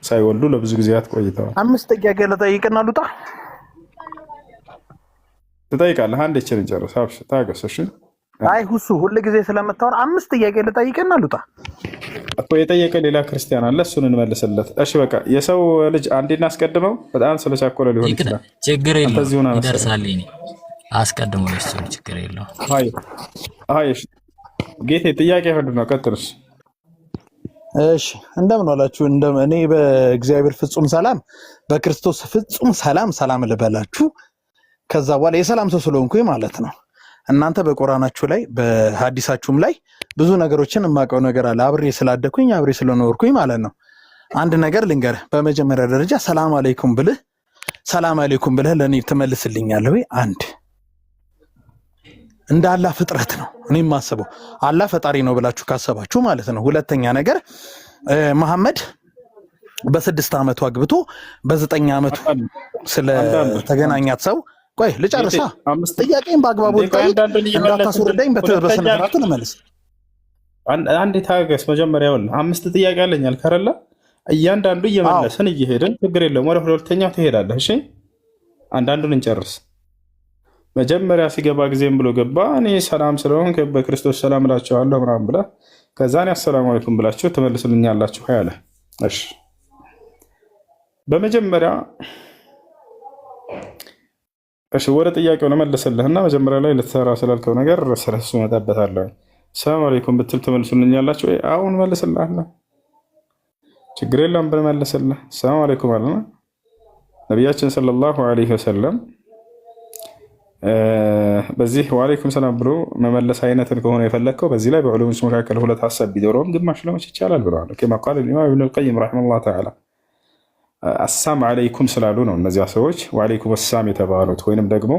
ሳይወልዱ ለብዙ ጊዜያት ቆይተዋል። 5 ጥያቄ ልጠይቅና ልውጣ። ትጠይቃለህ? አንድ እችን ጨርስ። አብሽ ታገስ። እሺ አይ ሁሱ ሁሉ ጊዜ ስለምታወራ 5 ጥያቄ ልጠይቅና ልውጣ እኮ። የጠየቀ ሌላ ክርስቲያን አለ፣ እሱን እንመልስለት። እሺ በቃ የሰው ልጅ አንዴ እናስቀድመው። በጣም ስለቻኮለ ሊሆን ይችላል። ችግር የለውም ይደርሳል። አስቀድሞ እሱ ችግር የለውም። አይ እሺ ጌቴ ጥያቄ ምንድን ነው? ቀጥልሽ። እሺ እንደምን ዋላችሁ? እኔ በእግዚአብሔር ፍጹም ሰላም በክርስቶስ ፍጹም ሰላም ልበላችሁ። ከዛ በኋላ የሰላም ሰው ስለሆንኩኝ ማለት ነው። እናንተ በቁርአናችሁ ላይ በሐዲሳችሁም ላይ ብዙ ነገሮችን የማውቀው ነገር አለ። አብሬ ስላደኩኝ አብሬ ስለኖርኩኝ ማለት ነው። አንድ ነገር ልንገርህ። በመጀመሪያ ደረጃ ሰላም አለይኩም ብለህ ለኔ ትመልስልኛለህ ወይ? አንድ እንደ አላህ ፍጥረት ነው እኔ የማስበው። አላህ ፈጣሪ ነው ብላችሁ ካሰባችሁ ማለት ነው። ሁለተኛ ነገር መሐመድ በ6 ዓመቱ አግብቶ በ9 ዓመቱ ስለተገናኛት ሰው ቆይ ልጨርሳ። ጥያቄን በአግባቡ ጠይቅ፣ እንዳታስወርደኝ። በስነ ስርዓቱ ልመልስ። አንዴ ታገስ። መጀመሪያውን 5 ጥያቄ አለኝ አልክ አይደለ? እያንዳንዱ እየመለስን እየሄድን ችግር የለም ወደ ሁለተኛው ትሄዳለህ። እሺ አንዳንዱን እንጨርስ። መጀመሪያ ሲገባ ጊዜም ብሎ ገባ። እኔ ሰላም ስለሆንክ በክርስቶስ ሰላም እላችኋለሁ ምናምን ብለህ ከዛ እኔ አሰላሙ አለይኩም ብላችሁ ትመልስልኛላችሁ ያለ። እሺ በመጀመሪያ እሺ ወደ ጥያቄው ለመለሰልህና መጀመሪያ ላይ ልትሰራ ስላልከው ነገር ስለሱ መጣበታለሁ። ሰላም አለይኩም ብትል ትመልሱልኛላችሁ ወይ? አሁን መልስልሃለሁ፣ ችግር የለም ብንመልስልህ። ሰላም አለይኩም አለና ነቢያችን ሰለላሁ ዐለይሂ ወሰለም በዚህ ወአለይኩም ሰላም ብሎ መመለስ አይነትን ከሆነ የፈለግከው በዚህ ላይ በዑለሞች መካከል ሁለት ሀሳብ ቢኖረውም ግማሽ ለመች ይቻላል ብለዋል። ከማ ቃል ኢማም ኢብኑል ቀይም ረሂመሁላህ ተዓላ አሳም አለይኩም ስላሉ ነው እነዚያ ሰዎች ወአለይኩም ወሳም የተባሉት። ወይንም ደግሞ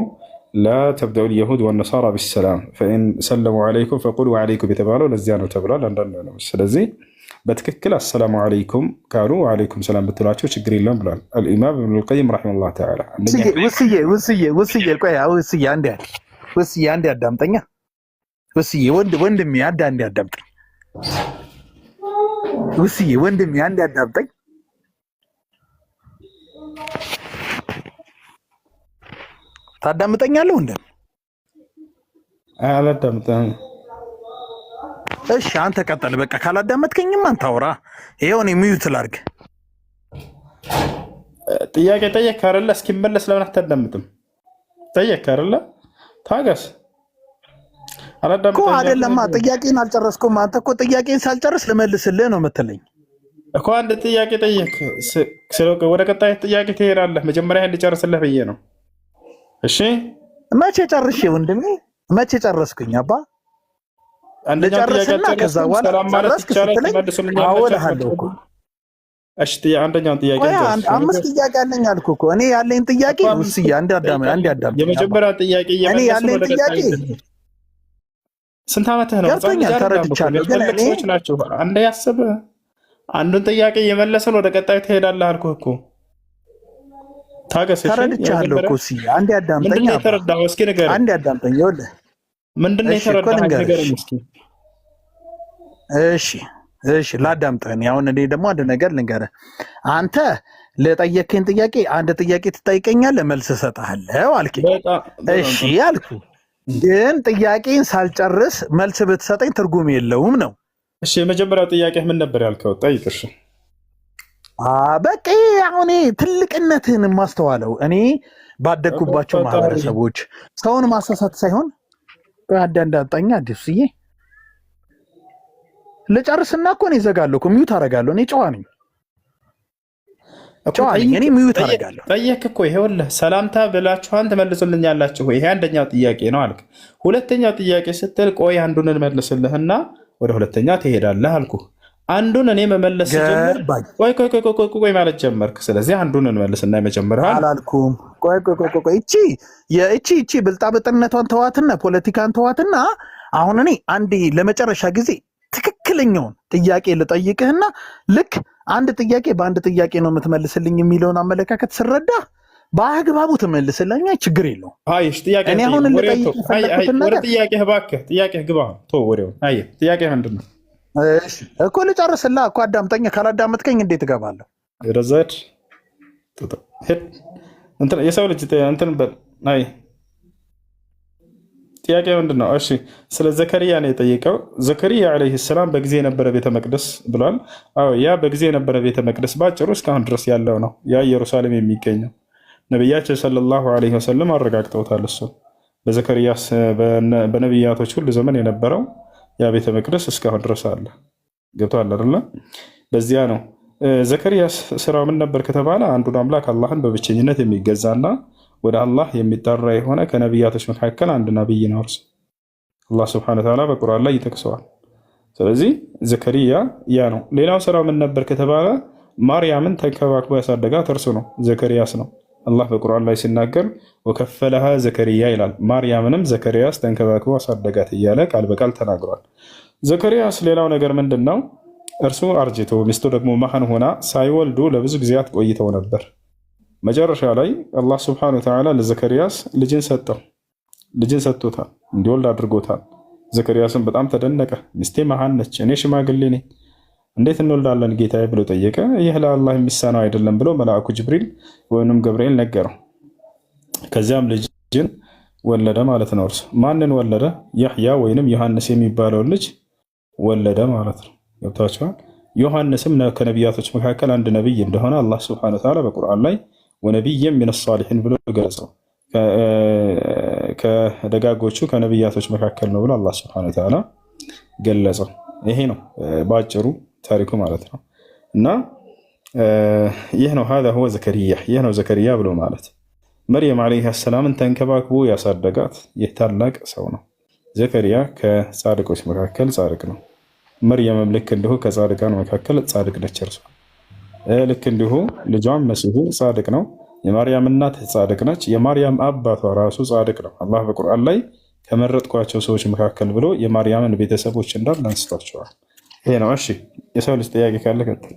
ላ ተብደኡ ልየሁድ ወነሳራ ቢሰላም ፈኢን ሰለሙ አለይኩም ፈቁሉ ወአለይኩም የተባለው ለዚያ ነው ተብሏል። አንዳንድ ነው። ስለዚህ በትክክል አሰላሙ አለይኩም ካሉ ወአለይኩም ሰላም ብትሏቸው ችግር የለም ብሏል አልኢማም ኢብኑል ቀይም ረሂመሁላህ ተዓላ። ውስዬ አንዴ አዳምጠኛ። ውስዬ ወንድሜ አንዴ አዳምጠኝ። ውስዬ ወንድሜ አንዴ አዳምጠኝ። ታዳምጠኛለህ? አላዳምጠህም። እሺ አንተ ቀጠል። በቃ ካላዳመጥከኝም አንተ አውራ። ይሄው እኔ ሚዩት ላድርግ። ጥያቄ ጠየቅክ አይደለ? እስኪመለስ ለምን አታዳምጥም? ጠየቅክ አይደለ? ታገስ። እኮ አይደለማ ጥያቄን አልጨረስኩም። አንተ እኮ ጥያቄን ሳልጨርስ ልመልስልህ ነው የምትለኝ እኮ። አንድ ጥያቄ ጠየቅክ፣ ወደ ቀጣይ ጥያቄ ትሄዳለህ። መጀመሪያ እንድጨርስልህ ብዬ ነው። እሺ መቼ ጨርሼ ወንድሜ? መቼ ጨረስኩኝ አባ? ልጨርስና ከዛ በኋላ ጨረስክ ስትለኝ አወልሃለሁ እኮ። እሺ አንደኛውን ጥያቄ 5 ጥያቄ አለኝ አልኩህ እኮ። እኔ ያለኝ ጥያቄ ውስዬ አንድ አዳም የመጀመሪያው ጥያቄ እኔ ያለኝ ጥያቄ ስንት ዓመትህ ነው? ተረድቻለሁ፣ ግን እኔ ሰዎች ናቸው። አንዴ ያስብ። አንዱን ጥያቄ እየመለስን ወደ ቀጣዩ ትሄዳለህ አልኩህ እኮ። ታገስ። ተረድቻለሁ እኮ ውስዬ አንዴ አዳምጠኝ። ምንድን ነው የተረዳኸው? እስኪ ንገረኝ። አንዴ አዳምጠኝ። ይኸውልህ ምንድን ነው የተረዳኸው? ንገረኝ እስኪ። እሺ ላዳምጥህ። አሁን እኔ ደግሞ አንድ ነገር ልንገርህ። አንተ ለጠየቀኝ ጥያቄ አንድ ጥያቄ ትጠይቀኛለህ፣ መልስ እሰጥሃለሁ አልከኝ። እሺ አልኩህ፣ ግን ጥያቄን ሳልጨርስ መልስ ብትሰጠኝ ትርጉም የለውም ነው። እሺ የመጀመሪያው ጥያቄ ምን ነበር ያልከው? ጠይቅ። እሺ በቃ አሁን ትልቅነትህን የማስተዋለው እኔ ባደግኩባቸው ማህበረሰቦች ሰውን ማሳሳት ሳይሆን አዳምጠኛ። አዲስዬ ልጨርስና እኮ እኔ እዘጋለሁ እኮ ሚዩት አደርጋለሁ። እኔ ጨዋ ነኝ። እኔ ሚዩት አደርጋለሁ። ጠየቅክ እኮ ይኸውልህ፣ ሰላምታ ብላችኋን ትመልሱልኛላችሁ። ይሄ አንደኛው ጥያቄ ነው አልክ። ሁለተኛው ጥያቄ ስትል ቆይ አንዱን እንመልስልህና ወደ ሁለተኛ ትሄዳለህ አልኩህ። አንዱን እኔ መመለስ ጀመር። ቆይ ማለት ጀመርክ። ስለዚህ አንዱን እንመልስና የመጀመሪያው አላልኩም። ቆይ እቺ ብልጣብጥነቷን ተዋትና ፖለቲካን ተዋትና አሁን እኔ አንዴ ለመጨረሻ ጊዜ ትክክለኛውን ጥያቄ ልጠይቅህና ልክ አንድ ጥያቄ በአንድ ጥያቄ ነው የምትመልስልኝ የሚለውን አመለካከት ስረዳ በአግባቡ ትመልስልኝ፣ ችግር የለውም። እኔ አሁን ወደ ጥያቄህ እባክህ፣ ጥያቄህ ግባ። ወሬውን ጥያቄህ ምንድን ነው? እኮ ልጨርስላ እኮ አዳምጠኝ። ካላዳመጥከኝ እንዴት እገባለሁ? ረዛድ ሄድ እንትን የሰው ልጅ እንትን አይ ጥያቄ ምንድን ነው? እሺ ስለ ዘከሪያ ነው የጠየቀው። ዘከሪያ ዓለይሂ ሰላም በጊዜ የነበረ ቤተ መቅደስ ብሏል። አዎ ያ በጊዜ የነበረ ቤተ መቅደስ ባጭሩ እስካሁን ድረስ ያለው ነው። ያ ኢየሩሳሌም የሚገኘው ነቢያችን ሰለላሁ ዓለይሂ ወሰለም አረጋግጠውታል። እሱ በዘከሪያስ በነቢያቶች ሁሉ ዘመን የነበረው ያ ቤተ መቅደስ እስካሁን ድረስ አለ። ገብቶሃል አይደለ? በዚያ ነው ዘከሪያስ ስራው ምን ነበር ከተባለ አንዱን አምላክ አላህን በብቸኝነት የሚገዛና ወደ አላህ የሚጠራ የሆነ ከነቢያቶች መካከል አንድ ነብይ ነው። እርሱ አላህ ሱብሓነሁ ወተዓላ በቁርአን ላይ ይጠቅሰዋል። ስለዚህ ዘከሪያ ያ ነው። ሌላው ስራው ምን ነበር ከተባለ ማርያምን ተንከባክቦ ያሳደጋት እርሱ ነው፣ ዘከሪያስ ነው። አላህ በቁርአን ላይ ሲናገር ወከፈለሃ ዘከሪያ ይላል። ማርያምንም ዘከሪያስ ተንከባክቦ አሳደጋት እያለ ቃል በቃል ተናግሯል። ዘከሪያስ ሌላው ነገር ምንድን ነው? እርሱ አርጅቶ ሚስቱ ደግሞ መሃን ሆና ሳይወልዱ ለብዙ ጊዜያት ቆይተው ነበር። መጨረሻ ላይ አላህ ስብሐነሁ ወተዓላ ለዘከሪያስ ልጅን ሰጠው። ልጅን ሰጥቶታል፣ እንዲወልድ አድርጎታል። ዘከሪያስን በጣም ተደነቀ። ሚስቴ መሃን ነች፣ እኔ ሽማግሌ ነኝ፣ እንዴት እንወልዳለን ጌታዬ ብሎ ጠየቀ። ይህ ለአላህ የሚሳነው አይደለም ብሎ መልአኩ ጅብሪል ወይም ገብርኤል ነገረው። ከዚያም ልጅን ወለደ ማለት ነው። እርሱ ማንን ወለደ? ያሕያ ወይንም ዮሐንስ የሚባለውን ልጅ ወለደ ማለት ነው። ገብታችኋል? ዮሐንስም ከነቢያቶች መካከል አንድ ነቢይ እንደሆነ አላህ ስብሐነሁ ወተዓላ በቁርአን ላይ ወነቢይን ሚነ ሷሊሒን ብሎ ገለጸው። ከደጋጎቹ ከነቢያቶች መካከል ነው ብሎ አላህ ስብሐነሁ ወተዓላ ገለጸው። ይሄ ነው በአጭሩ ታሪኩ ማለት ነው። እና ይህ ነው ሀዛ ሁወ ዘከሪያ፣ ይህ ነው ዘከሪያ ብሎ ማለት። መርየም ዓለይሃ ሰላምን ተንከባክቦ ያሳደጋት ይህ ታላቅ ሰው ነው። ዘከሪያ ከጻድቆች መካከል ጻድቅ ነው። መርየምም ልክ እንዲሁ ከጻድቃን መካከል ጻድቅ ነች። እርሷ ልክ እንዲሁ ልጇም መሲሁ ጻድቅ ነው። የማርያም እናት ጻድቅ ነች። የማርያም አባቷ ራሱ ጻድቅ ነው። አላህ በቁርአን ላይ ከመረጥኳቸው ሰዎች መካከል ብሎ የማርያምን ቤተሰቦች እንዳለ አንስቷቸዋል። ይሄ ነው። እሺ የሰው ልጅ ጥያቄ ካለ ቀጥል።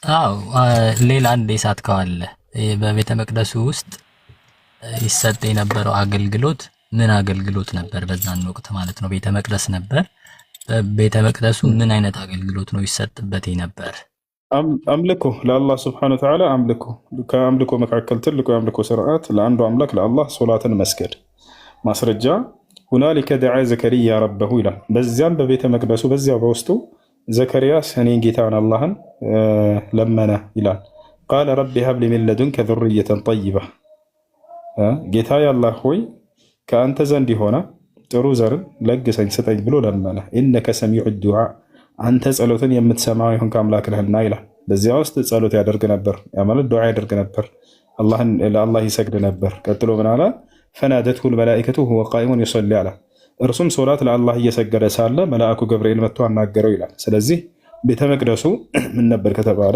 አዎ ሌላ አንድ የሳት ከዋለ በቤተ መቅደሱ ውስጥ ይሰጥ የነበረው አገልግሎት ምን አገልግሎት ነበር? በዛን ወቅት ማለት ነው ቤተ መቅደስ ነበር። በቤተ መቅደሱ ምን አይነት አገልግሎት ነው ይሰጥበት ነበር? አምልኮ ለአላህ ስብሐነሁ ወተዓላ አምልኮ። ከአምልኮ መካከል ትልቁ የአምልኮ ስርዓት ለአንዱ አምላክ ለአላህ ሶላትን መስገድ። ማስረጃ ሁናሊከ ደዓ ዘከሪያ ረበሁ ይላል። በዚያም በቤተ መቅደሱ በዚያው በውስጡ ዘከሪያስ እኔን ጌታን አላህን ለመነ ይላል። ቃለ ረቢ ሀብሊ ሚን ለዱንከ ዙርየተን ጠይባ፣ ጌታ አላህ ሆይ ከአንተ ዘንድ የሆነ ጥሩ ዘርን ለግሰኝ ስጠኝ ብሎ ለመነ። ኢነከ ሰሚዑ ዱዓ፣ አንተ ጸሎትን የምትሰማ የሆንክ አምላክ ነህና ይላል። በዚያ ውስጥ ጸሎት ያደርግ ነበር፣ ማለት ዱዓ ያደርግ ነበር፣ ለአላህ ይሰግድ ነበር። ቀጥሎ ምን አለ? ፈናደትሁ ልመላኢከቱ ሁወ ቃኢሙን ይሰሊ አለ። እርሱም ሶላት ለአላህ እየሰገደ ሳለ መልአኩ ገብርኤል መጥቶ አናገረው ይላል። ስለዚህ ቤተ መቅደሱ ምን ነበር ከተባለ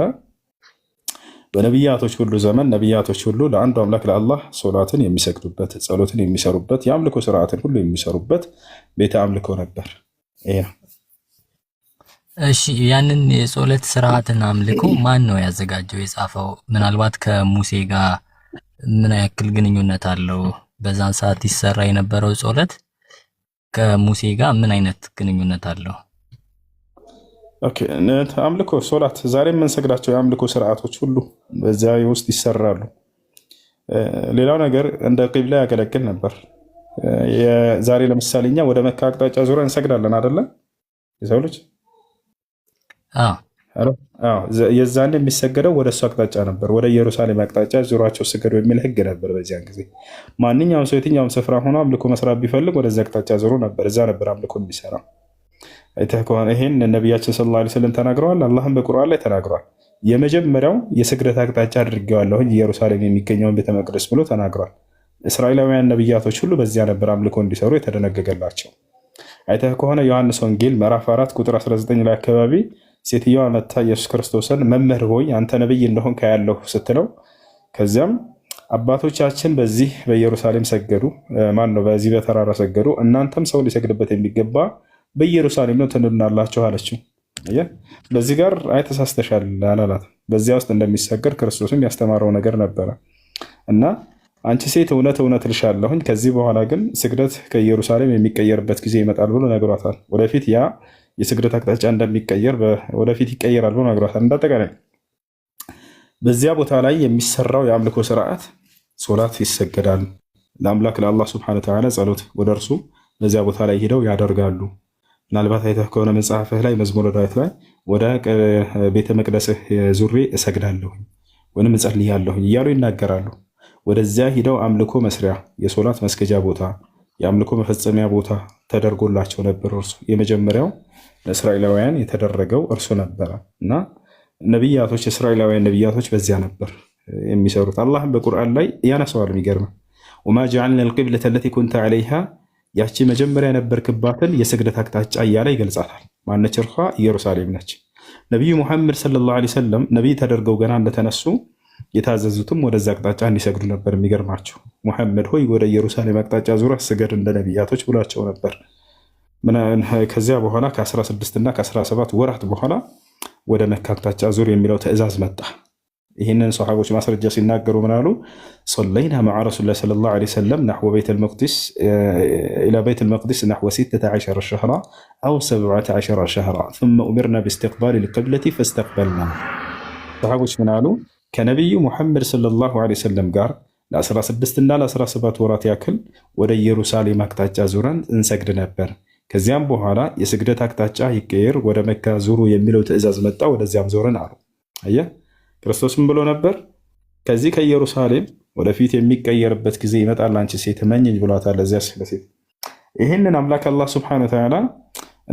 በነቢያቶች ሁሉ ዘመን ነቢያቶች ሁሉ ለአንዱ አምላክ ለአላህ ሶላትን የሚሰግዱበት፣ ጸሎትን የሚሰሩበት፣ የአምልኮ ስርዓትን ሁሉ የሚሰሩበት ቤተ አምልኮ ነበር። ይሄ ነው። እሺ ያንን የጸሎት ስርዓትን አምልኮ ማን ነው ያዘጋጀው የጻፈው? ምናልባት ከሙሴ ጋር ምን ያክል ግንኙነት አለው? በዛን ሰዓት ይሰራ የነበረው ጸሎት ከሙሴ ጋር ምን አይነት ግንኙነት አለው? ኦኬ አምልኮ ሶላት፣ ዛሬ የምንሰግዳቸው የአምልኮ ስርዓቶች ሁሉ በዚያ ውስጥ ይሰራሉ። ሌላው ነገር እንደ ቂብላ ያገለግል ነበር። ዛሬ ለምሳሌ እኛ ወደ መካ አቅጣጫ ዙረን እንሰግዳለን አይደለም? የሰው ልጅ የዛን የሚሰገደው ወደ እሱ አቅጣጫ ነበር። ወደ ኢየሩሳሌም አቅጣጫ ዙሯቸው ስገዱ የሚል ህግ ነበር። በዚያን ጊዜ ማንኛውም ሰው የትኛውም ስፍራ ሆኖ አምልኮ መስራት ቢፈልግ ወደዚ አቅጣጫ ዙሮ ነበር። እዛ ነበር አምልኮ የሚሰራ። አይተህ ከሆነ ይሄን ነቢያችን ሰለላሁ ዐለይሂ ወሰለም ተናግረዋል። አላህም በቁርአን ላይ ተናግረዋል። የመጀመሪያው የስግደት አቅጣጫ አድርጌዋለሁኝ ኢየሩሳሌም የሚገኘውን ቤተ መቅደስ ብሎ ተናግሯል። እስራኤላውያን ነቢያቶች ሁሉ በዚያ ነበር አምልኮ እንዲሰሩ የተደነገገላቸው። አይተህ ከሆነ ዮሐንስ ወንጌል ምዕራፍ 4 ቁጥር 19 ላይ አካባቢ ሴትዮዋ መታ ኢየሱስ ክርስቶስን መምህር ሆይ አንተ ነብይ እንደሆን ካያለሁ ስትለው፣ ከዚያም አባቶቻችን በዚህ በኢየሩሳሌም ሰገዱ፣ ማን ነው በዚህ በተራራ ሰገዱ፣ እናንተም ሰው ሊሰግድበት የሚገባ በኢየሩሳሌም ነው ትንናላችሁ አለችው። በዚህ ጋር አይተሳስተሻል አላላት። በዚያ ውስጥ እንደሚሰገድ ክርስቶስም ያስተማረው ነገር ነበረ እና አንቺ ሴት እውነት እውነት እልሻለሁኝ ከዚህ በኋላ ግን ስግደት ከኢየሩሳሌም የሚቀየርበት ጊዜ ይመጣል ብሎ ነግሯታል። ወደፊት ያ የስግደት አቅጣጫ እንደሚቀየር ወደፊት ይቀየራል ብሎ ነግሯታል። እንዳጠቃላይ በዚያ ቦታ ላይ የሚሰራው የአምልኮ ስርዓት ሶላት ይሰገዳል። ለአምላክ ለአላህ ስብሐነሁ ወተዓላ ጸሎት ወደ እርሱ በዚያ ቦታ ላይ ሄደው ያደርጋሉ። ምናልባት አይተህ ከሆነ መጽሐፍህ ላይ መዝሙረ ዳዊት ላይ ወደ ቤተ መቅደስህ ዙሬ እሰግዳለሁ ወይም እጸልያለሁ እያሉ ይናገራሉ። ወደዚያ ሂደው አምልኮ መስሪያ የሶላት መስገጃ ቦታ የአምልኮ መፈጸሚያ ቦታ ተደርጎላቸው ነበር። እርሱ የመጀመሪያው ለእስራኤላውያን የተደረገው እርሱ ነበረ እና ነቢያቶች የእስራኤላውያን ነቢያቶች በዚያ ነበር የሚሰሩት። አላህም በቁርአን ላይ ያነሳዋል። የሚገርም ወማ ጀዐልና አልቂብለተ አለቲ ኩንተ ዐለይሃ ያቺ መጀመሪያ የነበርክባትን የስግደት አቅጣጫ እያለ ይገልጻታል። ማነች እርሷ? ኢየሩሳሌም ነች። ነቢዩ ሙሐመድ ሰለላሁ ዐለይሂ ወሰለም ነቢይ ተደርገው ገና እንደተነሱ የታዘዙትም ወደዛ አቅጣጫ እንዲሰግዱ ነበር። የሚገርማቸው ሙሐመድ ሆይ ወደ ኢየሩሳሌም አቅጣጫ ዙረህ ስገድ እንደ ነቢያቶች ብሏቸው ነበር። ከዚያ በኋላ ከ16 እና ከ17 ወራት በኋላ ወደ መካ አቅጣጫ ዙር የሚለው ትእዛዝ መጣ። ይህንን ሰሓቦች ማስረጃ ሲናገሩ ምናሉ? ሰለይና መዓ ረሱሊላህ ሰለላሁ ዐለይሂ ወሰለም ናሕወ ኢላ ቤይት አልመቅዲስ ናሕወ 16 ሸህራ አው 17 ሸህራ ثم أمرنا باستقبال القبلة فاستقبلنا። ሰሓቦች ምናሉ? ከነቢዩ ሙሐመድ ሰለላሁ ዐለይሂ ወሰለም ጋር ለ16 እና ለ17 ወራት ያክል ወደ ኢየሩሳሌም አቅጣጫ ዙረን እንሰግድ ነበር። ከዚያም በኋላ የስግደት አቅጣጫ ይቀየር ወደ መካ ዙሩ የሚለው ትእዛዝ መጣ። ወደዚያም ዞረን አሉ። አየህ ክርስቶስም ብሎ ነበር ከዚህ ከኢየሩሳሌም ወደፊት የሚቀየርበት ጊዜ ይመጣል፣ አንቺ ሴት መኝኝ ብሏታል። ለዚያ ሴት ይህንን አምላክ አላህ ሱብሓነሁ ወተዓላ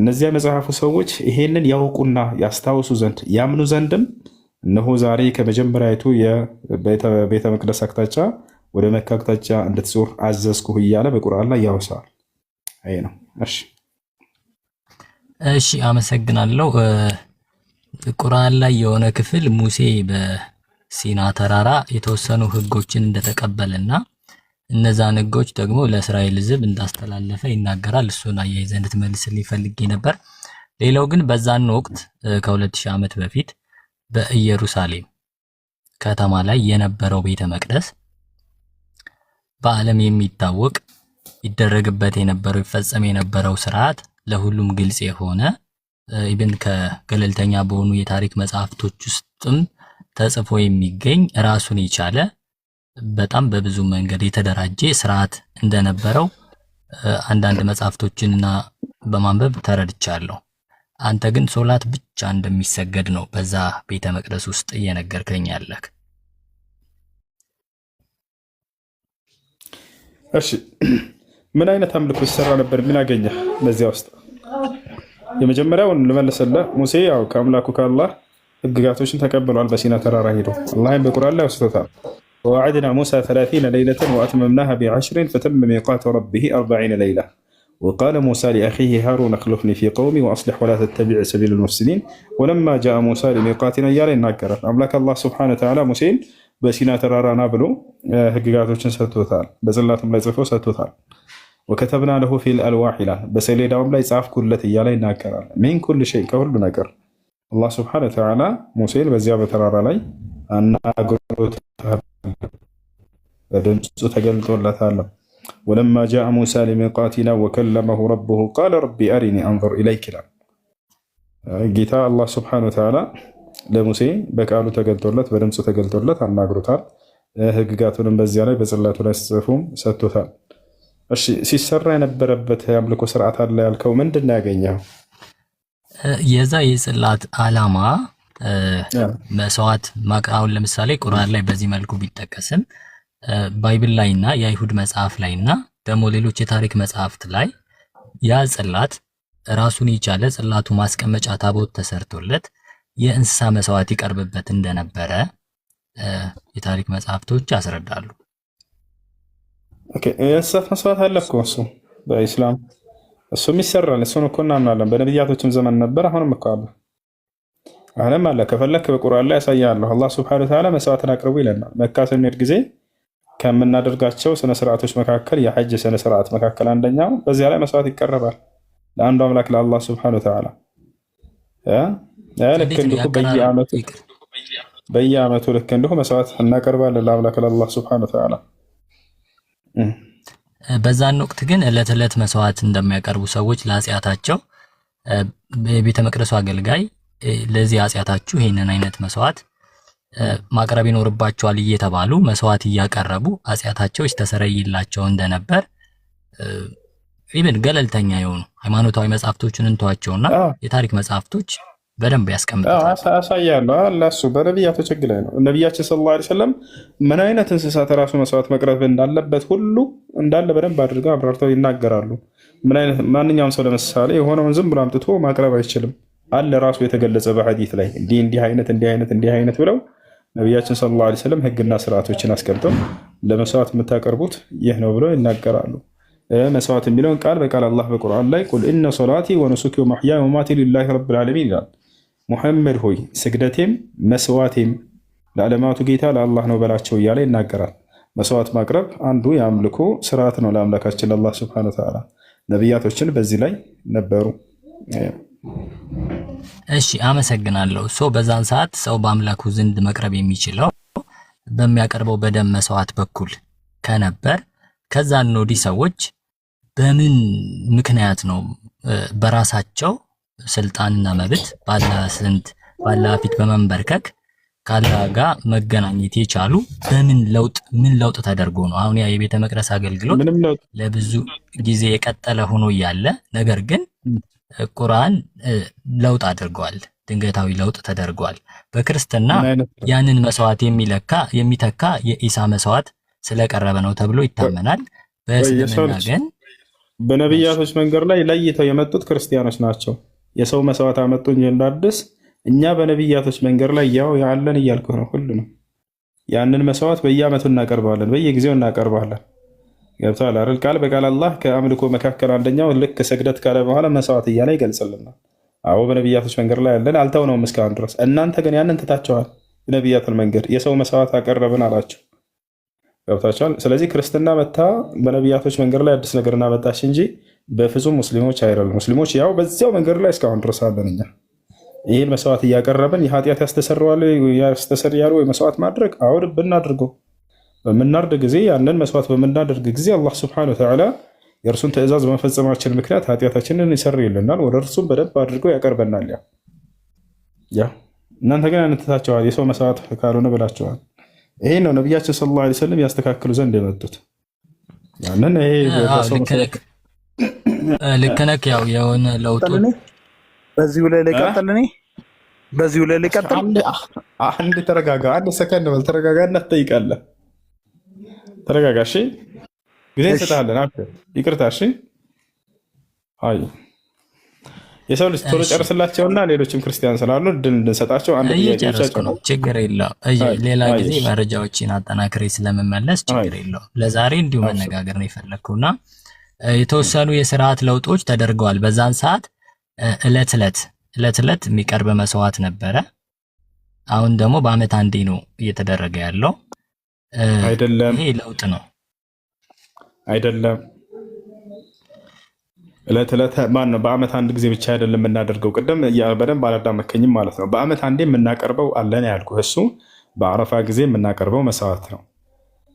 እነዚያ መጽሐፉ ሰዎች ይህንን ያውቁና ያስታውሱ ዘንድ ያምኑ ዘንድም እነሆ ዛሬ ከመጀመሪያዊቱ የቤተ መቅደስ አቅጣጫ ወደ መካ አቅጣጫ እንድትዞር አዘዝኩህ እያለ በቁርአን ላይ ያወሳል። አይ ነው። እሺ አመሰግናለሁ። ቁርአን ላይ የሆነ ክፍል ሙሴ በሲና ተራራ የተወሰኑ ህጎችን እንደተቀበለና እነዛን ህጎች ደግሞ ለእስራኤል ሕዝብ እንዳስተላለፈ ይናገራል። እሱን አያይዘህ እንድትመልስልኝ ፈልጌ ነበር። ሌላው ግን በዛን ወቅት ከ2000 ዓመት በፊት በኢየሩሳሌም ከተማ ላይ የነበረው ቤተ መቅደስ በዓለም የሚታወቅ ይደረግበት የነበረው ይፈጸም የነበረው ስርዓት ለሁሉም ግልጽ የሆነ ኢብን ከገለልተኛ በሆኑ የታሪክ መጽሐፍቶች ውስጥም ተጽፎ የሚገኝ ራሱን የቻለ በጣም በብዙ መንገድ የተደራጀ ስርዓት እንደነበረው አንዳንድ መጽሐፍቶችንና በማንበብ ተረድቻለሁ። አንተ ግን ሶላት ብቻ እንደሚሰገድ ነው በዛ ቤተ መቅደስ ውስጥ እየነገርከኝ ያለህ። እሺ ምን አይነት አምልኮ ይሰራ ነበር? ምን አገኘህ በዚያ ውስጥ? የመጀመሪያውን ልመልስልህ። ሙሴ ያው ከአምላኩ ከአላህ ህግጋቶችን ተቀብሏል። በሲና ተራራ ሄዶ አላህም በቁርአን ላይ ወስቶታል። ወወዐድና ሙሳ 30 ለይለተን ወአትመምናሃ ብ10 ፈተመ ሚቃቱ ረቢሂ 40 ለይላ ወቃለ ሙሳ ሊአኺሂ ሃሩን አኽሉፍኒ ፊ ቀውሚ ወአስሊሕ ወላ ተተቢዕ ሰቢለ ልሙፍሲዲን ወለማ ጃአ ሙሳ ሊሚቃቲና እያለ ይናገራል። አምላክ አላህ ሱብሓነሁ ወተዓላ ሙሴን በሲና ተራራ ና ብሎ ህግጋቶችን ሰጥቶታል። በጽላትም ላይ ጽፎ ሰጥቶታል። ወከተብና ለሁ ፊል አልዋሕ ይላል። በሰሌዳውም ላይ ጻፍኩለት እያለ ይናገራል። ሚን ኩል ሸይ ከሁሉ ነገር አላህ ሱብሓነሁ ወተዓላ ሙሴን በዚያ በተራራ ላይ አናግሮታል፣ በድምፁ ተገልጦለታል። ወለማ ጃአ ሙሳ ሊሚቃቲና ወከለመሁ ረቡሁ ቃለ ረቢ አሪኒ አንዙር ኢለይክ ይላል። ጌታ አላህ ሱብሓነሁ ወተዓላ ለሙሴ በቃሉ ተገልጦለት በድምፁ ተገልጦለት አናግሮታል። ህግጋቱንም በዚያ ላይ በጽላቱ ላይ ጽፎም ሰጥቶታል። እሺ ሲሰራ የነበረበት የአምልኮ ስርዓት አለ ያልከው ምንድን ነው ያገኘው? የዛ የጽላት ዓላማ መስዋዕት ማቅረብ ለምሳሌ ቁርአን ላይ በዚህ መልኩ ቢጠቀስም ባይብል ላይና የአይሁድ መጽሐፍ ላይና ደግሞ ሌሎች የታሪክ መጽሐፍት ላይ ያ ጽላት ራሱን የቻለ ጽላቱ ማስቀመጫ ታቦት ተሰርቶለት የእንስሳ መስዋዕት ይቀርብበት እንደነበረ የታሪክ መጽሐፍቶች ያስረዳሉ። ኦኬ የእንስሳት መስዋዕት አለ እኮ እሱ በኢስላም እሱም ይሰራል። እሱን እኮ እናምናለን። በነቢያቶችም ዘመን ነበር፣ አሁንም እኮ አለ። አሁንም አለ። ከፈለክ በቁርአን ላይ ያሳያለሁ። አላህ ሱብሓነሁ ወተዓላ መስዋዕትን አቅርቡ ይለናል። መካ ስንሄድ ጊዜ ከምናደርጋቸው ስነ ስርዓቶች መካከል የሐጅ ስነ ስርዓት መካከል አንደኛው በዚያ ላይ መስዋዕት ይቀርባል ለአንዱ አምላክ ለአላህ ሱብሓነሁ ወተዓላ። ልክ እንዲሁ በየዓመቱ ልክ እንዲሁ መስዋዕት እናቀርባለን ለአምላክ ለአላህ ሱብሓነሁ ወተዓላ። በዛን ወቅት ግን ዕለት ዕለት መስዋዕት እንደሚያቀርቡ ሰዎች ለኃጢአታቸው የቤተ መቅደሱ አገልጋይ ለዚህ ኃጢአታችሁ ይህንን አይነት መስዋዕት ማቅረብ ይኖርባቸዋል እየተባሉ መስዋዕት እያቀረቡ ኃጢአታቸው ይስተሰረይላቸው እንደነበር ኢብን ገለልተኛ የሆኑ ሃይማኖታዊ መጽሐፍቶችን እንተዋቸውና የታሪክ መጽሐፍቶች በደንብ ያስቀምጡታል። አሳያለሁ ለሱ በነቢያቶች ሕግ ላይ ነው። ነቢያችን ሰለላሁ ዐለይሂ ወሰለም ምን አይነት እንስሳት ራሱ መስዋዕት መቅረብ እንዳለበት ሁሉ እንዳለ በደንብ አድርገው አብራርተው ይናገራሉ። ምን አይነት ማንኛውም ሰው ለምሳሌ የሆነውን ዝም ብሎ አምጥቶ ማቅረብ አይችልም አለ ራሱ የተገለጸ በሐዲስ ላይ እንዲህ አይነት ብለው ነቢያችን ሰለላሁ ዐለይሂ ወሰለም ሕግና ስርዓቶችን አስቀምጠው ለመስዋዕት የምታቀርቡት ይህ ነው ብለው ይናገራሉ። መስዋዕት የሚለውን ቃል በቃል አላህ በቁርአን ላይ ቁል ኢነ ሶላቲ ወኑሱኪ ወመሕያየ ወመማቲ ሊላሂ ረቢል ዓለሚን ይላል። ሙሐመድ ሆይ ስግደቴም መስዋዕቴም ለዓለማቱ ጌታ ለአላህ ነው በላቸው እያለ ይናገራል። መስዋዕት ማቅረብ አንዱ የአምልኮ ስርዓት ነው ለአምላካችን ለአላህ ሱብሓነሁ ወተዓላ። ነቢያቶችን በዚህ ላይ ነበሩ። እሺ አመሰግናለሁ። በዛን ሰዓት ሰው በአምላኩ ዘንድ መቅረብ የሚችለው በሚያቀርበው በደም መስዋዕት በኩል ከነበር ከዛን ወዲህ ሰዎች በምን ምክንያት ነው በራሳቸው ስልጣንና መብት ባላህ ፊት በመንበርከክ ካላህ ጋር መገናኘት የቻሉ ምን ለውጥ ተደርጎ ነው? አሁን ያ የቤተ መቅደስ አገልግሎት ለብዙ ጊዜ የቀጠለ ሆኖ እያለ ነገር ግን ቁርአን ለውጥ አድርጓል። ድንገታዊ ለውጥ ተደርጓል። በክርስትና ያንን መስዋዕት የሚተካ የኢሳ መስዋዕት ስለቀረበ ነው ተብሎ ይታመናል። በእስልምና ግን በነቢያቶች መንገድ ላይ ለይተው የመጡት ክርስቲያኖች ናቸው። የሰው መስዋዕት አመጡ እንጂ እንዳዲስ እኛ በነቢያቶች መንገድ ላይ ያው ያለን እያልኩ ነው። ሁሉ ነው ያንን መስዋዕት በየአመቱ እናቀርባለን፣ በየጊዜው እናቀርባለን። ገብቶሃል አይደል? ቃል በቃል አላህ ከአምልኮ መካከል አንደኛው ልክ ስግደት ካለ በኋላ መስዋዕት እያለ ይገልጽልናል። አዎ በነቢያቶች መንገድ ላይ ያለን አልተውነውም እስካሁን ድረስ። እናንተ ግን ያንን ትታቸዋል። የነቢያትን መንገድ የሰው መስዋዕት አቀረብን አላቸው። ገብታችኋል? ስለዚህ ክርስትና መታ በነቢያቶች መንገድ ላይ አዲስ ነገር እናመጣች እንጂ በፍጹም ሙስሊሞች አይደሉም። ሙስሊሞች ያው በዚያው መንገድ ላይ እስካሁን ድረስ አለን። እኛ ይህን መስዋዕት እያቀረብን የኃጢአት ያስተሰርያሉ ወይ መስዋዕት ማድረግ አውድ ብናድርገው በምናርድ ጊዜ ያንን መስዋዕት በምናደርግ ጊዜ አላህ ስብሐነሁ ወተዓላ የእርሱን ትእዛዝ በመፈጸማችን ምክንያት ኃጢአታችንን ይሰርይልናል፣ ወደ እርሱም በደንብ አድርገው ያቀርበናል። ያ እናንተ ግን አንትታቸዋል፣ የሰው መስዋዕት ካልሆነ ብላቸዋል። ይሄ ነው ነቢያችን ሰለላሁ ዐለይሂ ወሰለም ያስተካክሉ ዘንድ የመጡት። ያንን ይሄ ልክ ነህ። ያው የሆነ ለውጦች በዚሁ ላይ ልቀጥል። አንድ ተረጋጋ፣ አንድ ሰከንድ በል ተረጋጋ እና ትጠይቃለህ። ተረጋጋ እሺ፣ ጊዜ እንሰጥሃለን። ይቅርታ እሺ። አይ የሰው ልጅ ቶሎ ጨርስላቸውና ሌሎችም ክርስቲያን ስላሉ ድል እንድንሰጣቸው አንድ ጥያቄ ነው። ችግር የለውም። ሌላ ጊዜ መረጃዎችን አጠናክሬ ስለምመለስ ችግር የለውም። ለዛሬ እንዲሁ መነጋገር ነው የፈለግኩና የተወሰኑ የስርዓት ለውጦች ተደርገዋል። በዛን ሰዓት እለት እለት የሚቀርብ መስዋዕት ነበረ። አሁን ደግሞ በአመት አንዴ ነው እየተደረገ ያለው። አይደለም፣ ይሄ ለውጥ ነው አይደለም። እለት ማን ነው? በአመት አንድ ጊዜ ብቻ አይደለም የምናደርገው። ቅድም በደንብ አላዳመከኝም ማለት ነው። በአመት አንዴ የምናቀርበው አለን ያልኩህ እሱ በአረፋ ጊዜ የምናቀርበው መስዋዕት ነው።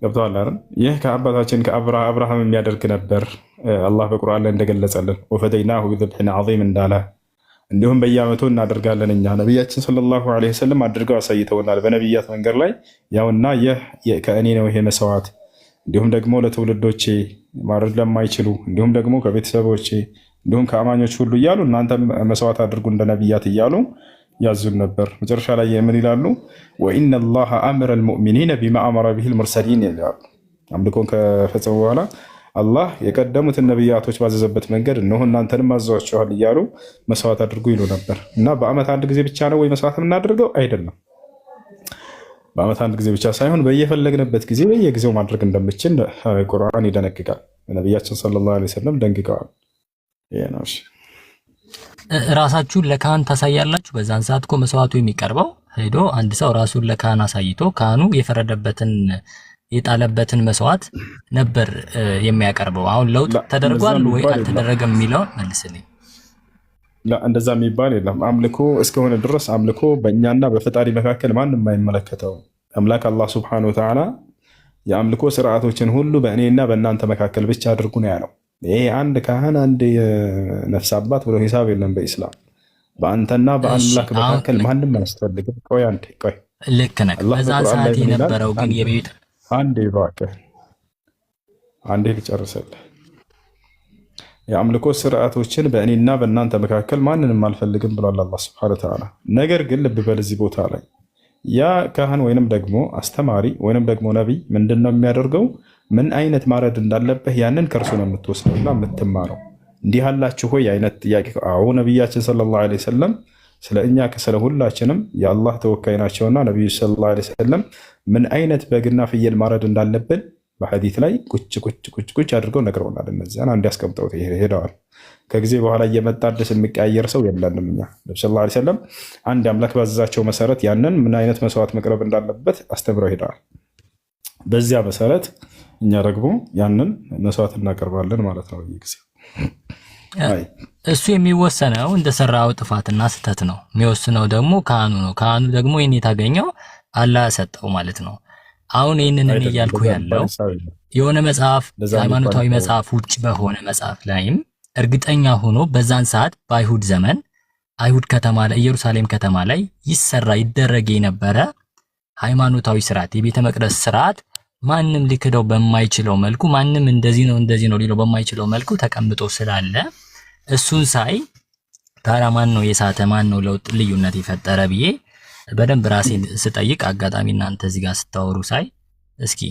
ገብቶሃል አይደል? ይህ ከአባታችን ከአብርሃም የሚያደርግ ነበር። አላህ በቁርአን ላይ እንደገለጸልን ወፈደይናሁ ቢዝብሕን ዐዚም እንዳለ እንዲሁም በየአመቱ እናደርጋለን። እኛ ነቢያችን ሰለላሁ ዐለይሂ ወሰለም አድርገው አሳይተውናል በነቢያት መንገድ ላይ ያውና ይህ ከእኔ ነው ይሄ መስዋዕት እንዲሁም ደግሞ ለትውልዶቼ ማድረግ ለማይችሉ እንዲሁም ደግሞ ከቤተሰቦቼ እንዲሁም ከአማኞች ሁሉ እያሉ እናንተ መስዋዕት አድርጉ እንደ ነቢያት እያሉ ያዙን ነበር። መጨረሻ ላይ ምን ይላሉ? ወኢነ ላሀ አምረ ልሙእሚኒነ ቢማ አመረ ቢሂል ሙርሰሊን ይላሉ። አምልኮን ከፈጸሙ በኋላ አላህ የቀደሙትን ነቢያቶች ባዘዘበት መንገድ እነሆ እናንተንም አዘዋችኋል እያሉ መስዋዕት አድርጉ ይሉ ነበር። እና በአመት አንድ ጊዜ ብቻ ነው ወይ መስዋዕት የምናደርገው? አይደለም። በአመት አንድ ጊዜ ብቻ ሳይሆን በየፈለግንበት ጊዜ በየጊዜው ማድረግ እንደምችል ቁርአን ይደነግጋል። ነቢያችን ሰለላሁ ዐለይሂ ወሰለም ደንግገዋል። ይሄ ነው። ራሳችሁን ለካህን ታሳያላችሁ። በዛን ሰዓት እኮ መስዋዕቱ የሚቀርበው ሄዶ አንድ ሰው ራሱን ለካህን አሳይቶ ካህኑ የፈረደበትን የጣለበትን መስዋዕት ነበር የሚያቀርበው። አሁን ለውጥ ተደርጓል ወይ አልተደረገም የሚለውን መልስልኝ። እንደዛ የሚባል የለም። አምልኮ እስከሆነ ድረስ አምልኮ በእኛና በፈጣሪ መካከል ማንም የማይመለከተው አምላክ አላህ ሱብሓነሁ ወተዓላ የአምልኮ ስርዓቶችን ሁሉ በእኔና በእናንተ መካከል ብቻ አድርጉ ነው ያለው። ይሄ አንድ ካህን አንድ የነፍስ አባት ብሎ ሂሳብ የለም በኢስላም። በአንተና በአምላክ መካከል ማንም አያስፈልግም። ቆይ ልክ ነህ። አላህ በዛን በቁርአን ላይ ሰዓት ምን ይላል? የነበረው ግን የቤት አንዴ እባክህ አንዴ ልጨርስልህ። የአምልኮ ስርዓቶችን በእኔና በእናንተ መካከል ማንንም አልፈልግም ብሏል አላህ ሱብሓነሁ ወተዓላ። ነገር ግን ልብ በል እዚህ ቦታ ላይ ያ ካህን ወይንም ደግሞ አስተማሪ ወይንም ደግሞ ነቢይ ምንድን ነው የሚያደርገው? ምን አይነት ማረድ እንዳለብህ ያንን ከእርሱ ነው የምትወስደውና የምትማረው። እንዲህ አላችሁ ሆይ አይነት ጥያቄ። አዎ ነቢያችን ሰለላሁ ዐለይሂ ወሰለም ስለ እኛ ስለ ሁላችንም የአላህ ተወካይ ናቸውና ነቢዩ ሰለላሁ ዐለይሂ ወሰለም ምን አይነት በግና ፍየል ማረድ እንዳለብን በሐዲት ላይ ቁጭ አድርገው ነግረውናል። እነዚያን አንድ ያስቀምጠውት ሄደዋል። ከጊዜ በኋላ እየመጣ አዲስ የሚቀያየር ሰው የለንም። እኛ ነቢ ሰለላሁ ዐለይሂ ወሰለም አንድ አምላክ ባዘዛቸው መሰረት ያንን ምን አይነት መስዋዕት መቅረብ እንዳለበት አስተምረው ሄደዋል። በዚያ መሰረት እኛ ደግሞ ያንን መስዋዕት እናቀርባለን ማለት ነው። ጊዜ እሱ የሚወሰነው እንደሰራው ጥፋትና ስህተት ነው። የሚወስነው ደግሞ ካህኑ ነው። ካህኑ ደግሞ ይህን የታገኘው አላህ ሰጠው ማለት ነው። አሁን ይህንን እያልኩ ያለው የሆነ መጽሐፍ ሃይማኖታዊ መጽሐፍ ውጭ በሆነ መጽሐፍ ላይም እርግጠኛ ሆኖ በዛን ሰዓት በአይሁድ ዘመን አይሁድ ከተማ ላይ ኢየሩሳሌም ከተማ ላይ ይደረግ የነበረ ሃይማኖታዊ ስርዓት የቤተ መቅደስ ስርዓት ማንም ሊክደው በማይችለው መልኩ ማንም እንደዚህ ነው ሊለው በማይችለው መልኩ ተቀምጦ ስላለ እሱን ሳይ ታዲያ ማን ነው የሳተ ማን ነው ለውጥ ልዩነት የፈጠረ ብዬ በደንብ ራሴን ስጠይቅ አጋጣሚ እናንተ እዚህ ጋር ስታወሩ ሳይ እስኪ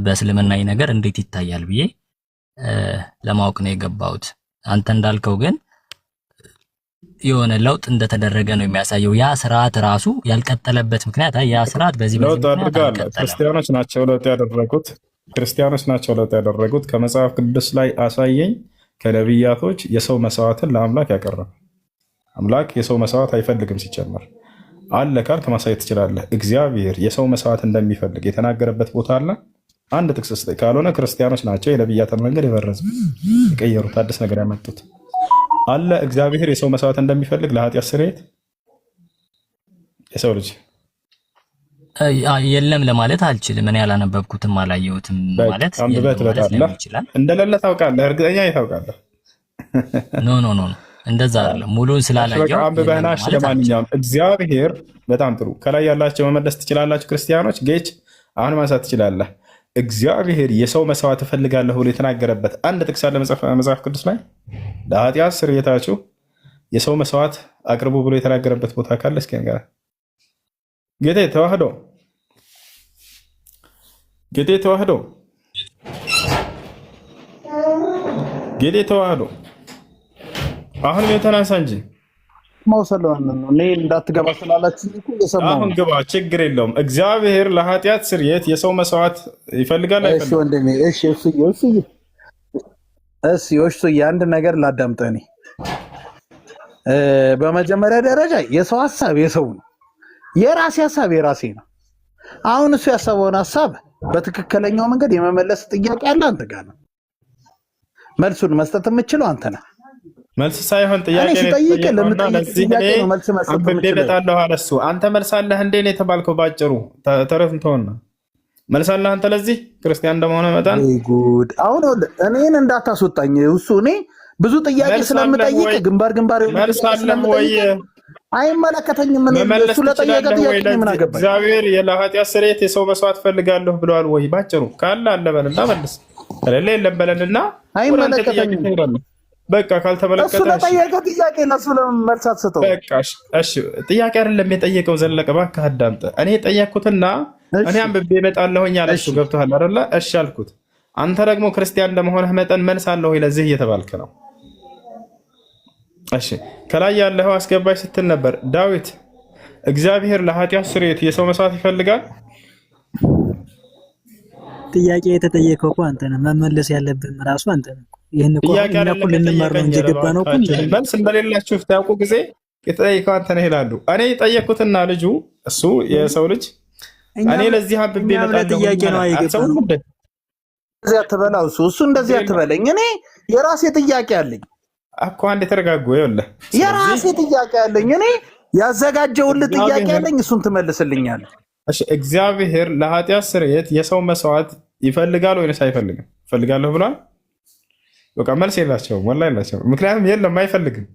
በእስልምናዊ ነገር እንዴት ይታያል ብዬ ለማወቅ ነው የገባሁት። አንተ እንዳልከው ግን የሆነ ለውጥ እንደተደረገ ነው የሚያሳየው። ያ ስርዓት ራሱ ያልቀጠለበት ምክንያት ያ ስርዓት በዚህ ለውጥ አድርጋለ ክርስቲያኖች ናቸው ለውጥ ያደረጉት። ከመጽሐፍ ቅዱስ ላይ አሳየኝ ከነቢያቶች የሰው መስዋዕትን ለአምላክ ያቀረበ። አምላክ የሰው መስዋዕት አይፈልግም ሲጨመር አለ ካልክ ማሳየት ትችላለህ። እግዚአብሔር የሰው መስዋዕት እንደሚፈልግ የተናገረበት ቦታ አለ። አንድ ጥቅስ ስጠኝ። ካልሆነ ክርስቲያኖች ናቸው የነቢያትን መንገድ የበረዙ የቀየሩት አዲስ ነገር ያመጡት አለ። እግዚአብሔር የሰው መስዋዕት እንደሚፈልግ ለኃጢአት ስርየት የሰው ልጅ የለም ለማለት አልችልም። እኔ ያላነበብኩትም አላየሁትም ማለት ይችላል። እንደሌለ ታውቃለህ፣ እርግጠኛ ታውቃለህ። ኖ እንደዛ አይደለም። ሙሉን ስላላየው አንብበህናሽ። ለማንኛውም እግዚአብሔር በጣም ጥሩ። ከላይ ያላቸው መመለስ ትችላላችሁ ክርስቲያኖች። ጌች አሁን ማንሳት ትችላለህ። እግዚአብሔር የሰው መስዋዕት እፈልጋለሁ ብሎ የተናገረበት አንድ ጥቅስ አለ መጽሐፍ ቅዱስ ላይ ለኃጢአት ስርየታችሁ የሰው መስዋዕት አቅርቡ ብሎ የተናገረበት ቦታ ካለ እስኪ ንገር። ጌቴ ተዋህዶ አሁን የተናሳ እንጂ እኔ እንዳትገባ ስላላችሁ አሁን ግባ፣ ችግር የለውም። እግዚአብሔር ለኃጢአት ስርየት የሰው መስዋዕት ይፈልጋል አይፈልግም? እሺ አንድ ነገር ላዳምጠህ። እኔ በመጀመሪያ ደረጃ የሰው ሀሳብ የሰው ነው፣ የራሴ ሀሳብ የራሴ ነው። አሁን እሱ ያሰበውን ሀሳብ በትክክለኛው መንገድ የመመለስ ጥያቄ አለ አንተ ጋር ነው። መልሱን መስጠት የምችለው አንተ ነህ። መልስ ሳይሆን ጥያቄ ነው። አንተ መልሳለህ እንዴ ነው የተባልከው? ባጭሩ ተረትን ተሆና መልሳለህ አንተ ለዚህ ክርስቲያን እንደመሆነ መጠን ጉድ። አሁን እኔን እንዳታስወጣኝ። እሱ እኔ ብዙ ጥያቄ ስለምጠይቅ ግንባር መልሳለህ ወይ? አይመለከተኝም። እሱ ለጠየቀ ጥያቄ ምን አገባኝ? እግዚአብሔር ለኃጢአት ስርየት የሰው መስዋዕት ፈልጋለሁ ብለዋል ወይ? ባጭሩ ካለ አለ በልና መልስ፣ ከሌለ የለም በለንና አይመለከተኝም። በቃ ካልተመለከተ እሱ ለጠየቀው ጥያቄ ለሱ መልስ አትሰጠው። በቃ እሺ፣ ጥያቄ አይደለም የጠየቀው። ዘለቀ እባክህ አዳምጥ። እኔ የጠየቅኩትና እኔ አንብቤ እመጣለሁኝ አለ እሱ። ገብቶሃል አይደለ? እሺ አልኩት። አንተ ደግሞ ክርስቲያን እንደመሆንህ መጠን መልስ አለሁ ለዚህ እየተባልክ ነው። እሺ፣ ከላይ ያለው አስገባኝ ስትል ነበር ዳዊት። እግዚአብሔር ለኃጢአት ስርየት የሰው መስዋዕት ይፈልጋል? ጥያቄ የተጠየቀው እኮ አንተ ነህ። መመለስ ያለብህም ራሱ አንተ ነህ። ይሄን እኮ ልንማር ነው እንጂ ገባ ነው እኮ። መልስ እንደሌላችሁ ታውቁ ጊዜ የተጠየቀው አንተ ነህ ይላሉ። እኔ ጠየቅኩትና ልጁ እሱ የሰው ልጅ እኔ ለዚህ አንብቤ እመጣለሁ ጥያቄ ነው አይገባም። እንደዚህ አትበላው። እሱ እንደዚህ አትበለኝ። እኔ የራሴ ጥያቄ አለኝ እኮ። አንዴ ተረጋጉ። ይኸውልህ የራሴ ጥያቄ አለኝ። እኔ ያዘጋጀውልህ ጥያቄ አለኝ። እሱን ትመልስልኛለህ። እሺ፣ እግዚአብሔር ለኃጢአት ስርየት የሰው መስዋዕት ይፈልጋል ወይስ አይፈልግም? ይፈልጋለሁ ብሏል። በቃ መልስ የላቸውም፣ ወላሂ የላቸውም። ምክንያቱም የለም አይፈልግም።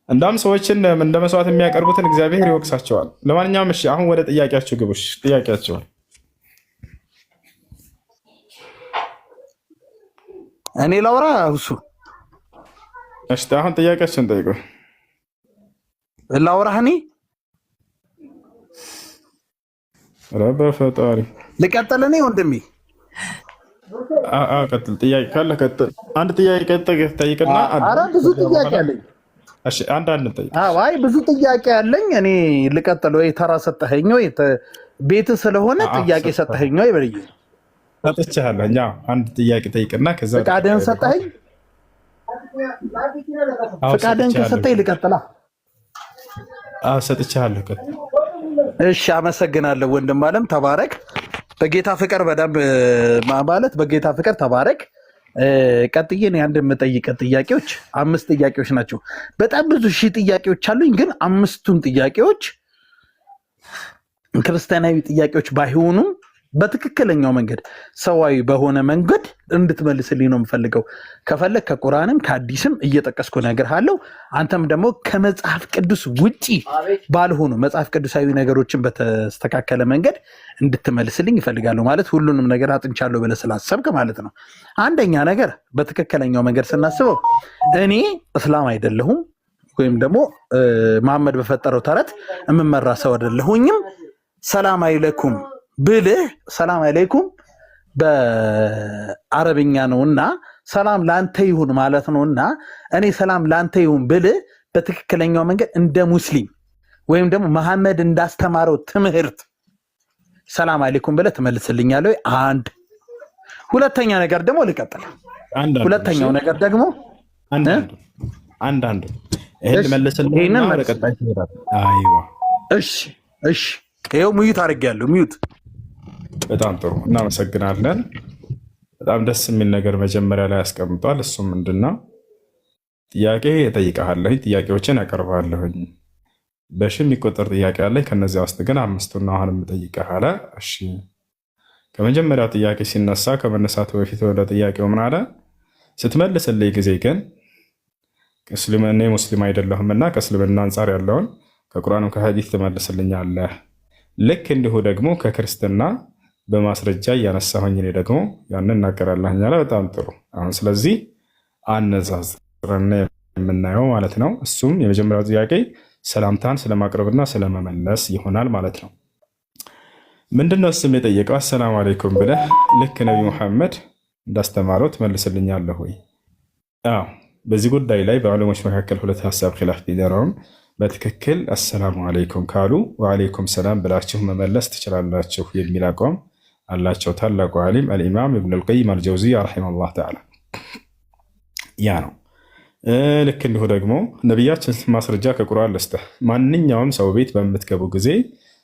እንዳም ሰዎችን እንደ መስዋዕት የሚያቀርቡትን እግዚአብሔር ይወቅሳቸዋል። ለማንኛውም እሺ አሁን ወደ ጥያቄያቸው ግቡሽ። ጥያቄያቸውን እኔ ላውራ እሱ እሺ አሁን ጥያቄያቸውን ጠይቁ። ላውራህ እኔ ረበ ፈጣሪ ልቀጥል እኔ ወንድሜ ቀጥል። ጥያቄ ካለ ቀጥል። አንድ ጥያቄ ጠይቅና ኧረ ብዙ ጥያቄ አለኝ። እሺ አንድ ጠይቅ። አይ ብዙ ጥያቄ አለኝ። እኔ ልቀጥል ወይ ተራ ሰጠኸኝ ወይ ቤት ስለሆነ ጥያቄ ሰጠኸኝ ወይ በልዬ ሰጥቻለሁ። እኛ አንድ ጥያቄ ጠይቅና ከዛ ፈቃድህን ሰጠኸኝ። ፈቃድህን ከሰጠኝ ልቀጥላ። ሰጥቻለሁ። ቀጥል። እሺ አመሰግናለሁ ወንድም አለም ተባረክ። በጌታ ፍቅር በደንብ ማለት በጌታ ፍቅር ተባረክ። ቀጥዬ እኔ አንድ የምጠይቅ ጥያቄዎች 5 ጥያቄዎች ናቸው። በጣም ብዙ ሺህ ጥያቄዎች አሉኝ፣ ግን 5ቱን ጥያቄዎች ክርስቲያናዊ ጥያቄዎች ባይሆኑም በትክክለኛው መንገድ ሰዋዊ በሆነ መንገድ እንድትመልስልኝ ነው የምፈልገው። ከፈለግ ከቁርአንም ከሐዲስም እየጠቀስኩ እነግርሃለሁ። አንተም ደግሞ ከመጽሐፍ ቅዱስ ውጪ ባልሆኑ መጽሐፍ ቅዱሳዊ ነገሮችን በተስተካከለ መንገድ እንድትመልስልኝ ይፈልጋለሁ። ማለት ሁሉንም ነገር አጥንቻለሁ ብለህ ስላሰብክ ማለት ነው። አንደኛ ነገር በትክክለኛው መንገድ ስናስበው እኔ እስላም አይደለሁም፣ ወይም ደግሞ መሐመድ በፈጠረው ተረት የምመራ ሰው አይደለሁኝም። ሰላም አይለኩም ብልህ ሰላም አለይኩም በአረብኛ ነውና ሰላም ላንተ ይሁን ማለት ነውና እኔ ሰላም ላንተ ይሁን ብልህ በትክክለኛው መንገድ እንደ ሙስሊም ወይም ደግሞ መሐመድ እንዳስተማረው ትምህርት ሰላም አለይኩም ብለህ ትመልስልኛለህ? አንድ ሁለተኛ ነገር ደግሞ ልቀጥል። ሁለተኛው ነገር ደግሞ አንድ ይሄን መልስልኝና ወደ ቀጣይ ትሄዳለህ። አይዋ እሺ ይኸው ሚዩት አድርጌያለሁ። ሚዩት። በጣም ጥሩ እናመሰግናለን። በጣም ደስ የሚል ነገር መጀመሪያ ላይ ያስቀምጧል። እሱም ምንድነው? ጥያቄ እጠይቅሃለሁ፣ ጥያቄዎችን ያቀርባለሁኝ። በሺ የሚቆጠር ጥያቄ አለኝ። ከነዚያ ውስጥ ግን 5ቱን አሁን የምጠይቅህ አለ። እሺ ከመጀመሪያው ጥያቄ ሲነሳ ከመነሳቱ በፊት ወደ ጥያቄው ምን አለ? ስትመልስልኝ ጊዜ ግን እኔ ሙስሊም አይደለሁምና ከእስልምና አንጻር ያለውን ከቁርአንም ከሐዲስ ትመልስልኛለህ። ልክ እንዲሁ ደግሞ ከክርስትና በማስረጃ እያነሳሁኝ እኔ ደግሞ ያንን እናገራለሁኝ አለ። በጣም ጥሩ። አሁን ስለዚህ አነጻጽረን የምናየው ማለት ነው። እሱም የመጀመሪያው ጥያቄ ሰላምታን ስለማቅረብና ስለመመለስ ይሆናል ማለት ነው። ምንድነው እሱም የጠየቀው? አሰላሙ አለይኩም ብለህ ልክ ነቢ ሙሐመድ እንዳስተማረው ትመልስልኛለህ ወይ? አዎ። በዚህ ጉዳይ ላይ በዑለሞች መካከል ሁለት ሀሳብ ኺላፍ ቢኖረውም በትክክል አሰላሙ አለይኩም ካሉ ወአለይኩም ሰላም ብላችሁ መመለስ ትችላላችሁ የሚል አቋም አላቸው ታላቁ ዓሊም አልኢማም ኢብኑል ቀይም አልጀውዚያ ረሒመሁላህ ተዓላ። ያ ነው። ልክ እንዲሁ ደግሞ ነቢያችን ማስረጃ ከቁርአን ልስጥህ። ማንኛውም ሰው ቤት በምትገቡ ጊዜ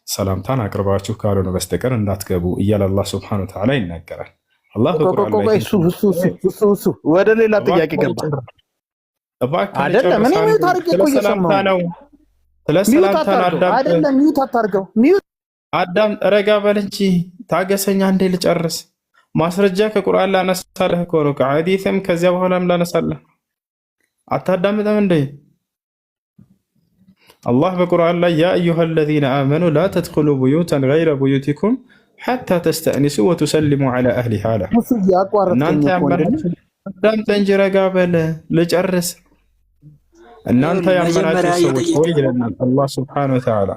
ሰላምታን አቅርባችሁ ካልሆነ በስተቀር እንዳትገቡ እያለ አላህ ሱብሓነሁ ወተዓላ ይናገራል። አላህ በቁርአን ላይ ወደ ሌላ ጥያቄ ገባ አይደለም። እኔ ሚዩት አድርጌ እኮ እየሰማሁ ነው። ስለ ሰላምታ አይደለም። ሚዩት አታርገው። ሚዩት አዳም ረጋ በል እንጂ ታገሰኛ እንዴ ልጨርስ። ማስረጃ ከቁርአን ላነሳለህ እኮ ነው፣ ከሐዲስም ከዚያ በኋላም ላነሳለህ። አታዳምጥም እንዴ? አላህ በቁርአን ላይ ያ አዩሃ አለዚነ አመኑ ላ ተድኹሉ ቡዩተን ገይረ ቡዩቲኩም ሐታ ተስተእኒሱ ወቱሰሊሙ ዐላ አህሊሃ አለ። እናንተ ያመናችሁ አዳምጥ እንጂ ረጋ በል ልጨርስ። እናንተ ያመናችሁ ሰዎች ሆይ ይለናል አላህ ሱብሓነሁ ወተዓላ፣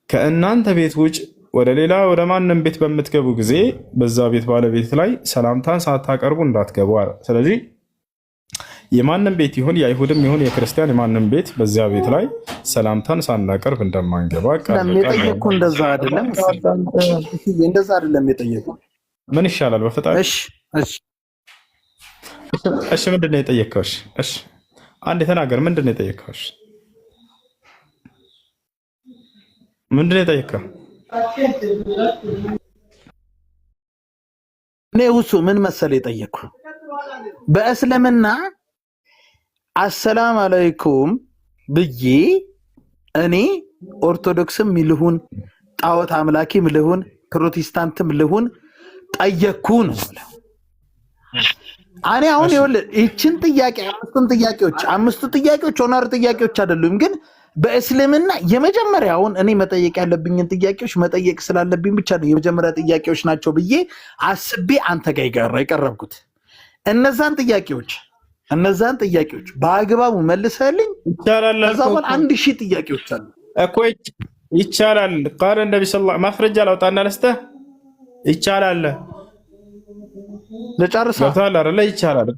ከእናንተ ቤት ውጭ ወደ ሌላ ወደ ማንም ቤት በምትገቡ ጊዜ በዛ ቤት ባለቤት ላይ ሰላምታን ሳታቀርቡ እንዳትገቡ አለ። ስለዚህ የማንም ቤት ይሁን የአይሁድም ይሁን የክርስቲያን የማንም ቤት በዚያ ቤት ላይ ሰላምታን ሳናቀርብ እንደማንገባ የጠየቁ እንደዛ አይደለም። እንደዛ አይደለም የጠየቁ። ምን ይሻላል በፈጣሪ? እሺ ምንድን ነው የጠየቀው? እሺ አንድ ተናገር። ምንድን ነው የጠየቀው? ምንድን ነው የጠየቀው? እኔ ውሱ ምን መሰለ የጠየቅኩ በእስልምና አሰላም አለይኩም ብዬ እኔ ኦርቶዶክስም ልሁን ጣዖት አምላኪም ልሁን ፕሮቴስታንትም ልሁን ጠየቅኩ ነው። እኔ አሁን ይኸውልህ ይህችን ጥያቄ አምስቱ ጥያቄዎች ኦነር ጥያቄዎች አይደሉም፣ ግን በእስልምና የመጀመሪያውን እኔ መጠየቅ ያለብኝን ጥያቄዎች መጠየቅ ስላለብኝ ብቻ ነው የመጀመሪያ ጥያቄዎች ናቸው ብዬ አስቤ አንተ ጋር የቀረብኩት። እነዛን ጥያቄዎች በአግባቡ መልሰህልኝ ይቻላል። ከዛ በኋላ 1000 ጥያቄዎች አሉ እኮ ይቻላል። ቃል ነብይ ሰለላሁ ማስረጃ ላውጣና ለስተህ ይቻላል። ለጨርሳ ገብቶሃል አይደለ? ይቻላል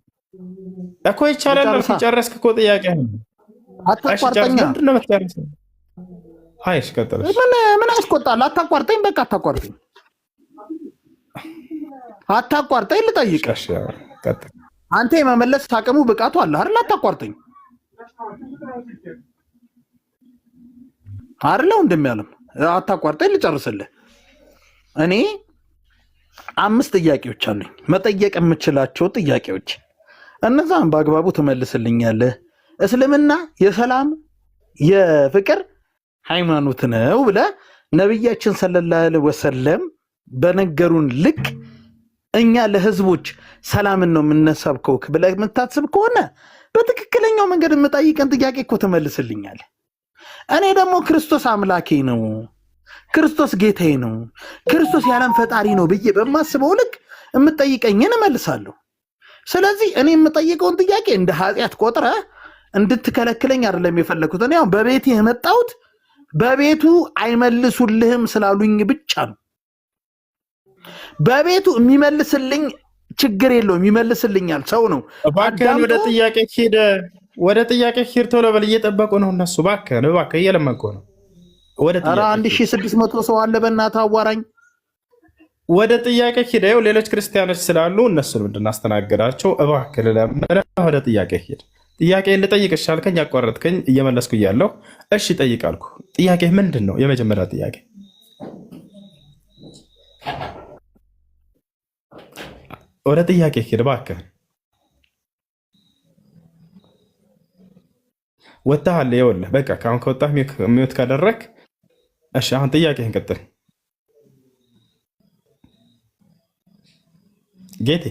እኮ ይቻላል። ጨረስክ እኮ ጥያቄ ነው። አታቋርጠኛ። ምንድን ነው የምትጨርሰው? አይሽ ቀጥለሽ ምን ያስቆጣል? አታቋርጠኝ፣ በቃ አታቋርጠኝ። ልጠይቅህ፣ አንተ የመመለስ አቅሙ ብቃቱ አለ አይደል? አታቋርጠኝ አይደል? እንደሚያለም አታቋርጠኝ፣ ልጨርስልህ። እኔ 5 ጥያቄዎች አሉኝ፣ መጠየቅ የምችላቸው ጥያቄዎች። እነዛን በአግባቡ ትመልስልኛለህ። እስልምና የሰላም የፍቅር ሃይማኖት ነው ብለህ ነቢያችን ሰለላሁ ዐለይሂ ወሰለም በነገሩን ልክ እኛ ለህዝቦች ሰላምን ነው የምንሰብከው ብለህ የምታስብ ከሆነ በትክክለኛው መንገድ የምጠይቀን ጥያቄ እኮ ትመልስልኛለህ። እኔ ደግሞ ክርስቶስ አምላኬ ነው፣ ክርስቶስ ጌታዬ ነው፣ ክርስቶስ የዓለም ፈጣሪ ነው ብዬ በማስበው ልክ የምጠይቀኝን እመልሳለሁ። ስለዚህ እኔ የምጠይቀውን ጥያቄ እንደ ኃጢአት ቆጥረህ እንድትከለክለኝ አይደለም የፈለኩት። እኔ አሁን በቤቴ የመጣሁት በቤቱ አይመልሱልህም ስላሉኝ ብቻ ነው። በቤቱ የሚመልስልኝ ችግር የለውም፣ ይመልስልኛል። ሰው ነው። እባክህን ወደ ጥያቄ ሂድ ቶሎ በል፣ እየጠበቁ ነው እነሱ። እባክህን እየለመንኩህ ነው። ወደ ጥያቄ 1600 ሰው አለ፣ በእናትህ አዋራኝ። ወደ ጥያቄ ሂድ። ይኸው ሌሎች ክርስቲያኖች ስላሉ እነሱን እንድናስተናግዳቸው እባክህ ልለምንህ። ወደ ጥያቄ ሂድ። ጥያቄ ልጠይቅሽ አልከኝ፣ ያቋረጥከኝ እየመለስኩ እያለሁ እሺ ጠይቅ አልኩ። ጥያቄ ምንድን ነው? የመጀመሪያ ጥያቄ ወደ ጥያቄ ሂድ እባክህ። ወጥተሃል። ይኸውልህ በቃ ከአሁን ከወጣህ ሚውት ካደረግ እሺ፣ አሁን ጥያቄህን ቀጥል። ጌቴ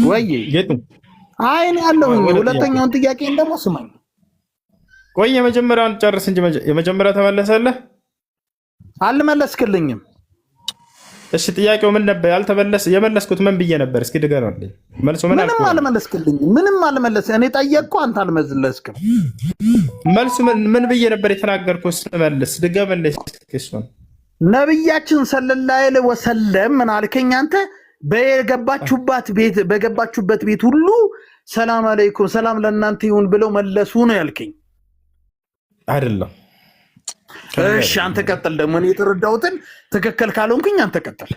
ወይ ጌቱ አይን ያለውኝ። ሁለተኛውን ጥያቄን ደግሞ ስማኝ። ቆይ የመጀመሪያውን ጨርስ እንጂ የመጀመሪያው ተመለሰልህ? አልመለስክልኝም። እሺ ጥያቄው ምን ነበር? የመለስኩት ምን ብዬ ነበር? እስኪ ንገረኝ። መልሶ ምን አልኩ? ምንም አልመለስክልኝም። ምንም አልመለስ። እኔ ጠየቅኩህ፣ አንተ አልመለስክም። መልሱ ምን ብዬ ነበር የተናገርኩት? ስመልስ ድገምልኝ። እሱን ነብያችን ሰለላሁ ዐለይሂ ወሰለም ምን አልከኝ አንተ? በገባችሁበት ቤት ሁሉ ሰላም አለይኩም፣ ሰላም ለእናንተ ይሁን ብለው መለሱ ነው ያልከኝ አይደለም? እሺ አንተ ቀጥል። ደግሞ እኔ የተረዳሁትን ትክክል ካልሆንኩኝ አንተ ቀጥል።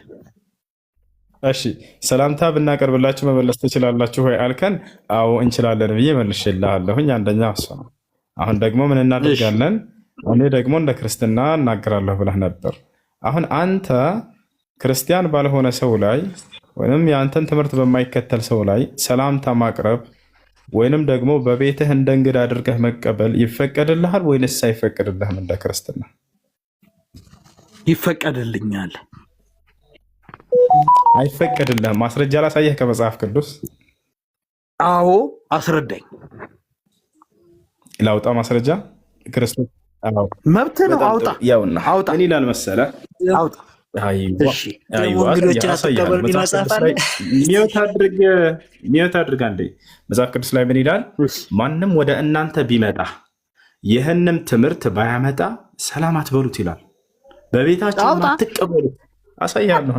እሺ ሰላምታ ብናቀርብላችሁ መመለስ ትችላላችሁ ወይ አልከን? አዎ እንችላለን ብዬ መልሼልሃለሁኝ። አንደኛ እሱ ነው። አሁን ደግሞ ምን እናደርጋለን? እኔ ደግሞ እንደ ክርስትና እናገራለሁ ብለህ ነበር። አሁን አንተ ክርስቲያን ባልሆነ ሰው ላይ ወይንም የአንተን ትምህርት በማይከተል ሰው ላይ ሰላምታ ማቅረብ ወይንም ደግሞ በቤትህ እንደ እንግዳ አድርገህ መቀበል ይፈቀድልሃል ወይንስ አይፈቀድልህም? እንደ ክርስትና ይፈቀድልኛል። አይፈቀድልህም? ማስረጃ ላሳየህ ከመጽሐፍ ቅዱስ። አዎ አስረዳኝ። ላውጣ ማስረጃ? ክርስቶስ መብት ነው። አውጣ። አውጣ። ምን ይላል መሰለህ? አውጣ። ሚወት አድርጋ እንደ መጽሐፍ ቅዱስ ላይ ምን ይላል? ማንም ወደ እናንተ ቢመጣ ይህንም ትምህርት ባያመጣ ሰላም አትበሉት ይላል። በቤታችሁ አትቀበሉት። አሳያለሁ።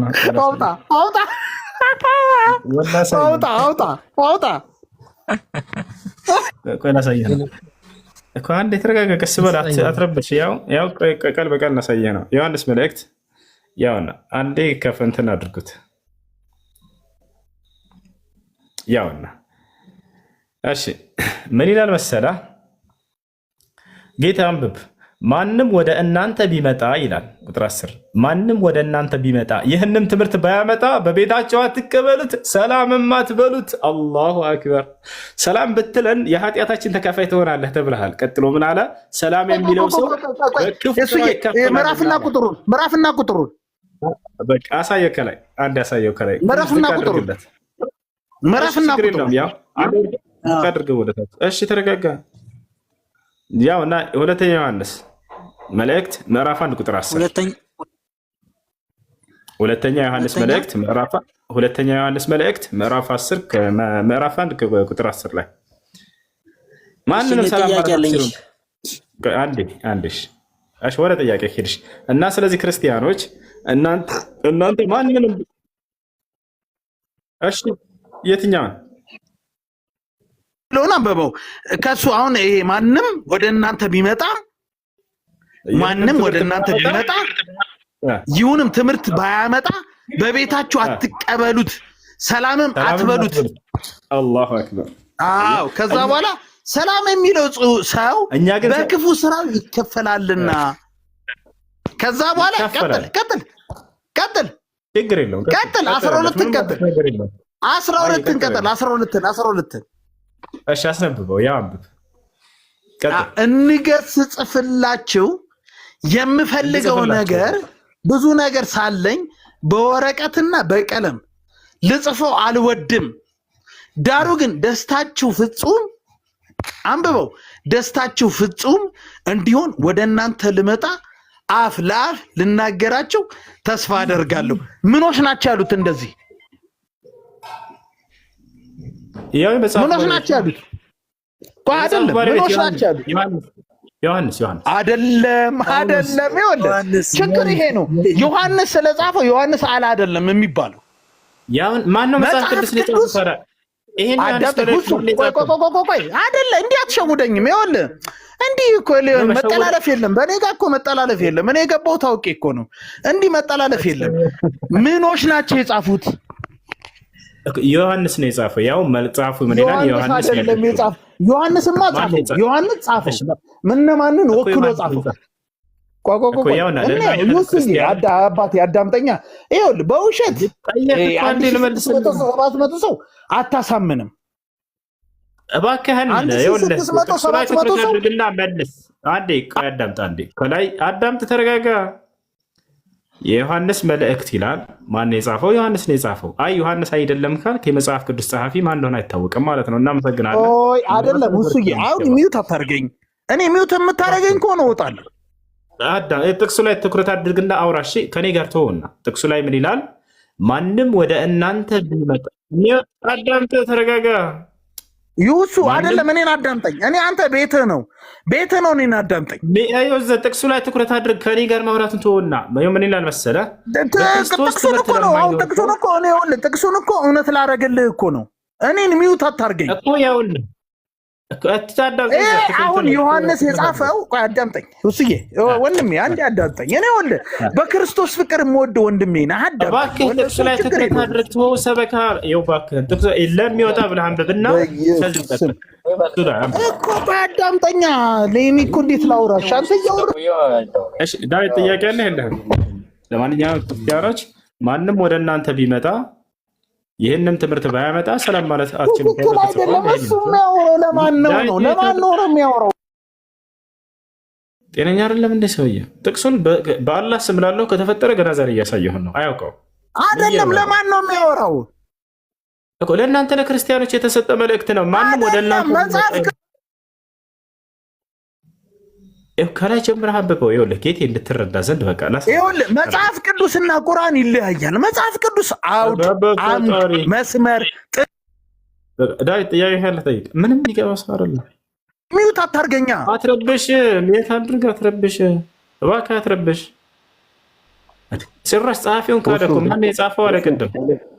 አንድ የተረጋጋ ቀስ በል አትረብሽ። ያው ቀል በቀል እናሳየህ ነው። ዮሐንስ መልእክት ያውና አንዴ ከፍንትን አድርጉት። ያውና እሺ ምን ይላል መሰላ? ጌታ አንብብ። ማንም ወደ እናንተ ቢመጣ ይላል ቁጥር 10 ማንም ወደ እናንተ ቢመጣ ይህንም ትምህርት ባያመጣ በቤታቸው አትቀበሉት፣ ሰላምም አትበሉት። አላሁ አክበር። ሰላም ብትለን የኃጢአታችን ተካፋይ ትሆናለህ ተብለሃል። ቀጥሎ ምን አለ? ሰላም የሚለው ሰው ምዕራፍና ቁጥሩን በቃ አሳየው ከላይ አንድ ያሳየው ከላይ ምዕራፍና ቁጥሩ ምዕራፍና ቁጥሩ ያው አድርገው ወደ ታች። እሺ ተረጋጋ። ያው እና ሁለተኛ ዮሐንስ መልእክት ምዕራፍ 1 ቁጥር 10 ሁለተኛ ዮሐንስ መልእክት ምዕራፍ 10 ምዕራፍ 1 ቁጥር 10 ላይ ማንንም ሰላም ማለት አንዴ እሺ ወደ ጥያቄ ሄድሽ እና ስለዚህ ክርስቲያኖች እናንተ ማንንም እሺ የትኛውን ለሆነ አንበበው ከሱ አሁን ይሄ ማንም ወደ እናንተ ቢመጣ ይሁንም ትምህርት ባያመጣ በቤታችሁ አትቀበሉት፣ ሰላምም አትበሉት። አላሁ አክበር። አዎ ከዛ በኋላ ሰላም የሚለው ሰው በክፉ ስራው ይከፈላልና። ከዛ በኋላ ቀጥል ችግር የለውም ቀጥል 12 እሺ አስነብበው። ያው አንብብ። እንገስጽፍላችሁ የምፈልገው ነገር ብዙ ነገር ሳለኝ በወረቀትና በቀለም ልጽፈው አልወድም። ዳሩ ግን ደስታችሁ ፍጹም አንብበው ደስታችሁ ፍጹም እንዲሆን ወደ እናንተ ልመጣ አፍ ለአፍ ልናገራቸው ተስፋ አደርጋለሁ። ምኖች ናቸው ያሉት? እንደዚህ ምኖች ናቸው ያሉት? አይደለም ምኖች ናቸው ያሉት? ዮሐንስ አይደለም። ይኸውልህ ችግር ይሄ ነው። ዮሐንስ ስለጻፈው ዮሐንስ አለ አይደለም የሚባለው። ማነው መጽሐፍ ቅዱስ ሊጻፈው? ይሄን ቆይ አይደለ እንዲህ አትሸውደኝም። ይኸውልህ እንዲህ እኮ መጠላለፍ የለም። በእኔ ጋር እኮ መጠላለፍ የለም። እኔ የገባው ታውቄ እኮ ነው። እንዲህ መጠላለፍ የለም። ምኖች ናቸው የጻፉት? ዮሐንስ ነው የጻፈው። ያው መጽሐፉ ምን ይላል? ዮሐንስ አይደለም የጻፈው። ዮሐንስማ ጻፈው። ዮሐንስ ጻፈው። ማንን ወክሎ ጻፈው? አባቴ አዳምጠኛ። ይኸውልህ በውሸት 700 ሰው አታሳምንም። እባክህን አድርግና መልስ። አንዴ አዳምጥ፣ ከላይ አዳምጥ፣ ተረጋጋ። የዮሐንስ መልእክት ይላል። ማን የጻፈው? ዮሐንስ ነው የጻፈው። አይ ዮሐንስ አይደለም ካልክ የመጽሐፍ ቅዱስ ጸሐፊ ማን እንደሆነ አይታወቅም ማለት ነው። እናመሰግናለን። አይደለም እሱዬ፣ አሁን ሚውት አታርገኝ። እኔ ሚውት የምታረገኝ ከሆነ እወጣለሁ። ጥቅሱ ላይ ትኩረት አድርግና አውራ። እሺ ከኔ ጋር ተወውና ጥቅሱ ላይ ምን ይላል? ማንም ወደ እናንተ ቢመጣ አዳምጥ፣ ተረጋጋ። ዩሱ አይደለም እኔን አዳምጠኝ። አንተ ቤትህ ነው እኔን አዳምጠኝ። ጥቅሱ ላይ ትኩረት አድርግ። ከኔ ጋር ማውራትን ተወውና ምን ይላል መሰለህ? ጥቅሱን እኮ እውነት ላደርግልህ እኮ ነው። እኔን ሚውት አታርገኝ እኮ ያውልህ አሁን ዮሐንስ የጻፈው ቆይ አዳምጠኝ ሁስዬ ወንድሜ አንዴ አዳምጠኝ። እኔ ወንድ በክርስቶስ ፍቅር የምወደው ወንድሜ ነህ። እባክህ ጥቅሱ ላይ ትኩረት አድርግ። ተወው ሰበካ እባክህ ጥቅሱ ለሚወጣ ብለህ አንብብና እኮ ቆይ አዳምጠኛ። ለኔ እኮ እንዴት ላውራሽ? አንተ እያወራህ እሺ። ዳዊት ጥያቄ አለህ የለህም? ለማንኛውም ክርስቲያኖች ማንም ወደ እናንተ ቢመጣ ይህንም ትምህርት ባያመጣ ሰላም ማለት አትችልም። ለማን ነው የሚያወራው? ጤነኛ አይደለም እንደ ሰውዬ። ጥቅሱን በአላህ ስም ላለው ከተፈጠረ ገና ዛሬ እያሳየሁን ነው። አያውቀው አይደለም። ለማን ነው የሚያወራው? ለእናንተ ለክርስቲያኖች የተሰጠ መልእክት ነው። ማንም ወደ እናንተ ከላይ ጀምረህ አንብበው። ይኸውልህ ጌቴ እንድትረዳ ዘንድ በቃ ይኸውልህ መጽሐፍ ቅዱስና ቁርአን ይለያያል። መጽሐፍ ቅዱስ አውድ፣ መስመር። ዳዊት ጥያቄ ያለ ጠይቅ። ምንም የሚገባ ሰው አይደለም። ሚዩት አታርገኛ። አትረብሽ። ሚዩት አድርግ። አትረብሽ እባክህ አትረብሽ። ጭራሽ ጸሐፊውን ካደ እኮ ማነው የጻፈው አለ ቅድም።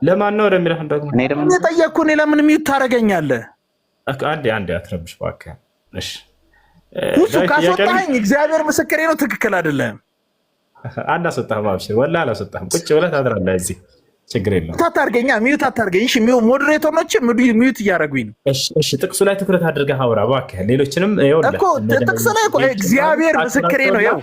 ለማን ነው ወደሚልህ ደግሞ የጠየቅኩህ እኔ ለምን ሚዩት ታደርገኛለህ? አንዴ አትረብሽ እባክህ። እሺ ሁሱ ካስወጣኸኝ እግዚአብሔር ምስክሬ ነው፣ ትክክል አይደለም። አናስወጣህም። አብሽር ወላሂ አላስወጣህም። ቁጭ ብለህ ታድራለህ እዚህ፣ ችግር የለውም። ታታርገኛ ሚዩት አታርገኝ። እሺ ሞዴሬተሮች ሚዩት እያደረጉኝ ነው። እሺ ጥቅሱ ላይ ትኩረት አድርገህ አውራ እባክህ። ሌሎችንም እኮ ጥቅሱ ላይ እግዚአብሔር ምስክሬ ነው። ይኸው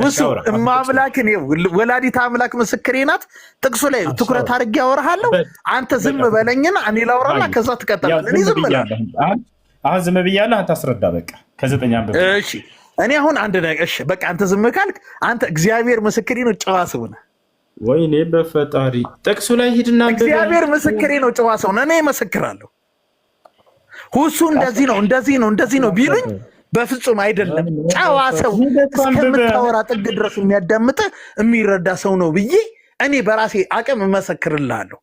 እሱ ማምላክን ወላዲት አምላክ ምስክሬ ናት። ጥቅሱ ላይ ትኩረት አድርጌ አወራሃለሁ። አንተ ዝም በለኝና እኔ ላውራና ከዛ ትቀጥላለህ። እኔ ዝም እላለሁ። አሁን ዝም ብያለሁ። አንተ አስረዳ በቃ ከ9 አንብብ። እሺ እኔ አሁን አንድ ነገር እሺ በቃ አንተ ዝም ካልክ አንተ እግዚአብሔር ምስክሬ ነው ጨዋ ሰው ነህ። ወይኔ በፈጣሪ ጥቅሱ ላይ ሂድና እግዚአብሔር ምስክሬ ነው። ጨዋ ሰው ነው። እኔ እመሰክራለሁ። ሁሱ እንደዚህ ነው ቢሉኝ በፍጹም አይደለም። ጨዋ ሰው እስከምታወራ ጥግ ድረስ የሚያዳምጥ የሚረዳ ሰው ነው ብዬ እኔ በራሴ አቅም እመሰክርልሃለሁ።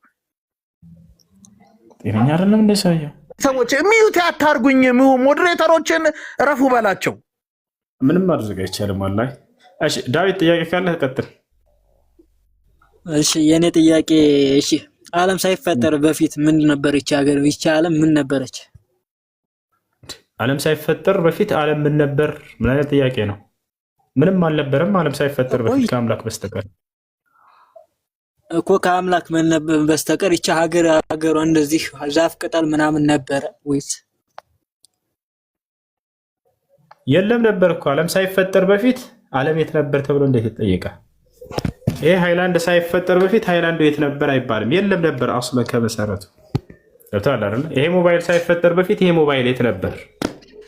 ጤነኛ አይደለም እንደ ሰውየው። ሰዎች ሚዩት ያታርጉኝ፣ ሞዴሬተሮችን እረፉ በላቸው። ምንም ማድረግ አይቻልም። ወላሂ እሺ፣ ዳዊት ጥያቄ ካለህ ቀጥል። እሺ የኔ ጥያቄ እሺ፣ ዓለም ሳይፈጠር በፊት ምን ነበረች ሀገር? ይቺ ዓለም ምን ነበረች? ዓለም ሳይፈጠር በፊት ዓለም ምን ነበር? ምን አይነት ጥያቄ ነው? ምንም አልነበረም ዓለም ሳይፈጠር በፊት ከአምላክ በስተቀር እኮ ከአምላክ ምን ነበር በስተቀር ይቺ ሀገሯ እንደዚህ ዛፍ ቅጠል ምናምን ነበረ ወይስ? የለም ነበር እኮ ዓለም ሳይፈጠር በፊት ዓለም የት ነበር ተብሎ እንዴት ይጠየቃል? ይሄ ሃይላንድ ሳይፈጠር በፊት ሃይላንዱ የት ነበር አይባልም። የለም ነበር አስለ ከመሰረቱ ገብቶሃል አይደል? ይሄ ሞባይል ሳይፈጠር በፊት ይሄ ሞባይል የት ነበር?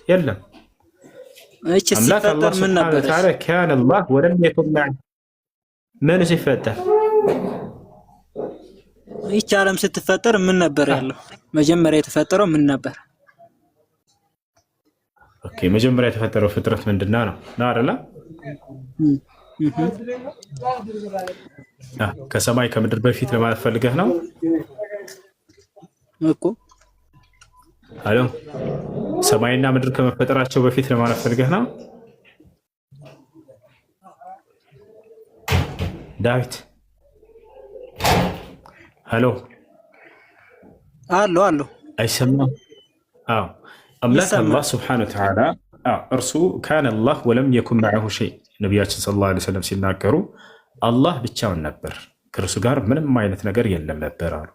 የለም። እቺ ሲፈጠር ምን ነበር? ታረ ካን አላህ ወለም የኩን ማዕ ምን ሲፈጠር ይቺ ዓለም ስትፈጠር ምን ነበር ያለው? መጀመሪያ የተፈጠረው ምን ነበር? ኦኬ መጀመሪያ የተፈጠረው ፍጥረት ምንድነው ነው አይደል? ከሰማይ ከምድር በፊት ለማለት ፈልገህ ነው እኮ? አሎ ሰማይና ምድር ከመፈጠራቸው በፊት ለማለት ፈልገህ ነው ዳዊት? አሎ አሎ አይሰማም? አዎ አምላክ አላህ ሱብሓነሁ ወተዓላ እርሱ ካነ አላህ ወለም የኩን መዐሁ ሸይ ነቢያችን ሰለላሁ ዐለይሂ ወሰለም ሲናገሩ አላህ ብቻውን ነበር፣ ከእርሱ ጋር ምንም አይነት ነገር የለም ነበር አሉ።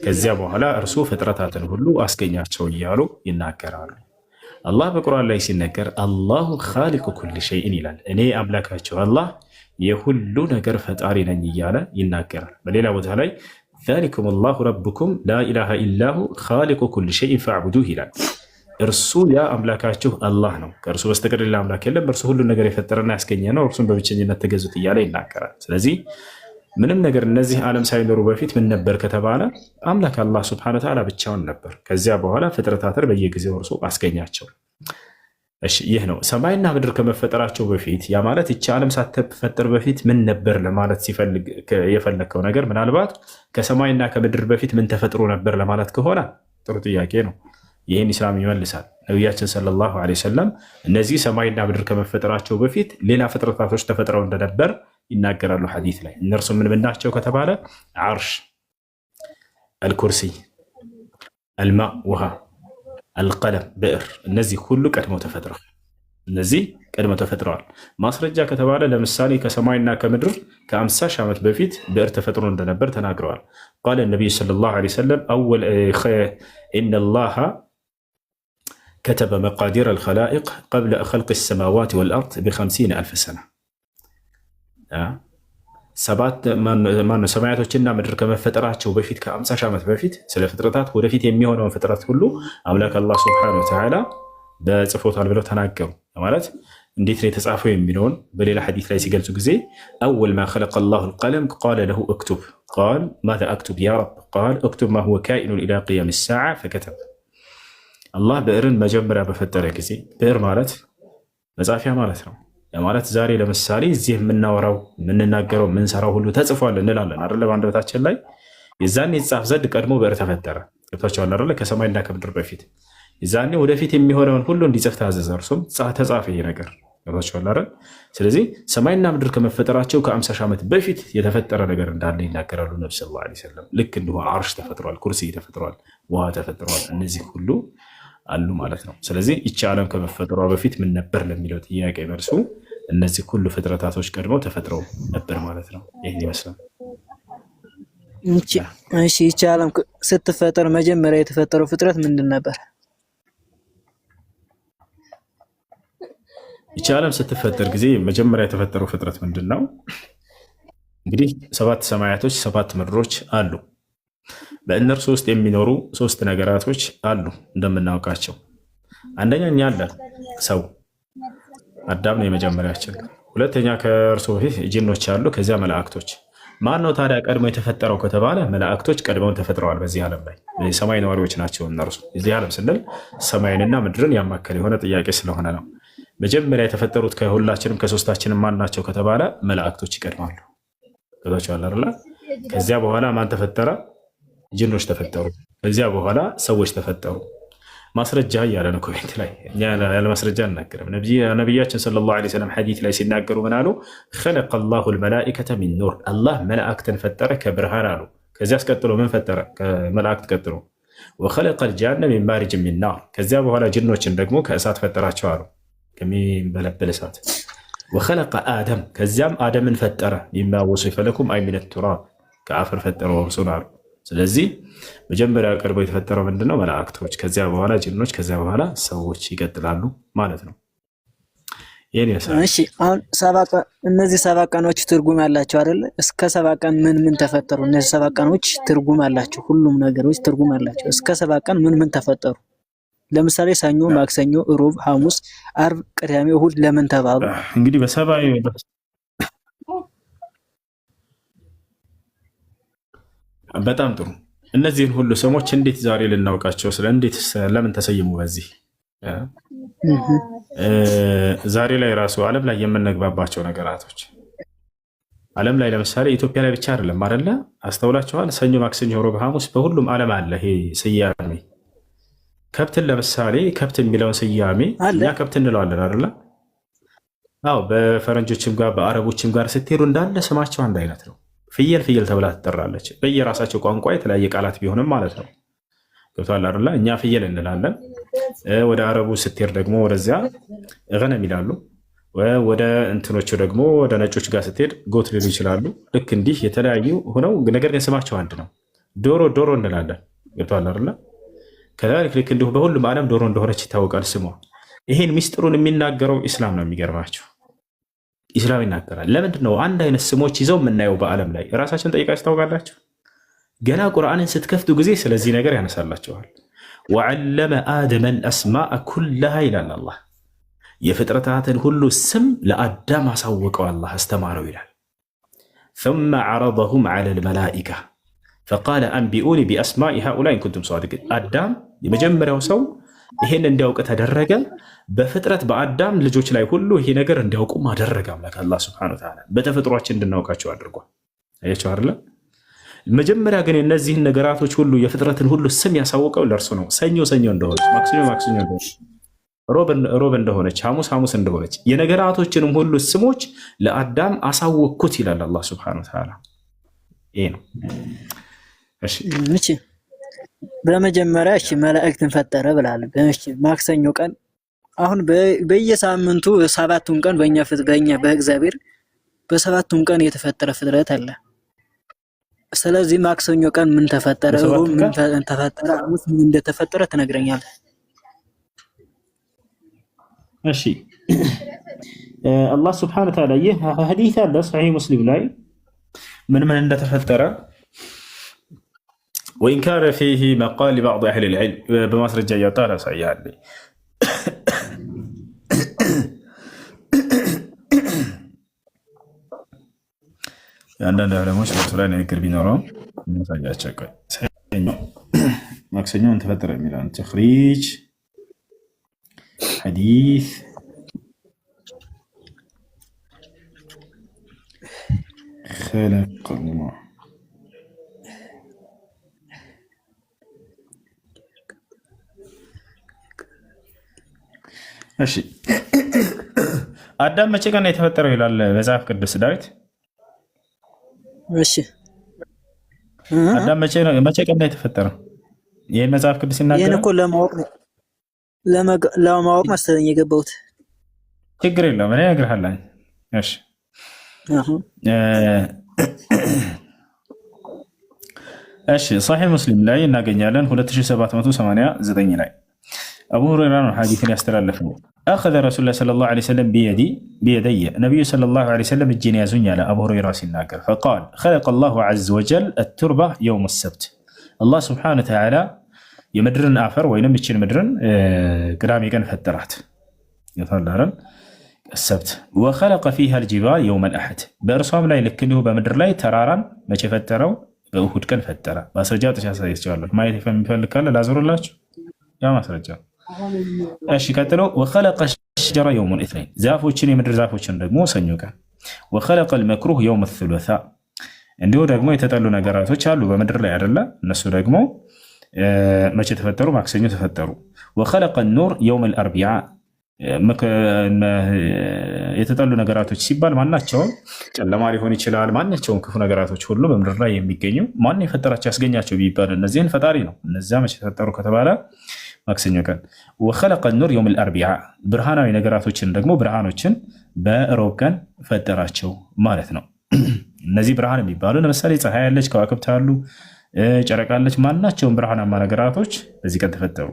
ከዚያ በኋላ እርሱ ፍጥረታትን ሁሉ አስገኛቸው እያሉ ይናገራሉ። አላህ በቁርአን ላይ ሲነገር አላሁ ኻሊቁ ኩሊ ሸይእን ይላል። እኔ አምላካቸው አላህ የሁሉ ነገር ፈጣሪ ነኝ እያለ ይናገራል። በሌላ ቦታ ላይ ዛሊኩም አላሁ ረብኩም ላኢላሃ ኢላሁ ኻሊቁ ኩሊ ሸይእን ፈዕቡዱህ ይላል። እርሱ ያ አምላካችሁ አላህ ነው፣ ከእርሱ በስተቀር ሌላ አምላክ የለም፣ እርሱ ሁሉን ነገር የፈጠረና ያስገኘ ነው፣ እርሱን በብቸኝነት ተገዙት እያለ ይናገራል። ስለዚህ ምንም ነገር እነዚህ ዓለም ሳይኖሩ በፊት ምን ነበር ከተባለ አምላክ አላህ ሱብሓነሁ ወተዓላ ብቻውን ነበር። ከዚያ በኋላ ፍጥረታትን በየጊዜው እርሱ አስገኛቸው። እሺ ይህ ነው ሰማይና ምድር ከመፈጠራቸው በፊት። ያ ማለት ይቺ ዓለም ሳትፈጠር በፊት ምን ነበር ለማለት ሲፈልግ የፈለከው ነገር ምናልባት ከሰማይና ከምድር በፊት ምን ተፈጥሮ ነበር ለማለት ከሆነ ጥሩ ጥያቄ ነው። ይህን ኢስላም ይመልሳል። ነቢያችን ሰለላሁ ዐለይሂ ወሰለም እነዚህ ሰማይና ምድር ከመፈጠራቸው በፊት ሌላ ፍጥረታቶች ተፈጥረው እንደነበር ይናገራሉ ሐዲስ ላይ። እነርሱ ምን ናቸው ከተባለ ዓርሽ፣ አልኩርሲይ፣ አልማ ውሃ፣ አልቀለም ብዕር፣ እነዚህ ሁሉ ቀድመው ተፈጥረዋል። ማስረጃ ከተባለ ለምሳሌ ከሰማይና ከምድር ከ50 ሺህ ዓመት በፊት ብዕር ተፈጥሮ እንደነበር ተናግረዋል። ቃለ ነቢዩ ሰለላሁ ዐለይሂ ወሰለም ኢነላሃ ከተበ መቃዲር አልኸላኢቅ ቀብለ ኸልቅ ሰማዋት ወልአርድ ብ50 አልፍ ሰና። ሰማያቶችና ምድር ከመፈጠራቸው በፊት ከ50 ሺህ ዓመት በፊት ስለ ፍጥረታት ወደፊት የሚሆነውን ፍጥረት ሁሉ አምላክ አላህ ሱብሓነሁ ወተዓላ በጽፎታል ብለው ተናገሩ። ማለት እንዴት ነው የተጻፈው የሚለውን በሌላ ሐዲስ ላይ ሲገልጹ ጊዜ አወል ማ ኸለቀ አላሁ አልቀለም ቃለ ለሁ እክቱብ ቃል ማዛ አክቱብ ያ ረብ ቃል እክቱብ ማ ሁወ ካኢኑን ኢላ ቂያም ሰዓ ፈከተብ። አላህ ብዕርን መጀመሪያ በፈጠረ ጊዜ ብዕር ማለት መጻፊያ ማለት ነው። ማለት ዛሬ ለምሳሌ እዚህ የምናወራው የምንናገረው የምንሰራው ሁሉ ተጽፏል እንላለን አይደለ? በአንደበታችን ላይ የዛኔ የተጻፍ ዘንድ ቀድሞ ብዕር ተፈጠረ። ገብቷቸዋል አይደለ? ከሰማይና ከምድር በፊት የዛኔ ወደፊት የሚሆነውን ሁሉ እንዲጽፍ ታዘዘ። እርሱም ተጻፈ ይሄ ነገር። ገብቷቸዋል አይደል? ስለዚህ ሰማይና ምድር ከመፈጠራቸው ከ50 ሺህ ዓመት በፊት የተፈጠረ ነገር እንዳለ ይናገራሉ ነብዩ ሰለላሁ ዐለይሂ ወሰለም። ልክ እንዲሁ ዓርሽ ተፈጥሯል፣ ኩርሲ ተፈጥሯል፣ ውሃ ተፈጥሯል። እነዚህ ሁሉ አሉ ማለት ነው። ስለዚህ ይቺ ዓለም ከመፈጠሯ በፊት ምን ነበር ለሚለው ጥያቄ መልሱ እነዚህ ሁሉ ፍጥረታቶች ቀድመው ተፈጥረው ነበር ማለት ነው። ይህን ይመስላል። እሺ ይቺ ዓለም ስትፈጠር መጀመሪያ የተፈጠረው ፍጥረት ምንድን ነበር? ይቺ ዓለም ስትፈጠር ጊዜ መጀመሪያ የተፈጠረው ፍጥረት ምንድን ነው? እንግዲህ 7 ሰማያቶች 7 ምድሮች አሉ። በእነርሱ ውስጥ የሚኖሩ 3 ነገራቶች አሉ እንደምናውቃቸው። አንደኛ እኛ አለን፣ ሰው አዳም ነው የመጀመሪያችን። ሁለተኛ ከእርሱ በፊት ጂኖች አሉ፣ ከዚያ መላእክቶች። ማን ነው ታዲያ ቀድሞ የተፈጠረው ከተባለ መላእክቶች ቀድመውን ተፈጥረዋል በዚህ ዓለም ላይ። የሰማይ ነዋሪዎች ናቸው እነርሱ። እዚህ ዓለም ስንል ሰማይንና ምድርን ያማከለ የሆነ ጥያቄ ስለሆነ ነው። መጀመሪያ የተፈጠሩት ከሁላችንም ከሶስታችንም ማን ናቸው ከተባለ መላእክቶች ይቀድማሉ። ገብቷችኋል አይደል? ከዚያ በኋላ ማን ተፈጠረ? ጅኖች ተፈጠሩ። ከዚያ በኋላ ሰዎች ተፈጠሩ። ማስረጃ እያለ ነው ኮሜንት ላይ። እኛ ያለ ማስረጃ አናገርም። ነቢያችን ሰለላሁ ዐለይሂ ወሰለም ሐዲስ ላይ ሲናገሩ ምን አሉ? ኸለቀ ላሁ ልመላኢከተ ሚን ኑር፣ አላህ መላእክትን ፈጠረ ከብርሃን አሉ። ከዚያ አስቀጥሎ ምን ፈጠረ? ከመላእክት ቀጥሎ ወኸለቀ ልጃነ ሚን ማሪጅ ሚን ናር፣ ከዚያ በኋላ ጅኖችን ደግሞ ከእሳት ፈጠራቸው አሉ፣ ከሚበለበል እሳት። ወኸለቀ አደም፣ ከዚያም አደምን ፈጠረ ሚማ ወሲፈ ለኩም አይ ሚነ ቱራብ፣ ከአፈር ፈጠረ እርሱን አሉ። ስለዚህ መጀመሪያ ቀድሞ የተፈጠረው ምንድነው? መላእክቶች፣ ከዚያ በኋላ ጅኖች፣ ከዚያ በኋላ ሰዎች ይቀጥላሉ ማለት ነው። ይሄን ይመስላል። እሺ አሁን እነዚህ 7 ቀኖች ትርጉም ያላቸው አይደለ? እስከ 7 ቀን ምን ምን ተፈጠሩ? እነዚህ 7 ቀኖች ትርጉም አላቸው። ሁሉም ነገሮች ትርጉም አላቸው። እስከ 7 ቀን ምን ምን ተፈጠሩ? ለምሳሌ ሰኞ፣ ማክሰኞ፣ ሮብ፣ ሐሙስ፣ አርብ፣ ቅዳሜ፣ እሁድ ለምን ተባሉ? እንግዲህ በሰባዊ በጣም ጥሩ። እነዚህን ሁሉ ስሞች እንዴት ዛሬ ልናውቃቸው? እንዴት ለምን ተሰይሙ? በዚህ ዛሬ ላይ ራሱ ዓለም ላይ የምንግባባቸው ነገራቶች ዓለም ላይ ለምሳሌ ኢትዮጵያ ላይ ብቻ አይደለም አይደለ? አስተውላችኋል? ሰኞ፣ ማክሰኞ፣ ሮብ፣ ሐሙስ በሁሉም ዓለም አለ ይሄ ስያሜ። ከብትን ለምሳሌ ከብት የሚለውን ስያሜ እኛ ከብት እንለዋለን አይደለ? አዎ። በፈረንጆችም ጋር በአረቦችም ጋር ስትሄዱ እንዳለ ስማቸው አንድ አይነት ነው። ፍየል ፍየል ተብላ ትጠራለች። በየራሳቸው ቋንቋ የተለያየ ቃላት ቢሆንም ማለት ነው። ገብቶሃል አይደለ? እኛ ፍየል እንላለን። ወደ አረቡ ስትሄድ ደግሞ ወደዚያ ገነም ይላሉ። ወደ እንትኖቹ ደግሞ ወደ ነጮች ጋር ስትሄድ ጎት ሊሉ ይችላሉ። ልክ እንዲህ የተለያዩ ሆነው ነገር ግን ስማቸው አንድ ነው። ዶሮ ዶሮ እንላለን። ገብቶሃል አይደለ? ከዛልክ ልክ እንዲሁ በሁሉም ዓለም ዶሮ እንደሆነች ይታወቃል ስሟ። ይሄን ሚስጥሩን የሚናገረው ኢስላም ነው። የሚገርማቸው ኢስላም ይናገራል። ለምንድን ነው አንድ አይነት ስሞች ይዘው የምናየው በዓለም ላይ? ራሳችን ጠይቃችሁ ታውቃላችሁ? ገና ቁርአንን ስትከፍቱ ጊዜ ስለዚህ ነገር ያነሳላችኋል። ወዐለመ አደመን አስማአ ኩለሃ ይላል አላህ። የፍጥረታትን ሁሉ ስም ለአዳም አሳወቀው አላህ አስተማረው ይላል። ثم عرضهم على الملائكة فقال أنبئوني بأسماء هؤلاء إن كنتم صادقين። አዳም የመጀመሪያው ሰው ይሄን እንዲያውቅ ተደረገ። በፍጥረት በአዳም ልጆች ላይ ሁሉ ይሄ ነገር እንዲያውቁ አደረገ አምላክ አላህ ሱብሓነሁ ወተዓላ። በተፈጥሯችን እንድናውቃቸው አድርጓል። አያችሁ አይደል? መጀመሪያ ግን እነዚህን ነገራቶች ሁሉ የፍጥረትን ሁሉ ስም ያሳወቀው ለእርሱ ነው። ሰኞ ሰኞ እንደሆነች፣ ማክሰኞ ማክሰኞ እንደሆነች፣ ሮብ እንደሆነች፣ ሐሙስ ሐሙስ እንደሆነች የነገራቶችንም ሁሉ ስሞች ለአዳም አሳወቅኩት ይላል አላህ ሱብሓነሁ ወተዓላ። ይሄ ነው። እሺ በመጀመሪያ መላእክትን ፈጠረ ብላል። ማክሰኞ ቀን አሁን በየሳምንቱ 7ቱን ቀን በእኛ በእግዚአብሔር በ7ቱም ቀን የተፈጠረ ፍጥረት አለ። ስለዚህ ማክሰኞ ቀን ምን ተፈጠረ? ሮብ ምን ተፈጠረ? ሐሙስ ምን እንደተፈጠረ ትነግረኛለህ? እሺ አላህ ሱብሓነሁ ወተዓላ ይህ ሐዲስ አለ ሰሒህ ሙስሊም ላይ ምን እንደተፈጠረ ወኢን ካነ ፊህ መቃል ሊባዕድ አህሊ ልዕልም በማስረጃ እያወጣ ላሳያለሁ። አንዳንድ ዕለሞች በሱ ላይ ንግግር ቢኖረውም እናሳያቸው። ቆይ ማክሰኞ ምን ተፈጠረ የሚለውን ተኽሪጅ ሐዲስ خلق الله እሺ አዳም መቼ ቀን የተፈጠረው ይላል መጽሐፍ ቅዱስ ዳዊት። እሺ አዳም መቼ ቀን የተፈጠረው? ይሄን መጽሐፍ ቅዱስ ይናገራል። ይሄን እኮ ለማወቅ መሰለኝ የገባሁት። ችግር የለውም እኔ እነግርሃለሁ። እሺ እሺ صحيح ሙስሊም ላይ እናገኛለን 2789 ላይ አቡ ሁረይራ ነው ሐዲስን ያስተላለፈው። أخذ رسول الله صلى الله عليه وسلم بيدي النبي صلى الله عليه وسلم الجن يزن على أبو هريرة سناكر فقال خلق الله عز وجل التربة يوم السبت. الله سبحانه وتعالى يمدرن آفر وينم بتشين مدرن قرامي كان فترات يطلعن السبت وخلق فيها الجبال يوم الأحد بأرسام لا يلكنه بمدر لا ترارا ما فتروا بأهود كان فترة بس رجعت شيء يسجل ما يفهم فلك لا زور الله يا ما رجع ايش كتلو وخلق الشجر يوم الاثنين زافوچن يمدر زافوچن ደግሞ ሰኞ ቀን وخلق المكروه يوم الثلاثاء እንዲሁ ደግሞ የተጠሉ ነገራቶች አሉ በመድር ላይ አይደለ እነሱ ደግሞ መቼ ተፈጠሩ ማክሰኞ ተፈጠሩ وخلق النور يوم الاربعاء የተጠሉ ነገራቶች ሲባል ማናቸው ጨለማ ሊሆን ይችላል ማናቸው ክፉ ነገራቶች ሁሉ በመድር ላይ የሚገኙ ማን የፈጠራቸው ያስገኛቸው ቢባል እነዚህን ፈጣሪ ነው እነዚያ መቼ ተፈጠሩ ከተባለ ማክሰኞ ቀን وخلق النور يوم الاربعاء ብርሃናዊ ነገራቶችን ደግሞ ብርሃኖችን በሮብ ቀን ፈጠራቸው ማለት ነው እነዚህ ብርሃን የሚባሉ ለምሳሌ ፀሐይ ያለች ከዋክብት አሉ ጨረቃ ያለች ማናቸውም ብርሃናማ ነገራቶች በዚህ ቀን ተፈጠሩ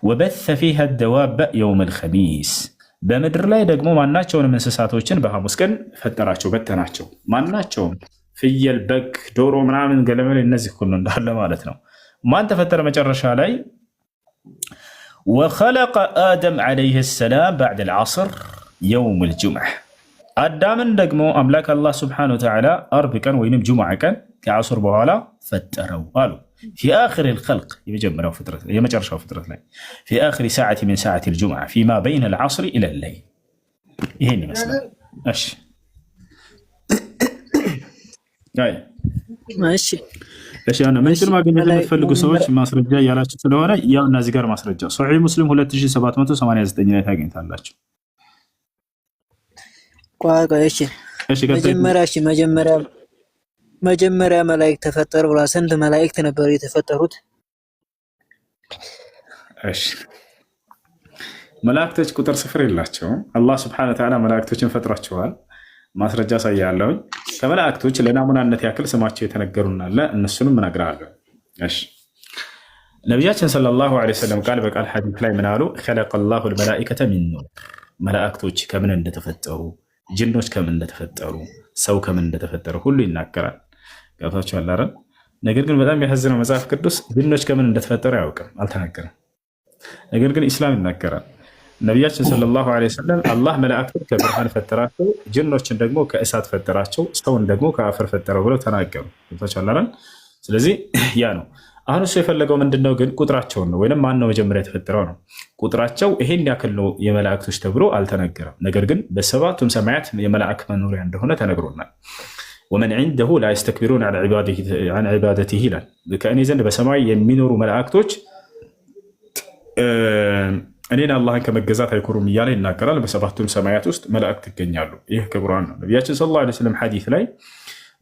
وبث فيها الدواب يوم الخميس በምድር ላይ ደግሞ ማናቸውንም እንስሳቶችን በሐሙስ ቀን ፈጠራቸው በተናቸው ማናቸውም ፍየል በግ ዶሮ ምናምን ገለመል እነዚህ ሁሉ እንዳለ ማለት ነው ማን ተፈጠረ መጨረሻ ላይ وخلق آدم عليه السلام بعد العصر يوم الجمعة آدم ደግሞ አምላክ አላህ Subhanahu Wa Ta'ala አርብ ቀን ወይንም ጁምዓ ቀን ከዓصر በኋላ ፈጠረው አሉ في آخر الخلق የመጀመሪያው ፍጥረት የመጨረሻው ፍጥረት ላይ في آخر ساعة من ساعة الجمعة فيما بين العصر إلى الليل ይሄን ይመስላል እሺ አይ ማሺ እሺ አና ምንጭን ማግኘት የምትፈልጉ ሰዎች ማስረጃ ያላችሁ ስለሆነ ያው እና እዚህ ጋር ማስረጃ ሶሒህ ሙስሊም 2789 ላይ ታገኛላችሁ ቆይ እሺ መጀመሪያ መላእክት ተፈጠሩ ብላ ስንት መላእክት ነበሩ የተፈጠሩት እሺ መላእክቶች ቁጥር ስፍር የላቸውም አላህ Subhanahu Wa Ta'ala መላእክቶችን ፈጥሯቸዋል ማስረጃ ሳይያለው ከመላእክቶች ለናሙናነት ያክል ስማቸው የተነገሩናል እነሱንም እናግራለሁ እሺ ነብያችን ሰለላሁ ዐለይሂ ወሰለም ቃል በቃል ሐዲስ ላይ ምን አሉ خلق الله الملائكة من نور መላእክቶች ከምን እንደተፈጠሩ ጅኖች ከምን እንደተፈጠሩ ሰው ከምን እንደተፈጠሩ ሁሉ ይናገራል ገብታችኋል አይደል ነገር ግን በጣም ያሳዝነው መጽሐፍ ቅዱስ ጅኖች ከምን እንደተፈጠሩ ያውቃል አልተናገረም ነገር ግን ኢስላም ይናገራል ነብያችን ሰለላሁ ዐለይሂ ወሰለም አላህ መላእክትን ከብርሃን ፈጠራቸው ጅኖችን ደግሞ ከእሳት ፈጠራቸው ሰውን ደግሞ ከአፈር ፈጠረው ብለው ተናገሩ ገብታችኋል አይደል ስለዚህ ያ ነው አሁን እሱ የፈለገው ምንድነው ግን ቁጥራቸው ነው ወይንም ማን ነው መጀመሪያ የተፈጠረው ነው ቁጥራቸው ይሄን ያክል ነው የመላእክቶች ተብሎ አልተነገረም ነገር ግን በሰባቱም ሰማያት የመላእክት መኖሪያ እንደሆነ ተነግሮናል ومن عنده لا يستكبرون عن عبادته ይላል ከእኔ ዘንድ በሰማይ የሚኖሩ መላእክቶች እኔን አላህን ከመገዛት አይኮሩም እያለ ይናገራል በሰባቱም ሰማያት ውስጥ መላእክት ይገኛሉ ይህ ከቁርአን ነው ነብያችን ሰለላሁ ዐለይሂ ወሰለም ሐዲስ ላይ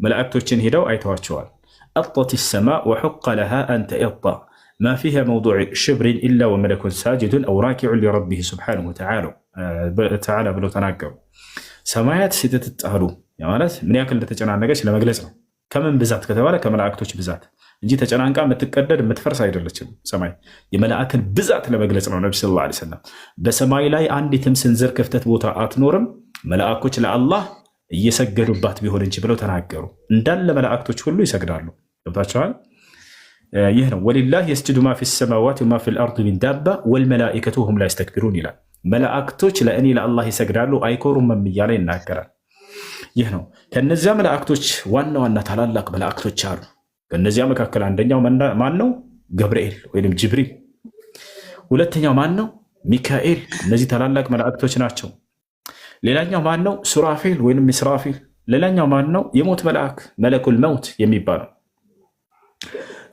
መላእክቶችን ሄደው አይተዋቸዋል أطت السماء وحق لها أن تأطى ما فيها موضوع شبر إلا وملك ساجد أو راكع لربه سبحانه وتعالى بلو تناقب سمايات ستتتأهلو يا مالات من يأكل لتجنعنقش لما قلسنا كمن بزات كتبالا كملاكتوش بزات እንጂ ተጨናንቃ የምትቀደድ የምትፈርስ አይደለችም ሰማይ የመላእክን ብዛት ለመግለጽ ነው ነብዩ ሰለላሁ ዐለይሂ ወሰለም በሰማይ ላይ አንዲትም ስንዝር ክፍተት ቦታ አትኖርም መላእክቶች ለአላህ እየሰገዱባት ቢሆን እንጂ ብለው ተናገሩ እንዳለ መላእክቶች ሁሉ ይሰግዳሉ ገብታችኋል ይህ ነው ወሊላሂ يسجد ما في السماوات وما في الارض من دابة والملائكة هم لا يستكبرون ይላል መላእክቶች ለእኔ ለአላህ ይሰግዳሉ አይኮሩም እያለ ይናገራል ይህ ነው ከነዚያ መላእክቶች ዋና ታላላቅ መላእክቶች አሉ ከነዚያ መካከል አንደኛው ማን ነው ገብርኤል ወይንም ጅብሪል ሁለተኛው ማን ነው ሚካኤል እነዚህ ታላላቅ መላእክቶች ናቸው ሌላኛው ማን ነው ሱራፊል ወይንም ኢስራፊል ሌላኛው ማን ነው የሞት መልአክ መለኩል መውት የሚባለው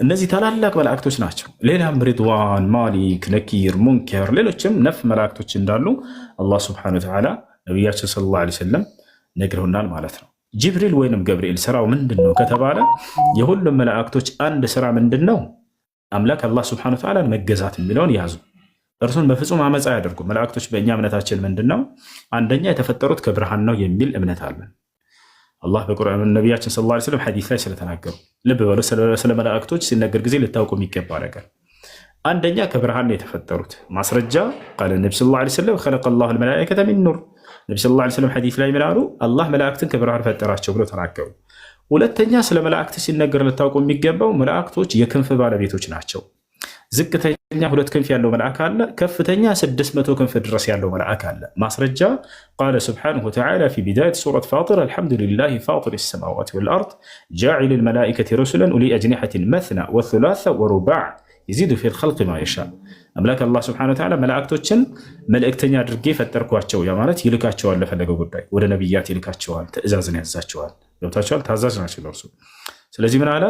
እነዚህ ታላላቅ መላእክቶች ናቸው ሌላም ሪድዋን ማሊክ ነኪር ሙንከር ሌሎችም ነፍ መላእክቶች እንዳሉ አላህ Subhanahu Wa Ta'ala ነብያችን ሰለላሁ ዐለይሂ ወሰለም ነግረውናል ማለት ነው ጅብሪል ወይንም ገብርኤል ስራው ምንድነው ከተባለ የሁሉም መላእክቶች አንድ ስራ ምንድነው አምላክ አላህ Subhanahu Wa Ta'ala መገዛት የሚለውን ያዙ እርሱን በፍጹም አመጻ ያደርጉ መላእክቶች በእኛ እምነታችን ምንድነው አንደኛ የተፈጠሩት ከብርሃን ነው የሚል እምነት አለን አላህ በቁርአን ነብያችን ሰለላሁ ዐለይሂ ወሰለም ሐዲስ ላይ ስለተናገሩ ልብ በሉ ስለ መላእክቶች ሲነገር ጊዜ ልታውቁ የሚገባ ነገር አንደኛ ከብርሃን ነው የተፈጠሩት ማስረጃ قال النبي صلى الله عليه وسلم خلق الله الملائكة من نور ነብዩ ሰለላሁ ዐለይሂ ወሰለም ሐዲስ ላይ ምናሉ አላህ መላእክትን ከብርሃን ፈጠራቸው ብለው ተናገሩ ሁለተኛ ስለ መላእክት ሲነገር ልታውቁ የሚገባው መላእክቶች የክንፍ ባለቤቶች ናቸው ዝቅተኛ 2 ክንፍ ያለው መልአክ አለ፣ ከፍተኛ 600 ክንፍ ድረስ ያለው መልአክ አለ። ማስረጃ ቃለ ስብሓነሁ ወተዓላ ፊ ቢዳየት ሱረት ፋጢር አልሐምዱሊላሂ ፋጢሪ ሰማዋት ወልአርድ ጃዒሊ ልመላኢከቲ ሩሱለን ኡሊ አጅኒሐትን መትና ወሱላሰ ወሩባዕ የዚዱ ፊል ኸልቅ ማ የሻ። አምላክ አላህ ስብሐነሁ ወተዓላ መላእክቶችን መልእክተኛ አድርጌ ፈጠርኳቸው። ያ ማለት ይልካቸዋል፣ ለፈለገው ጉዳይ ወደ ነቢያት ይልካቸዋል፣ ትእዛዝን ያዛቸዋል። ገብታቸዋል፣ ታዛዥ ናቸው ለእርሱ። ስለዚህ ምን አለ?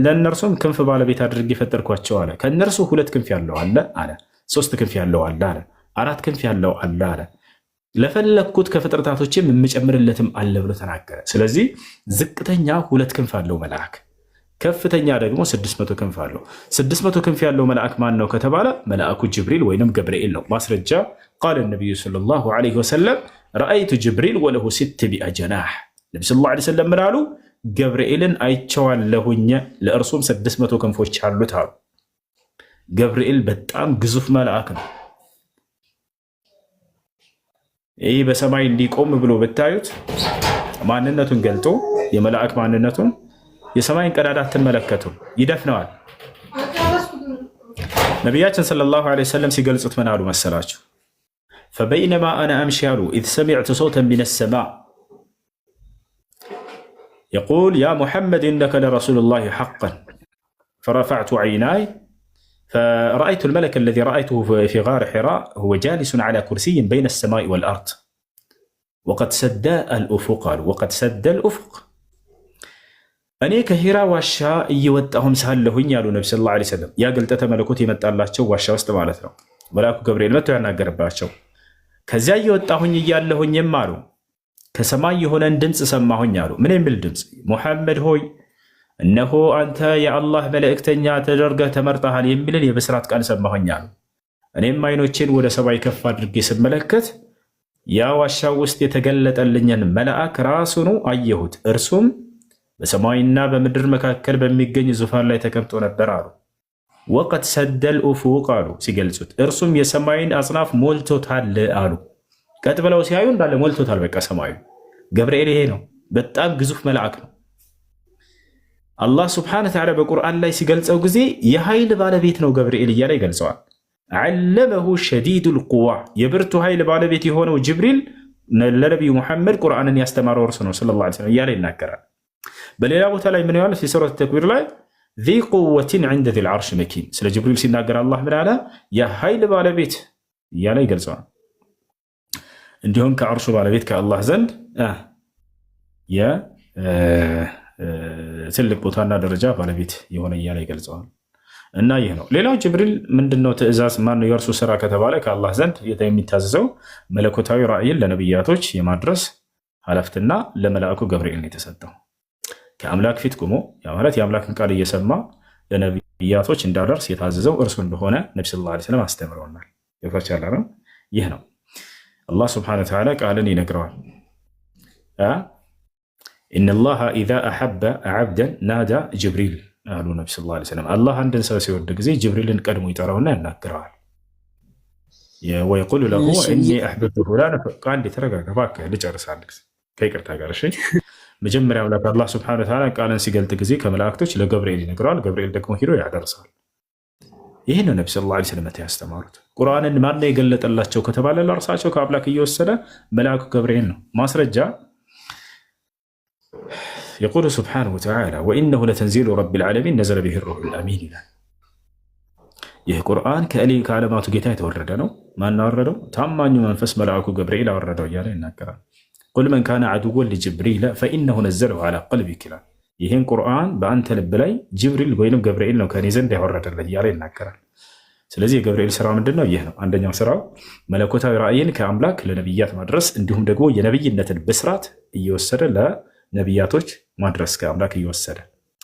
ለእነርሱም ክንፍ ባለቤት አድርጌ ፈጠርኳቸው አለ። ከእነርሱ 2 ክንፍ ያለው አለ አለ፣ 3 ክንፍ ያለው አለ አለ፣ 4 ክንፍ ያለው አለ አለ፣ ለፈለግኩት ከፍጥረታቶችም የምጨምርለትም አለ ብሎ ተናገረ። ስለዚህ ዝቅተኛ 2 ክንፍ አለው መልአክ፣ ከፍተኛ ደግሞ 600 ክንፍ አለው። 600 ክንፍ ያለው መልአክ ማን ነው ከተባለ መልአኩ ጅብሪል ወይንም ገብርኤል ነው። ማስረጃ ቃለ ነቢዩ ሰለላሁ ዐለይሂ ወሰለም ረአይቱ ጅብሪል ወለሁ 600 ጀናህ። ነቢ ሰለላሁ ዐለይሂ ወሰለም ምን አሉ? ገብርኤልን አይቼዋለሁኝ ለእርሱም 600 ክንፎች አሉት አሉ። ገብርኤል በጣም ግዙፍ መልአክ ነው። ይህ በሰማይ እንዲቆም ብሎ ብታዩት ማንነቱን ገልጦ የመልአክ ማንነቱን የሰማይን ቀዳዳ አትመለከቱም፣ ይደፍነዋል። ነቢያችን ሰለላሁ ዐለይሂ ወሰለም ሲገልጹት ምን አሉ መሰላችሁ? ፈበይነማ አነ አምሺ አሉ ኢዝ ሰሚዕቱ ሰውተን ሚነ ሰማእ የቁል ያ ሙሐመድ ኢነከ ለረሱሉላሂ ሐቀን ፈረፈዕቱ ዐይናይ فرأيت الملك الذي رأيته في غار حراء هو جالس على كرسي بين السماء والأرض وقد سد الأفق وقد سد الأفق እኔ ከሂራ ዋሻ እየወጣሁም ሳለሁኝ ያሉ ነቢ ሰለላሁ ዐለይሂ ወሰለም ያ ገልጠተ መለኮት የመጣላቸው ዋሻ ውስጥ ማለት ነው። መልአኩ ገብርኤል መጥቶ ያናገርባቸው። ከዚያ እየወጣሁኝ እያለሁኝም አሉ ከሰማይ የሆነን ድምፅ ሰማሁኝ አሉ። ምን የሚል ድምፅ? ሙሐመድ ሆይ እነሆ አንተ የአላህ መልእክተኛ ተደርገህ ተመርጠሃል የሚልን የብስራት ቃል ሰማሁኝ አሉ። እኔም አይኖቼን ወደ ሰማይ ከፍ አድርጌ ስመለከት ያ ዋሻው ውስጥ የተገለጠልኝን መልአክ ራሱኑ አየሁት። እርሱም በሰማይና በምድር መካከል በሚገኝ ዙፋን ላይ ተቀምጦ ነበር አሉ። ወቀድ ሰደል ኡፉቅ አሉ ሲገልጹት፣ እርሱም የሰማይን አጽናፍ ሞልቶታል አሉ። ቀጥ ብለው ሲያዩ እንዳለ ሞልቶታል በቃ ሰማዩ። ገብርኤል ይሄ ነው፣ በጣም ግዙፍ መልአክ ነው። አላህ ስብሐነሁ ወተዓላ በቁርአን ላይ ሲገልጸው ጊዜ የኃይል ባለቤት ነው ገብርኤል እያለ ይገልጸዋል። ዐለመሁ ሸዲዱል ቁዋ፣ የብርቱ ኃይል ባለቤት የሆነው ጅብሪል ለነቢዩ ሙሐመድ ቁርአንን ያስተማረው እርሱ ነው ሰለላሁ ዐለይሂ ወሰለም እያለ ይናገራል። በሌላ ቦታ ላይ ምን ይላል? ሱረት ተክዊር ላይ ዚ ቁወትን ዐንደ ዚል ዐርሽ መኪን፣ ስለ ጅብሪል ሲናገር አላህ ምን አለ? የኃይል ባለቤት እያለ ይገልጸዋል። እንዲሁም ከዐርሹ ባለቤት ከአላህ ዘንድ ትልቅ ቦታና ደረጃ ባለቤት የሆነ እያለ ይገልጸዋል። እና ይህ ነው። ሌላው ጅብሪል ምንድነው ትእዛዝ ማነው የእርሱ ስራ ከተባለ ከአላህ ዘንድ የሚታዘዘው መለኮታዊ ራእይን ለነቢያቶች የማድረስ ኃላፊነትና ለመልአኩ ገብርኤል ነው የተሰጠው። ከአምላክ ፊት ቆሞ ማለት የአምላክን ቃል እየሰማ ለነቢያቶች እንዳደርስ የታዘዘው እርሱ እንደሆነ ነቢ ሰለላሁ ዐለይሂ ወሰለም አስተምረውናል። ይፈቻለ ነው። ይህ ነው አላህ ስብሐነሁ ወተዓላ ቃልን ይነግረዋል። ኢነላሃ ኢዛ አሐበ ዐብደን ናዳ ጅብሪል አሉ ነቢ ሰለላሁ ዐለይሂ ወሰለም። አላህ አንድን ሰው ሲወድ ጊዜ ጅብሪልን ቀድሞ ይጠራውና ያናግረዋል። ወየቁሉ ለሁ እኒ አሕበብቱ ፉላነ። አንዴ ተረጋጋ እባክህ ልጨርሳለህ ከይቅርታ ጋር እሺ። መጀመሪያ አምላክ አላህ ስብሐነሁ ወተዓላ ቃልን ሲገልጥ ጊዜ ከመላእክቶች ለገብርኤል ይነግረዋል። ገብርኤል ደግሞ ሂዶ ያደርሳል። ይህን ነው ነቢ ሰለላሁ ዐለይሂ ወሰለም ያስተማሩት። ቁርአንን ማን የገለጠላቸው ከተባለ ለእርሳቸው ከአምላክ እየወሰደ መልአኩ ገብርኤል ነው። ማስረጃ የቁሉ ስብሐነሁ ወተዓላ ወኢነሁ ለተንዚሉ ረቢል ዓለሚን ነዘለ ቢሂ ሩሑል አሚን ይላል። ይህ ቁርአን ከዓለማቱ ጌታ የተወረደ ነው። ማን አወረደው? ታማኙ መንፈስ መልአኩ ገብርኤል አወረደው እያለ ይናገራል። ቁል መን ካነ ዐዱወን ሊጅብሪል ፈኢነሁ ነዘለሁ ዐላ ቀልቢክ ይላል። ይህን ቁርአን በአንተ ልብ ላይ ጅብሪል ወይም ገብርኤል ነው ከኔ ዘንድ ያወረደልህ እያለ ይናገራል። ስለዚህ የገብርኤል ስራ ምንድን ነው? ይህ ነው። አንደኛው ስራው መለኮታዊ ራእይን ከአምላክ ለነቢያት ማድረስ፣ እንዲሁም ደግሞ የነቢይነትን ብስራት እየወሰደ ለነቢያቶች ማድረስ ከአምላክ እየወሰደ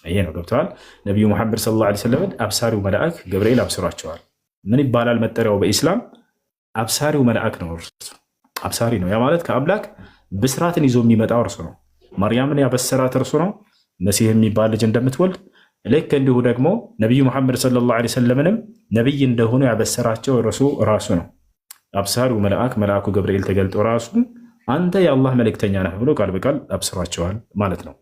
ይሄ ነው። ገብተዋል። ነቢዩ ሙሐመድ ሰለላሁ ዐለይሂ ወሰለም አብሳሪው መልአክ ገብርኤል አብስሯቸዋል። ምን ይባላል መጠሪያው በኢስላም? አብሳሪው መልአክ ነው። እርሱ አብሳሪ ነው። ያ ማለት ከአምላክ ብስራትን ይዞ የሚመጣው እርሱ ነው። ማርያምን ያበሰራት እርሱ ነው። መሲህ የሚባል ልጅ እንደምትወልድ ልክ እንዲሁ ደግሞ ነቢዩ ሙሐመድ ሰለላሁ ዐለይሂ ወሰለምንም ነቢይ እንደሆኑ ያበሰራቸው እርሱ ራሱ ነው። አብሳሪው መልአክ መልአኩ ገብርኤል ተገልጦ ራሱ አንተ የአላህ መልእክተኛ ነህ ብሎ ቃል በቃል አብስሯቸዋል ማለት ነው።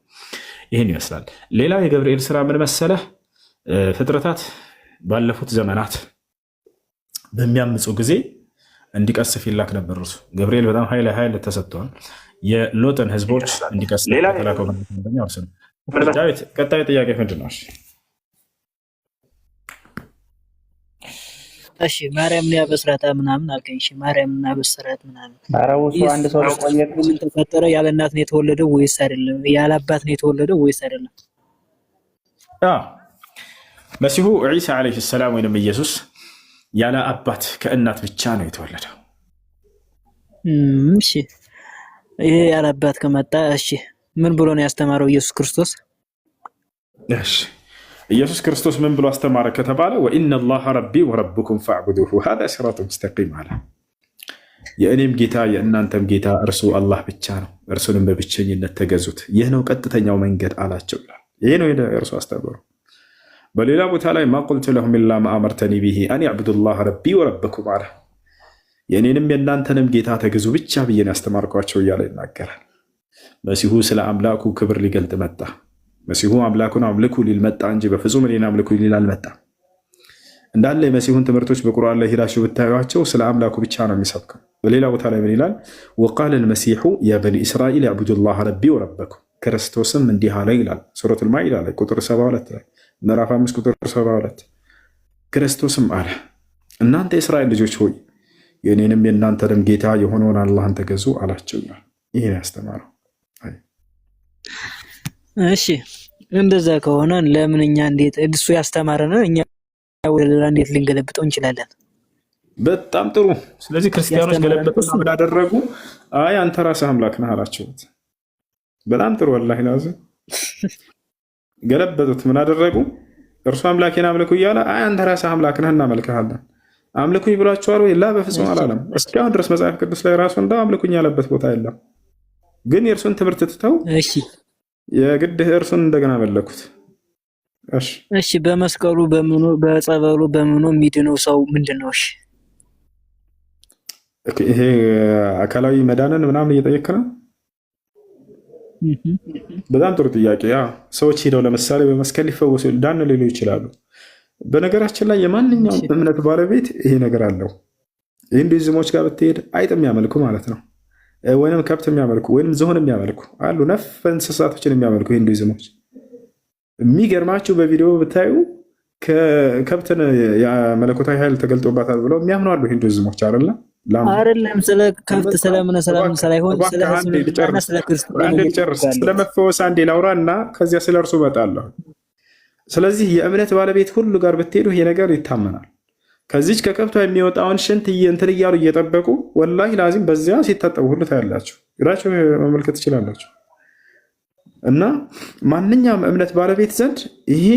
ይህን ይመስላል። ሌላው የገብርኤል ስራ ምን መሰለህ? ፍጥረታት ባለፉት ዘመናት በሚያምፁ ጊዜ እንዲቀስፍ ይላክ ነበር። እርሱ ገብርኤል በጣም ኃይል ተሰጥቷል። የሎጥን ህዝቦች እንዲቀስፍ ተላከው አንደኛው እርሱ ነው። ዳዊት ቀጣዩ ጥያቄ ምንድን ነው? እሺ ማርያምን ያበስራታ ምናምን አልከኝ። እሺ ማርያምን ያበስራት ምናምን አረውሱ አንድ ሰው ለቆየት ምን ተፈጠረ? ያለ እናት ነው የተወለደው ወይስ አይደለም? ያለ አባት ነው የተወለደው ወይስ አይደለም? መሲሁ ዒሳ ዓለይሂ ሰላም ወይንም ኢየሱስ ያለ አባት ከእናት ብቻ ነው የተወለደው። እሺ ይሄ ያለ አባት ከመጣ እሺ ምን ብሎ ነው ያስተማረው ኢየሱስ ክርስቶስ? እሺ ኢየሱስ ክርስቶስ ምን ብሎ አስተማረ ከተባለ ወኢነላህ ረቢ ወረብኩም ፈዕቡዱሁ ሃዛ ሲራጡን ሙስተቂም አለ። የእኔም ጌታ የእናንተም ጌታ እርሱ አላህ ብቻ ነው፣ እርሱንም በብቸኝነት ተገዙት፣ ይህ ነው ቀጥተኛው መንገድ አላቸው ይላል። ይህ ነው የእርሱ አስተምሮ። በሌላ ቦታ ላይ ማ ቁልቱ ለሁም ኢላ ማ አመርተኒ ቢሂ አን ያዕቡዱላህ ረቢ ወረብኩም አለ። የእኔንም የእናንተንም ጌታ ተገዙ ብቻ ብዬን ያስተማርኳቸው እያለ ይናገራል። መሲሁ ስለ አምላኩ ክብር ሊገልጥ መጣ። መሲሁ አምላኩን አምልኩ ሊል መጣ እንጂ በፍጹም እኔን አምልኩ ሊል አልመጣም። እንዳለ የመሲሁን ትምህርቶች በቁርአን ላይ ሄዳችሁ ብታዩቸው ስለ አምላኩ ብቻ ነው የሚሰብከው። በሌላ ቦታ ላይ ምን ይላል? ወቃለ ልመሲሑ ያ በኒ እስራኤል ያዕቡዱላህ ረቢ ወረበኩም፣ ክርስቶስም እንዲህ አለ ይላል ሱረቱል ማኢዳ ላይ ቁጥር 72 ላይ ምዕራፍ 5 ቁጥር 72 ክርስቶስም አለ እናንተ የእስራኤል ልጆች ሆይ የእኔንም የእናንተንም ጌታ የሆነውን አላህን ተገዙ አላቸው ይላል። ይሄን ያስተማረው። እሺ እንደዛ ከሆነ ለምን እኛ እንዴት እሱ ያስተማረን እኛ ወደ ሌላ እንዴት ልንገለብጠው እንችላለን? በጣም ጥሩ። ስለዚህ ክርስቲያኖች ገለበጡና ምን አደረጉ? አይ አንተ ራስህ አምላክ ነህ አላቸው። በጣም ጥሩ። ወላሂ ላዝም ገለበጡት። ምን አደረጉ? እርሱ አምላኬን አምልኩ እያለ አይ አንተ ራስህ አምላክ ነህ እናመልክሃለን። አምልኩኝ ብሏቸዋል ወይ? ላ በፍጹም አላለም። እስካሁን ድረስ መጽሐፍ ቅዱስ ላይ ራሱ እንደው አምልኩኝ ያለበት ቦታ የለም። ግን የእርሱን ትምህርት ትተው የግድ እርሱን እንደገና መለኩት። እሺ በመስቀሉ በምኑ በጸበሉ በምኑ የሚድነው ሰው ምንድን ነው? እሺ ይሄ አካላዊ መዳንን ምናምን እየጠየቅ ነው። በጣም ጥሩ ጥያቄ። ሰዎች ሄደው ለምሳሌ በመስቀል ሊፈወሱ ዳን ሊሉ ይችላሉ። በነገራችን ላይ የማንኛውም እምነት ባለቤት ይሄ ነገር አለው። ሂንዱይዝሞች ጋር ብትሄድ አይጥ የሚያመልኩ ማለት ነው፣ ወይም ከብት የሚያመልኩ ወይም ዝሆን የሚያመልኩ አሉ። ነፍ እንስሳቶችን የሚያመልኩ ሂንዱይዝሞች። የሚገርማችሁ በቪዲዮ ብታዩ ከብትን መለኮታዊ ኃይል ተገልጦባታል ብለው የሚያምኑ አሉ ሂንዱይዝሞች አይደለ? አይደለም ስለ ከብት ስለምን ሰላም ሳይሆን ስለመፈወስ አንዴ ላውራ እና ከዚያ ስለ እርሱ እመጣለሁ። ስለዚህ የእምነት ባለቤት ሁሉ ጋር ብትሄዱ ይሄ ነገር ይታመናል። ከዚች ከከብቷ የሚወጣውን ሽንት እንትን እያሉ እየጠበቁ ወላሂ ላዚም በዚያ ሲታጠቡ ሁሉ ታያላችሁ። ግራቸው መመልከት ትችላላችሁ። እና ማንኛውም እምነት ባለቤት ዘንድ ይሄ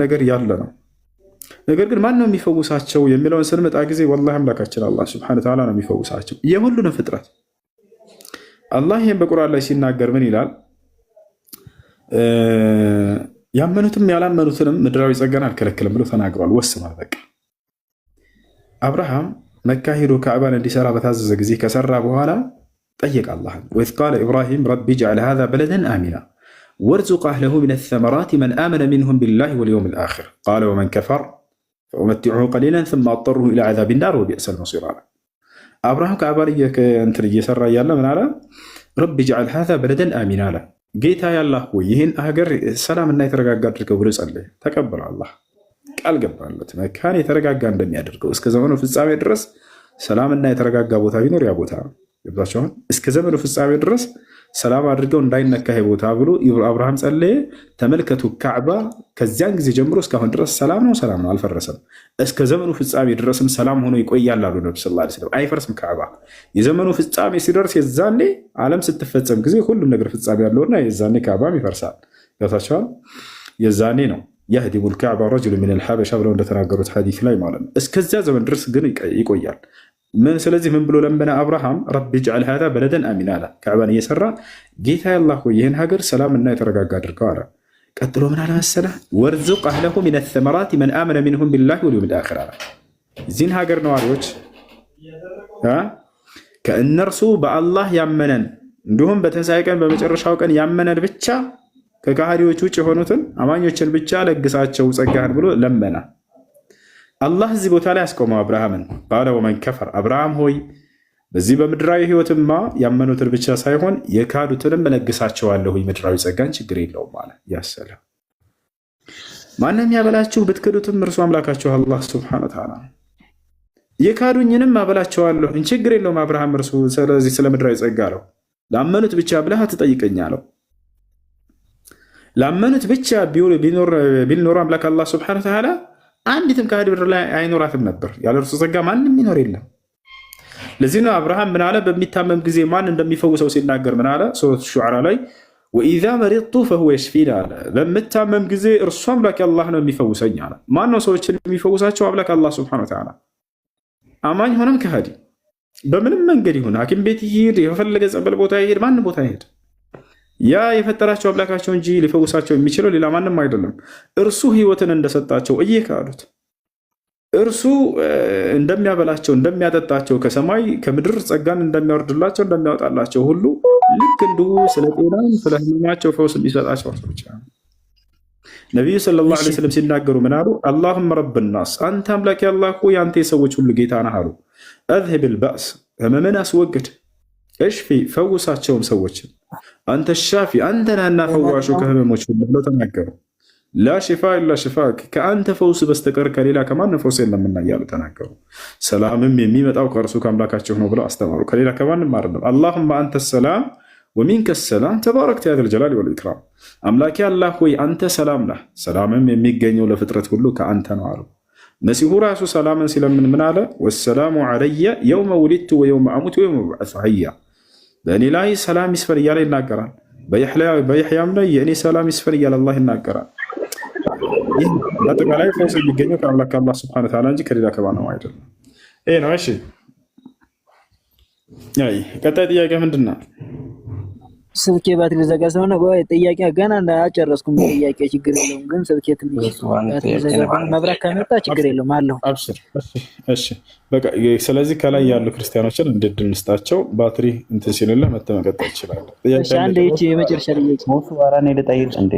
ነገር ያለ ነው። ነገር ግን ማን ነው የሚፈውሳቸው የሚለውን ስንመጣ ጊዜ ወላሂ አምላካችን አላህ ሱብሓነሁ ወተዓላ ነው የሚፈውሳቸው የሁሉንም ፍጥረት። አላህ ይህን በቁርአን ላይ ሲናገር ምን ይላል? ያመኑትም ያላመኑትንም ምድራዊ ጸጋን አልከለክልም ብሎ ተናግሯል። ወስኗል። በቃ አብርሃም መካ ሄዶ ካዕባን እንዲሰራ በታዘዘ ጊዜ ከሰራ በኋላ ጠየቅ አላህን። ወኢዝ ቃለ ኢብራሂም ረቢ ጅዐል ሃዛ በለደን አሚና ወርዙቅ አህለሁ ሚነ ሰመራቲ መን አመነ ሚንሁም ቢላሂ ወልየውሚል አኺር ቃለ ወመን ከፈር ፈኡመቲዑሁ ቀሊለን ثم አضطሩሁ ኢላ ዐዛቢ ናር ወቢእሰል መሲር አለ። አብርሃም ካዕባን እየሰራ እያለ ምን አለ? ረቢ ጅዐል ሃዛ በለደን አሚና አለ። ጌታ ያላህ ሆይ ይህን ሀገር ሰላምና የተረጋጋ አድርገው ብሎ ጸለየ። ተቀበለ። አላህ ቃል ገባለት መካን የተረጋጋ እንደሚያደርገው እስከ ዘመኑ ፍጻሜ ድረስ ሰላምና የተረጋጋ ቦታ ቢኖር ያ ቦታ ነው። ገብታችኋል? እስከ ዘመኑ ፍጻሜ ድረስ ሰላም አድርገው እንዳይነካ ቦታ ብሎ አብርሃም ጸለየ። ተመልከቱ፣ ካዕባ ከዚያን ጊዜ ጀምሮ እስካሁን ድረስ ሰላም ነው፣ አልፈረሰም። እስከ ዘመኑ ፍጻሜ ድረስም ሰላም ሆኖ ይቆያል አሉ ነብዩ ሰለላሁ ዐለይሂ ወሰለም። አይፈርስም ካዕባ። የዘመኑ ፍጻሜ ሲደርስ የዛኔ ዓለም ስትፈጸም ጊዜ ሁሉም ነገር ፍጻሜ ያለውና የዛኔ ካዕባም ይፈርሳል። ገብታችኋል? የዛኔ ነው የህዲሙል ካዕባ ረጁሉ ሚነል ሐበሻ ብለው እንደተናገሩት ሐዲስ ላይ ማለት ነው። እስከዚያ ዘመን ድረስ ግን ይቆያል። ስለዚህ ምን ብሎ ለመነ አብርሃም? ረቢ ጅዐል ሃዛ በለደን አሚና አለ። ካዕባን እየሰራ ጌታ ያላህ ሆይ ይህን ሀገር ሰላምና የተረጋጋ አድርገው አለ። ቀጥሎ ምን አለ መሰለህ? ወርዙቅ አህለሁ ሚነ ሰመራቲ መን አመነ ሚንሁም ቢላሂ ወልየውሚል አኺር አለ። እዚህን ሀገር ነዋሪዎች ከእነርሱ በአላህ ያመነን እንዲሁም በትንሣኤ ቀን በመጨረሻው ቀን ያመነን ብቻ ከካሃዲዎች ውጭ የሆኑትን አማኞችን ብቻ ለግሳቸው ጸጋህን ብሎ ለመና። አላህ እዚህ ቦታ ላይ ያስቆመው አብርሃምን ቃለ ወመን ከፈር አብርሃም ሆይ በዚህ በምድራዊ ህይወትማ ያመኑትን ብቻ ሳይሆን የካዱትንም እለግሳቸዋለሁ ምድራዊ ጸጋን ችግር የለውም ማለት ያሰለ ማንም ያበላችሁ ብትክዱትም እርሱ አምላካችሁ አላህ ሱብሓነሁ ወተዓላ የካዱኝንም አበላቸዋለሁ ችግር የለውም አብርሃም እርሱ ስለዚህ ስለ ምድራዊ ጸጋ ነው ላመኑት ብቻ ብለህ አትጠይቀኛለሁ ላመኑት ብቻ ቢል ኖሮ አምላክ አላህ ሱብሓነሁ ወተዓላ አንዲትም ከሃዲ ምድር ላይ አይኖራትም ነበር ያለ እርሱ ጸጋ ማንም ይኖር የለም ለዚህ ነው አብርሃም ምን አለ በሚታመም ጊዜ ማን እንደሚፈውሰው ሲናገር ምን አለ ሱረቱ ሹዓራ ላይ ወኢዛ መሪጡ ፈሁወ የሽፊን አለ በምታመም ጊዜ እርሱ አምላክ አላህ ነው የሚፈውሰኝ አለ ማን ነው ሰዎችን የሚፈውሳቸው አምላክ አላህ ሱብሓነሁ ወተዓላ አማኝ ሆነም ከሃዲ በምንም መንገድ ይሁን ሐኪም ቤት ይሄድ የፈለገ ጸበል ቦታ ይሄድ ማንም ቦታ ይሄድ ያ የፈጠራቸው አምላካቸው እንጂ ሊፈውሳቸው የሚችለው ሌላ ማንም አይደለም እርሱ ህይወትን እንደሰጣቸው እየካዱት እርሱ እንደሚያበላቸው እንደሚያጠጣቸው ከሰማይ ከምድር ጸጋን እንደሚያወርድላቸው እንደሚያወጣላቸው ሁሉ ልክ እንዲሁ ስለ ጤና ስለ ህመማቸው ፈውስ እንዲሰጣቸው ብቻ ነብዩ ሰለላሁ ዐለይሂ ወሰለም ሲናገሩ ምን አሉ አላሁመ ረብናስ አንተ አምላክ ያላህ ሆይ አንተ የሰዎች ሁሉ ጌታ ነህ አሉ اذهب البأس ህመምን አስወግድ እሽፊ ፈውሳቸውም ሰዎችን አንተ ሻፊ አንተ ነህና ፈዋሹ ከህመሞች ሁሉ ብለው ተናገሩ ላ ሽፋ ኢላ ሽፋክ ከአንተ ፈውስ በስተቀር ከሌላ ከማንም ፈውስ የለምና እያሉ ተናገሩ ሰላምም የሚመጣው ከእርሱ ከአምላካቸው ነው ብለው አስተማሩ ከሌላ ከማንም አይደለም اللهم انت السلام ومنك السلام تبارك يا ذا الجلال والاكرام አምላኬ አላህ ሆይ አንተ ሰላም ነህ ሰላምም የሚገኘው ለፍጥረት ሁሉ ከአንተ ነው አሉ መሲሁ ራሱ ሰላምን ሲለምን ምን አለ ወሰላሙ ዐለየ የውመ ውሊድቱ ወየውመ አሙት ወየውመ ኡብዐሱ ሐያ በእኔ ላይ ሰላም ይስፈን እያለ ይናገራል በይሕያም ላይ የእኔ ሰላም ይስፈን እያለ አላህ ይናገራል ይህ በአጠቃላይ ፈውስ የሚገኘው ከአምላክ አላህ ሱብሓነሁ ወተዓላ እንጂ ከሌላ ከማንም አይደለም ይሄ ነው እሺ ቀጣይ ጥያቄ ምንድን ነው ስልኬ ባትሪ ዘጋ ስለሆነ ጥያቄ ገና አልጨረስኩም ጥያቄ ችግር የለውም ግን ስልኬ ትንሽ ባትሪ ዘጋ መብራት ከመጣ ችግር የለውም አለው አብሽር እሺ በቃ ስለዚህ ከላይ ያሉ ክርስቲያኖችን እንድድል እንስጣቸው ባትሪ እንትን ሲልልህ መተመቀጠል ይችላል እሺ አንዴ እቺ የመጨረሻ ጥያቄ ሞቱ ወራኔ ልጠይቅ እንዴ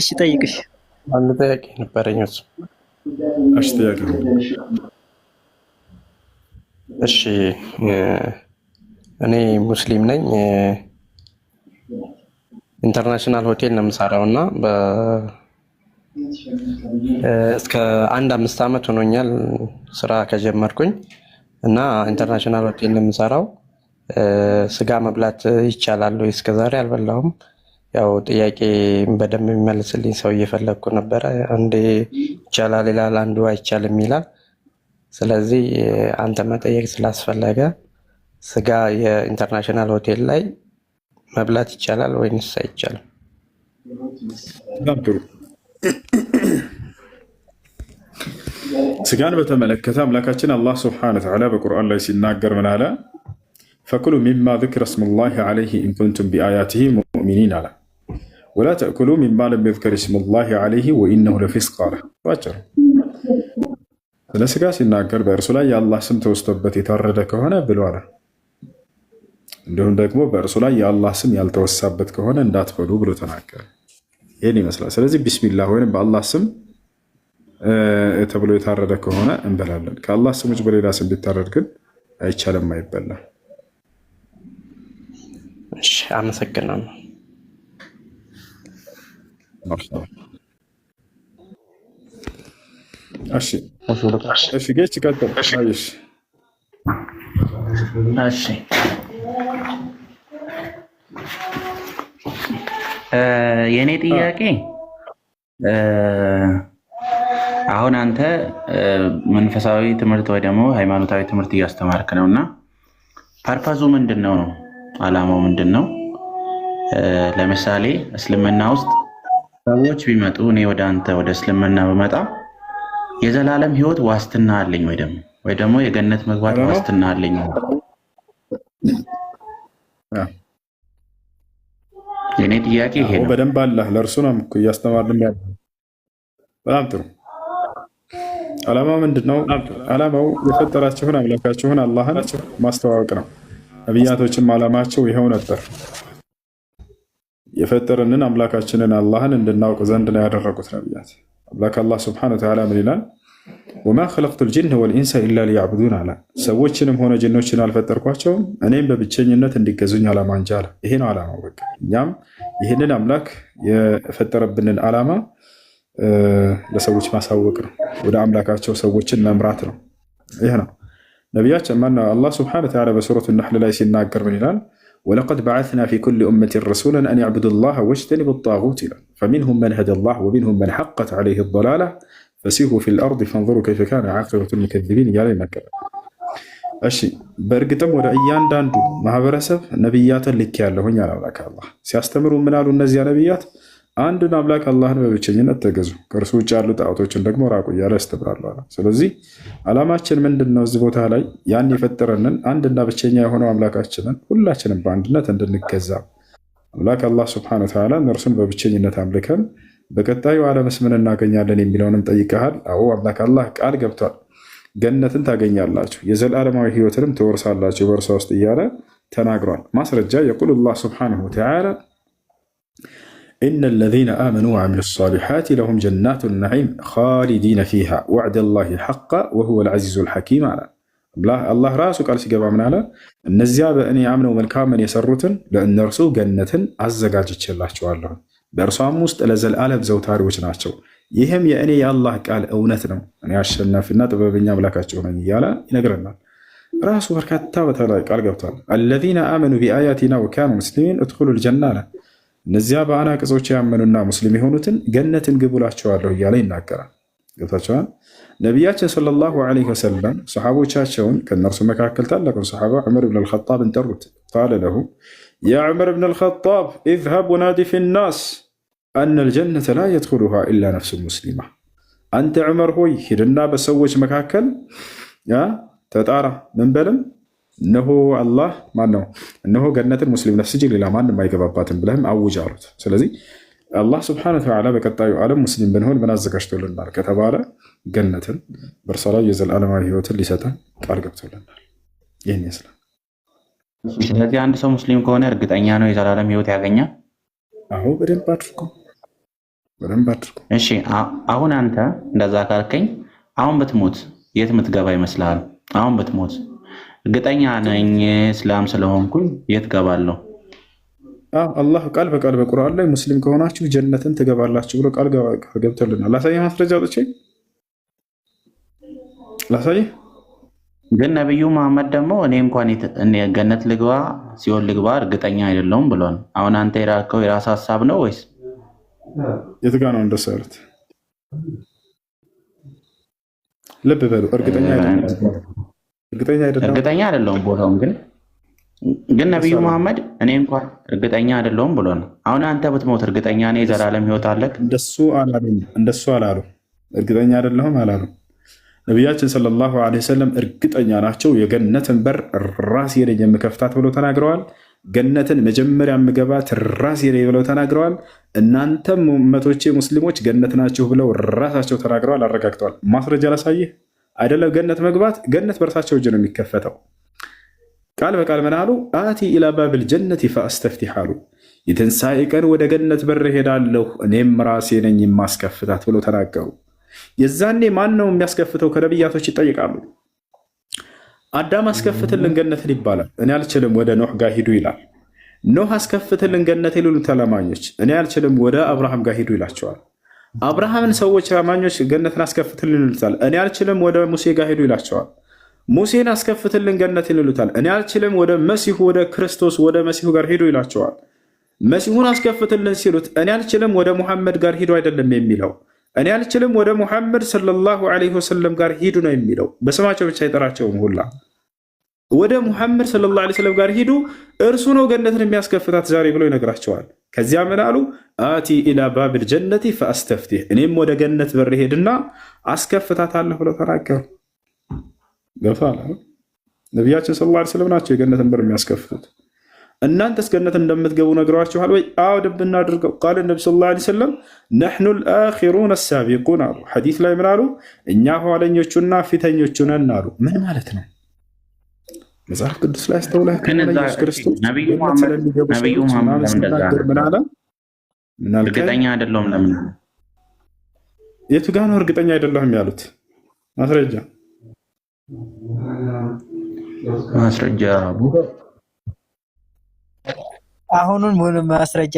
እሺ ጠይቅሽ አንድ ጥያቄ ነበረኝ እሺ ጥያቄ እሺ እኔ ሙስሊም ነኝ ኢንተርናሽናል ሆቴል ነው የምሰራው እና እስከ 1-5 ዓመት ሆኖኛል ስራ ከጀመርኩኝ እና ኢንተርናሽናል ሆቴል ነው የምሰራው ስጋ መብላት ይቻላል ወይ እስከዛሬ አልበላሁም ያው ጥያቄ በደንብ የሚመልስልኝ ሰው እየፈለግኩ ነበረ አንዴ ይቻላል ይላል አንዱ አይቻልም ይላል ስለዚህ አንተ መጠየቅ ስላስፈለገ ስጋ የኢንተርናሽናል ሆቴል ላይ መብላት ይቻላል ወይንስ አይቻልም? ስጋን በተመለከተ አምላካችን አላህ ሱብሓነሁ ወተዓላ በቁርአን ላይ ሲናገር ምን አለ? ፈኩሉ ሚማ ذكر اسم الله عليه إن كنتم بآياته مؤمنين አለ ወላ ተእኩሉ ሚማ ለም يذكر اسم الله عليه وإنه لفسق አለ ባጭሩ ስለ ስጋ ሲናገር በእርሱ ላይ የአላህ ስም ተወስቶበት የታረደ ከሆነ ብሎ አለ እንዲሁም ደግሞ በእርሱ ላይ የአላህ ስም ያልተወሳበት ከሆነ እንዳትበሉ ብሎ ተናገረ ይህን ይመስላል ስለዚህ ቢስሚላህ ወይም በአላህ ስም ተብሎ የታረደ ከሆነ እንበላለን ከአላህ ስም ውጭ በሌላ ስም ቢታረድ ግን አይቻልም አይበላም እሺ አመሰግናለሁ እሺ እሺ ጌች ቀጥል እሺ እሺ የኔ ጥያቄ አሁን አንተ መንፈሳዊ ትምህርት ወይ ደግሞ ሃይማኖታዊ ትምህርት እያስተማርክ ነውና ፐርፐዙ ምንድነው ነው ዓላማው ምንድነው ለምሳሌ እስልምና ውስጥ ሰዎች ቢመጡ እኔ ወደ አንተ ወደ እስልምና በመጣ የዘላለም ህይወት ዋስትና አለኝ ወይ ደግሞ የገነት መግባት ዋስትና አለኝ የኔ ጥያቄ ይሄ ነው በደንብ አላህ ለእርሱ ነው እያስተማርን ያለው በጣም ጥሩ ዓላማው ምንድነው ዓላማው የፈጠራችሁን አምላካችሁን አላህን ማስተዋወቅ ነው ነቢያቶችም ዓላማቸው ይሄው ነበር የፈጠረንን አምላካችንን አላህን እንድናውቅ ዘንድ ነው ያደረጉት ነቢያት አምላክ አላህ ሱብሓነሁ ወተዓላ ምን ይላል ወማ ኸለቅቱል ጅነ ወልኢንሰ ኢላ ሊያዕቡዱን አለ። ሰዎችንም ሆነ ጅኖችን አልፈጠርኳቸውም እኔም በብቸኝነት እንዲገዙኝ ዓላማ እንጂ አለ። ይሄ ነው ዓላማው። በቃ እኛም ይህንን አምላክ የፈጠረብንን ዓላማ ለሰዎች ማሳወቅ ነው። ወደ አምላካቸው ሰዎችን መምራት ነው። ይህ ነው ነቢያችን ማነው አላህ ስብሐነሁ ወተዓላ በሱረቱ ነሕል ላይ ሲናገር ምን ይላል? ወለቀድ በዐስና ፊ ኩሊ ኡመቲን ረሱለን አን ያዕቡዱ ላህ ወጅተኒቡ ጣጉት ይላል። ፈሚንሁም መን ሀደ ላህ ወሚንሁም መን ሐቀት ዐለይሂ ضላላ ፈሲሁ ፊል አርድ ፈንዙሩ ከይፈ ካነ ዓቂበቱል ሙከዚቢን እያለ ይናገራል። እሺ በእርግጥም ወደ እያንዳንዱ ማህበረሰብ ነቢያትን ልኬያለሁኝ አለ አምላክ አላህ። ሲያስተምሩ ምን አሉ እነዚያ ነቢያት? አንዱን አምላክ አላህን በብቸኝነት ተገዙ፣ ከእርሱ ውጭ ያሉ ጣዖቶችን ደግሞ ራቁ እያለ ያስተምራሉ አለ። ስለዚህ ዓላማችን ምንድን ነው? እዚህ ቦታ ላይ ያን የፈጠረንን አንድና ብቸኛ የሆነው አምላካችንን ሁላችንም በአንድነት እንድንገዛ አምላክ አላህ ሱብሓነሁ ወተዓላ እነርሱን በብቸኝነት አምልከን በቀጣዩ ዓለምስ ምን እናገኛለን የሚለውንም ጠይቀሃል። አዎ አምላክ አላህ ቃል ገብቷል። ገነትን ታገኛላችሁ፣ የዘላለማዊ ህይወትንም ትወርሳላችሁ በእርሷ ውስጥ እያለ ተናግሯል። ማስረጃ የቁል ላህ ሱብሓነሁ ወተዓላ ኢነ ለዚነ አመኑ ወዐሚሉ ሷሊሓት ለሁም ጀናቱ ነዒም ኻሊዲነ ፊሃ ወዕደ ላሂ ሐቃ ወሁወል ዐዚዙል ሐኪም አለ። አላህ ራሱ ቃል ሲገባ ምን አለ? እነዚያ በእኔ አምነው መልካምን የሰሩትን ለእነርሱ ገነትን አዘጋጅቼላቸዋለሁ በእርሷም ውስጥ ለዘላለም ዘውታሪዎች ናቸው። ይህም የእኔ የአላህ ቃል እውነት ነው፣ እኔ አሸናፊና ጥበበኛ አምላካቸው ነኝ እያለ ይነግረናል። ራሱ በርካታ በተለይ ቃል ገብቷል። አለዚነ አመኑ ቢአያቲና ወካኑ ሙስሊሚን እድኹሉል ጀና አለ። እነዚያ በአናቅጾች ያመኑና ሙስሊም የሆኑትን ገነትን ግቡላቸዋለሁ እያለ ይናገራል። ገብታቸዋል። ነቢያችን ሰለላሁ ዐለይሂ ወሰለም ሰሓቦቻቸውን ከእነርሱ መካከል ታላቁን ሰሓባ ዑመር ብን አልኸጣብን ጠሩት። ቃለ ለሁ ያ ዑመር ብን አልኸጣብ ኢዝሀብ ወናዲ ፊናስ አነ ልጀነተ ላ የድኹሉሃ ኢላ ነፍሱ ሙስሊማ። አንተ ዑመር ሆይ ሂድና በሰዎች መካከል ተጣራ፣ ምን በልም እነሆ አላህ ማን ነው? እነሆ ገነትን ሙስሊም ነፍስ እንጂ ሌላ ማንም አይገባባትም ብለህም አውጅ አሉት። ስለዚህ አላህ ስብሐነሁ ወተዓላ በቀጣዩ ዓለም ሙስሊም ብንሆን ምን አዘጋጅቶልናል ከተባለ ገነትን በእርሷ ላይ የዘላለማዊ ህይወትን ሊሰጠን ቃል ገብቶልናል። ይህን ይመስላል። ስለዚህ አንድ ሰው ሙስሊም ከሆነ እርግጠኛ ነው የዘላለም ህይወት ያገኛል? አዎ በደንብ አድርጎ በደንብ አድርጎ። እሺ አሁን አንተ እንደዛ ካልከኝ አሁን ብትሞት የት ምትገባ ይመስልሃል? አሁን ብትሞት እርግጠኛ ነኝ እስላም ስለሆንኩኝ የት ገባለሁ? አላህ ቃል በቃል በቁርአን ላይ ሙስሊም ከሆናችሁ ጀነትን ትገባላችሁ ብሎ ቃል ገብቶልናል። ላሳየህ ማስረጃ አውጥቼ ላሳየህ። ግን ነቢዩ መሐመድ ደግሞ እኔ እንኳን ገነት ልግባ ሲኦል ልግባ እርግጠኛ አይደለሁም ብሏል። አሁን አንተ የራከው የራስ ሀሳብ ነው ወይስ የት ጋ ነው እንደሱ ያሉት? ልብ በሉ። እርግጠኛ አይደለሁም ቦታውን ግን ነቢዩ መሐመድ እኔ እንኳን እርግጠኛ አይደለሁም ብሏል። አሁን አንተ ብትሞት እርግጠኛ ነኝ የዘላለም ህይወት አለክ? እንደሱ አላሉ። እርግጠኛ አይደለሁም አላሉ። ነቢያችን ሰለላሁ ዐለይሂ ወሰለም እርግጠኛ ናቸው። የገነትን በር ራሴ ነኝ የምከፍታት ብለው ተናግረዋል። ገነትን መጀመሪያ የምገባት ራሴ ነኝ ብለው ተናግረዋል። እናንተም ኡመቶቼ ሙስሊሞች ገነት ናችሁ ብለው ራሳቸው ተናግረዋል፣ አረጋግጠዋል። ማስረጃ ላሳይህ። አይደለም ገነት መግባት፣ ገነት በእርሳቸው እጅ ነው የሚከፈተው። ቃል በቃል ምን አሉ? አቲ ኢላ ባብል ጀነቲ ፈአስተፍቲሕ አሉ። የትንሣኤ ቀን ወደ ገነት በር ሄዳለሁ እኔም ራሴ ነኝ የማስከፍታት ብለው ተናገሩ። የዛኔ ማን ነው የሚያስከፍተው? ከነቢያቶች ይጠይቃሉ። አዳም አስከፍትልን ገነትን ይባላል። እኔ አልችልም ወደ ኖህ ጋር ሂዱ ይላል። ኖህ አስከፍትልን ገነት ይሉሉ ተለማኞች። እኔ አልችልም ወደ አብርሃም ጋር ሂዱ ይላቸዋል። አብርሃምን ሰዎች አማኞች ገነትን አስከፍትልን ይሉታል። እኔ አልችልም ወደ ሙሴ ጋር ሂዱ ይላቸዋል። ሙሴን አስከፍትልን ገነትን ይሉታል። እኔ አልችልም ወደ መሲሁ ወደ ክርስቶስ ወደ መሲሁ ጋር ሂዱ ይላቸዋል። መሲሁን አስከፍትልን ሲሉት እኔ አልችልም ወደ ሙሐመድ ጋር ሂዱ አይደለም የሚለው፣ እኔ አልችልም ወደ ሙሐመድ ሰለላሁ ዐለይሂ ወሰለም ጋር ሂዱ ነው የሚለው። በስማቸው ብቻ አይጠራቸውም ሁላ። ወደ ሙሐመድ ሰለላሁ ዐለይሂ ወሰለም ጋር ሂዱ፣ እርሱ ነው ገነትን የሚያስከፍታት ዛሬ ብሎ ይነግራቸዋል። ከዚያ ምን አሉ? አቲ ኢላ ባብል ጀነቲ ፈአስተፍቲሕ፣ እኔም ወደ ገነት በር ሄድና አስከፍታታለሁ ብለው ተናገሩ። ገብቷል። ነቢያችን ሰለላሁ ዐለይሂ ወሰለም ናቸው የገነትን በር የሚያስከፍቱት። እናንተስ ገነት እንደምትገቡ ነግረዋችኋል ወይ? አዎ ደብ እናድርገው። ቃል ነቢ ሰለላሁ ዐለይሂ ወሰለም ነሕኑ ልአኺሩነ ሳቢቁን አሉ። ሐዲስ ላይ ምን አሉ? እኛ ኋለኞቹና ፊተኞቹ ነን አሉ። ምን ማለት ነው? መጽሐፍ ቅዱስ ላይ አስተውለህ ኢየሱስ ክርስቶስ ነቢዩ መሐመድ ምን አለ? እርግጠኛ አይደለሁም። ለምን? የቱ ጋ ነው እርግጠኛ አይደለሁም ያሉት? ማስረጃ አሁኑን ሙሉ ማስረጃ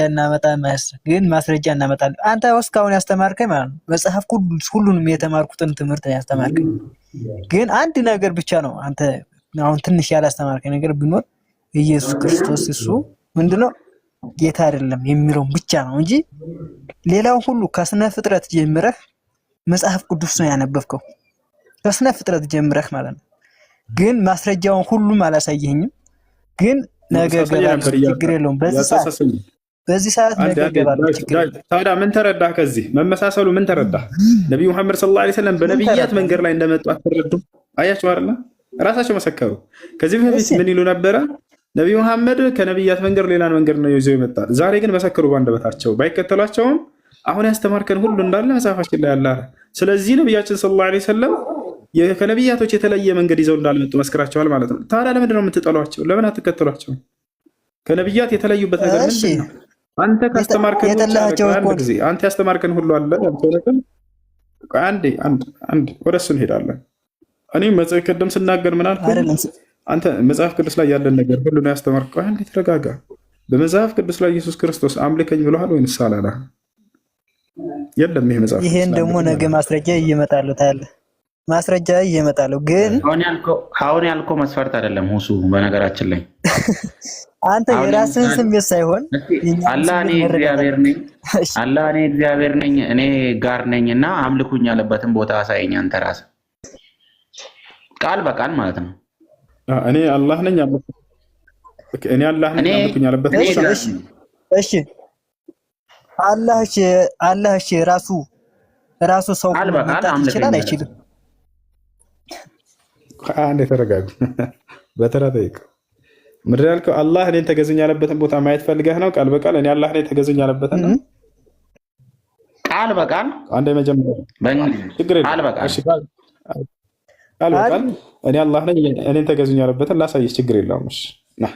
ግን ማስረጃ እናመጣለን። አንተ እስካሁን ያስተማርከኝ ማለት ነው መጽሐፍ ሁሉንም የተማርኩትን ትምህርት ያስተማርከኝ። ግን አንድ ነገር ብቻ ነው አንተ አሁን ትንሽ ያላስተማርከኝ ነገር ቢኖር ኢየሱስ ክርስቶስ እሱ ምንድነው ጌታ አይደለም የሚለው ብቻ ነው እንጂ ሌላው ሁሉ ከስነ ፍጥረት ጀምረህ መጽሐፍ ቅዱስ ነው ያነበብከው። ከስነ ፍጥረት ጀምረህ ማለት ነው። ግን ማስረጃውን ሁሉም አላሳየኝም። ግን ነገ ገባለሁ፣ ችግር የለውም። በዚህ ሰዓት ነገ ገባለሁ፣ ችግር የለውም። ታዲያ ምን ተረዳህ? ከዚህ መመሳሰሉ ምን ተረዳህ? ነብዩ መሐመድ ሰለላሁ ዐለይሂ ወሰለም በነብያት መንገድ ላይ እንደመጡ አትረዱም? አያችሁ አይደል? ራሳቸው መሰከሩ። ከዚህ በፊት ምን ይሉ ነበረ? ነብዩ መሐመድ ከነብያት መንገድ ሌላን መንገድ ነው ይዘው ይመጣል። ዛሬ ግን መሰከሩ ባንደበታቸው። ባይከተሏቸውም አሁን ያስተማርከን ሁሉ እንዳለ መጽሐፋችን ላይ አለ። ስለዚህ ነብያችን ሰለላሁ ዐለይሂ ወሰለም ከነብያቶች የተለየ መንገድ ይዘው እንዳልመጡ መስክራቸዋል ማለት ነው። ታዲያ ለምንድን ነው የምትጠሏቸው? ለምን አትከተሏቸው? ከነብያት የተለዩበት ነገር ምንድን ነው? አንተ ካስተማርከን አንተ ያስተማርከን ሁሉ አለ። አንድ ወደ እሱ እንሄዳለን። እኔ ቅድም ስናገር ምን አልኩ? አንተ መጽሐፍ ቅዱስ ላይ ያለን ነገር ሁሉ ነው ያስተማርከው። አንዴ ተረጋጋ። በመጽሐፍ ቅዱስ ላይ ኢየሱስ ክርስቶስ አምልከኝ ብለዋል ወይንስ አላለም? የለም። ይሄ መጽሐፍ ይሄን ደግሞ ነገ ማስረጃ እየመጣሉ ታያለህ። ማስረጃ እየመጣሉ። ግን አሁን ያልከው መስፈርት አይደለም ሁሱ። በነገራችን ላይ አንተ የራስህን ስሜት ሳይሆን አላህ እኔ እግዚአብሔር ነኝ እኔ ጋር ነኝና አምልኩኝ ያለበትን ቦታ አሳየኝ። አንተ ራስህ ቃል በቃል ማለት ነው። እኔ አላህ ነኝ አምልኩኝ ያለበትን ቦታ። እሺ አላህ ራሱ ሰው ይችላል አይችልም? አንዴ ተረጋጉ። በተራ ጠይቅ። ምንድን ያልከው? አላህ እኔን ተገዙኝ ያለበትን ቦታ ማየት ፈልገህ ነው? ቃል በቃል እኔ አላህ እኔን ተገዙኝ ያለበትን ነው? ቃል በቃል አንዴ መጀመሪያ ችግር የለም። ቃል በቃል እኔ አላህ ነኝ እኔን ተገዙኝ ያለበትን ላሳየህ፣ ችግር የለውም። እሺ ና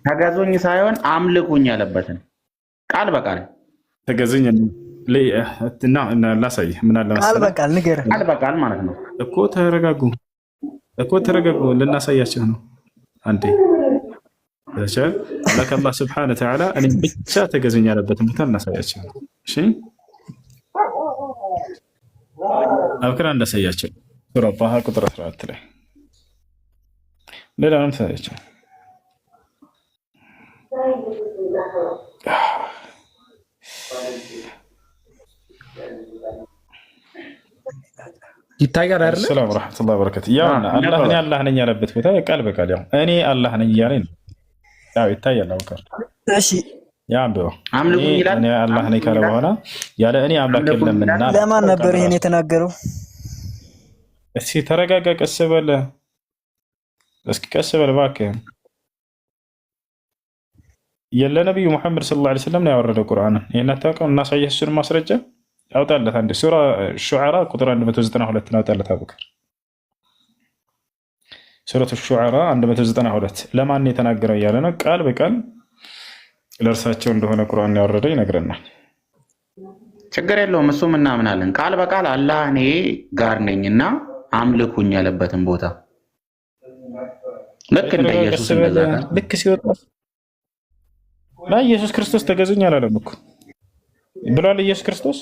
ተገዙኝ ሳይሆን አምልኩኝ ያለበትን ቃል በቃል ተገዙኝ እና ላሳየህ። ምን አለ መሰለህ? ቃል በቃል ንገረህ። ቃል በቃል ማለት ነው እኮ። ተረጋጉ። ልናሳያቸው ነው። አንዴ ለከአላህ ስብሐነ ወተዓላ እኔ ብቻ ተገዙኝ ያለበትን ቦታ ልናሳያቸው ነው። እሺ አብክራ እንዳሳያቸው ሱራ ጣሃ ቁጥር 14 ላይ ሌላ ነው ታያቸው። ይታያል አይደል? ሰላም ወራህመቱላሂ ወበረካቱ። ያው አላህ ነኝ ያለበት ቦታ ቃል በቃል ያው እኔ አላህ ነኝ እያለኝ ነው። ያው ይታያል። አውቀር እሺ ያ እኔ አላህ ነኝ ካለ በኋላ ያለ እኔ አምላክ የለምና ለማን ነበር ይሄን የተናገረው? እስኪ ተረጋጋ። ቀስ በል እባክህ። የለነብዩ መሐመድ ሰለላሁ ዐለይሂ ወሰለም ነው ያወረደው ቁርአንን። ይሄን አታውቀው? እናሳየህ እሱን ማስረጃ አውጣለት። አንድ ሱራ ሹዓራ ቁጥር 192 ነው። አውጣለት አቡከር። ሱረቱ ሹዓራ 192 ለማን የተናገረው እያለ ነው። ቃል በቃል ለእርሳቸው እንደሆነ ቁርአን ያወረደው ይነግረናል። ችግር የለውም። እሱም እናምናለን። ቃል በቃል አላህ እኔ ጋር ነኝና አምልኩኝ ያለበትን ቦታ ልክ እንደ ኢየሱስ እንደዛ ልክ ሲወጣ ኢየሱስ ክርስቶስ ተገዙኝ አላለም እኮ ብሏል። ኢየሱስ ክርስቶስ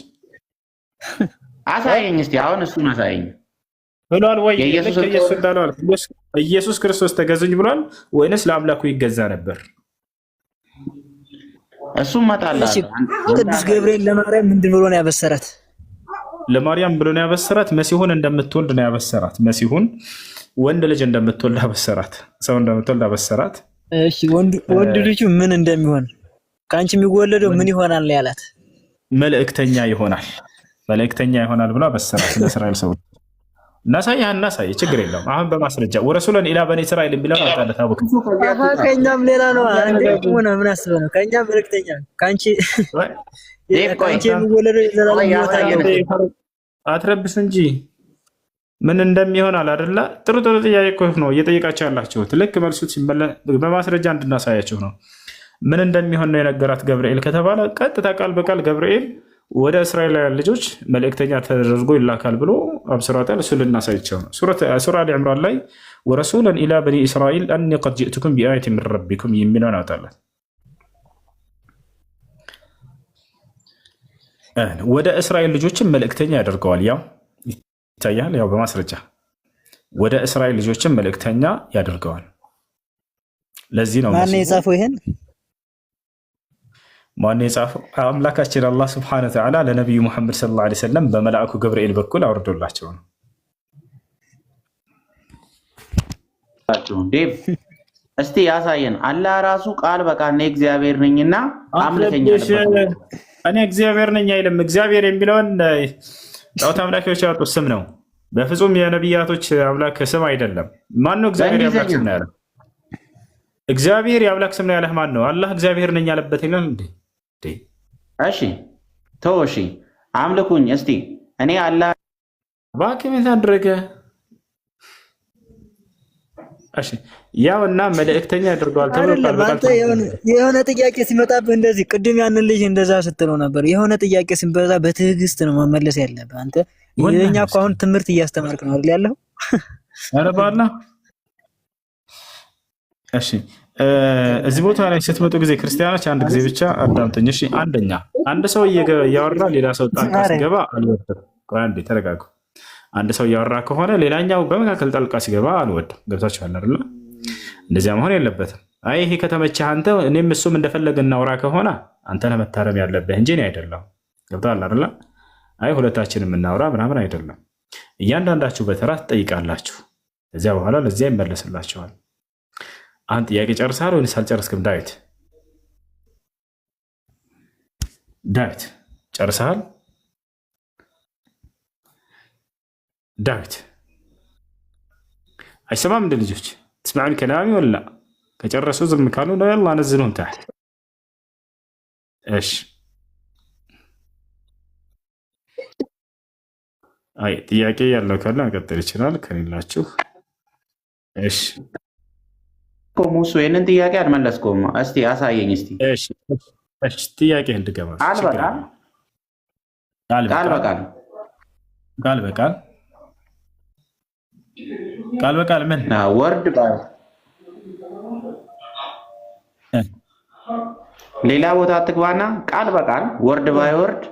አሳየኝ እስቲ አሁን እሱን አሳየኝ ብሏል ወይ? ኢየሱስ ክርስቶስ ተገዙኝ ብሏል ወይንስ ለአምላኩ ይገዛ ነበር? እሱም መጣላት ቅዱስ ገብርኤል ለማርያም ምንድን ብሎ ነው ያበሰራት? ለማርያም ብሎ ነው ያበሰራት። መሲሁን እንደምትወልድ ነው ያበሰራት። መሲሁን ወንድ ልጅ እንደምትወልድ አበሰራት። ሰው እንደምትወልድ አበሰራት። እሺ ወንድ ልጁ ምን እንደሚሆን ከአንቺ የሚወለደው ምን ይሆናል ያላት? መልእክተኛ ይሆናል ብሎ አበሰራት ለእስራኤል ሰዎች። እናሳይ ችግር የለውም። አሁን በማስረጃ ወረሱለን ኢላ በኒ እስራኤል ቢላል አጣለ ታወቀ። ከኛም ሌላ ነው አንዴ ሆነ ምን አስበህ ነው? ከኛም መልእክተኛ ካንቺ የሚወለደው ዘላለም ይወጣል። አትረብሽ እንጂ ምን እንደሚሆን አይደለ? ጥሩ ጥያቄ እኮ ነው እየጠየቃቸው ያላችሁት። ልክ መልሱት ሲመለስ በማስረጃ እንድናሳያቸው ነው። ምን እንደሚሆን ነው የነገራት ገብርኤል ከተባለ ቀጥታ ቃል በቃል ገብርኤል ወደ እስራኤላውያን ልጆች መልእክተኛ ተደርጎ ይላካል ብሎ አብስሯታል። እሱ ልናሳይቸው ነው። ሱራ አሊ ዕምራን ላይ ወረሱለን ኢላ በኒ እስራኤል አኒ ቀድ ጅእትኩም ቢአየት ምን ረቢኩም የሚለውን ያወጣለን። ወደ እስራኤል ልጆችን መልእክተኛ ያደርገዋል። ያው ይታያል፣ ያው በማስረጃ ወደ እስራኤል ልጆችን መልእክተኛ ያደርገዋል። ለዚህ ነው ማን የጻፈው ይሄን? ማን የጻፈው? አምላካችን አላህ ሱብሓነሁ ወተዓላ ለነቢዩ ሙሐመድ ሰለላሁ ዐለይሂ ወሰለም በመልአኩ ገብርኤል በኩል አውርዶላቸው ነው። እስቲ ያሳየን። አላህ ራሱ ቃል በቃል እኔ እግዚአብሔር ነኝና አምልከኝ አለበት። እኔ እግዚአብሔር ነኝ አይልም። እግዚአብሔር የሚለውን ጣዖት አምላኪዎች ያወጡት ስም ነው። በፍጹም የነቢያቶች አምላክ ስም አይደለም። ማን ነው እግዚአብሔር የአምላክ ስም ነው ያለው? እግዚአብሔር የአምላክ ስም ነው ያለህ ማን ነው? አላህ እግዚአብሔር ነኝ ያለበት ይላል እንዴ? እሺ ተው፣ እሺ አምልኩኝ እስቲ። እኔ አላህ እባክህ ምን ታደረገ? እሺ ያው እና መልእክተኛ ያደርገዋል ተብሎ የሆነ ጥያቄ ሲመጣብህ እንደዚህ ቅድም ያንን ልጅ እንደዛ ስትለው ነበር። የሆነ ጥያቄ ሲመጣ በትዕግስት ነው መመለስ ያለብህ አንተ። የኛ እኮ አሁን ትምህርት እያስተማርክ ነው አይደል ያለው? ኧረ ባላ እሺ እዚህ ቦታ ላይ ስትመጡ ጊዜ ክርስቲያኖች አንድ ጊዜ ብቻ አዳምጠኝ እሺ። አንደኛ አንድ ሰው እያወራ ሌላ ሰው ጣልቃ ሲገባ አልወድም። ቆይ አንዴ ተረጋጉ። አንድ ሰው እያወራ ከሆነ ሌላኛው በመካከል ጣልቃ ሲገባ አልወድም። ገብታችኋል አይደል? እንደዚያ መሆን የለበትም። አይ ይሄ ከተመቸህ አንተ እኔም እሱም እንደፈለገ እናውራ ከሆነ አንተ ነህ መታረም ያለብህ እንጂ እኔ አይደለም። ገብቶሃል አይደል? አይ ሁለታችንም እናውራ ምናምን አይደለም። እያንዳንዳችሁ በተራ ትጠይቃላችሁ። ከዚያ በኋላ ለዚያ ይመለስላችኋል። አንድ ጥያቄ ጨርሰሃል ወይስ አልጨረስክም? ዳዊት ጨርሰሃል? ዳዊት አይሰማም እንደ ልጆች تسمعون كلامي ولا لا؟ كجرسوا زم كانوا لا يلا نزلهم تحت. ايش አይ ጥያቄ ያለው ካለ መቀጠል ይችላል። ከሌላችሁ እሺ ሙሱ ይሄንን ጥያቄ አልመለስኩም። እስቲ አሳየኝ እስቲ። እሺ ጥያቄ እንድገባ ቃል በቃል ምን ወርድ ባይ ሌላ ቦታ አትግባና ቃል በቃል ወርድ ባይ ወርድ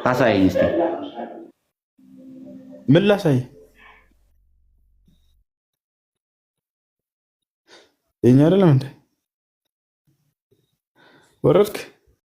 አሳየኝ እስቲ። ምን ላሳይ? የኛ አይደለም እንዴ? ወረድክ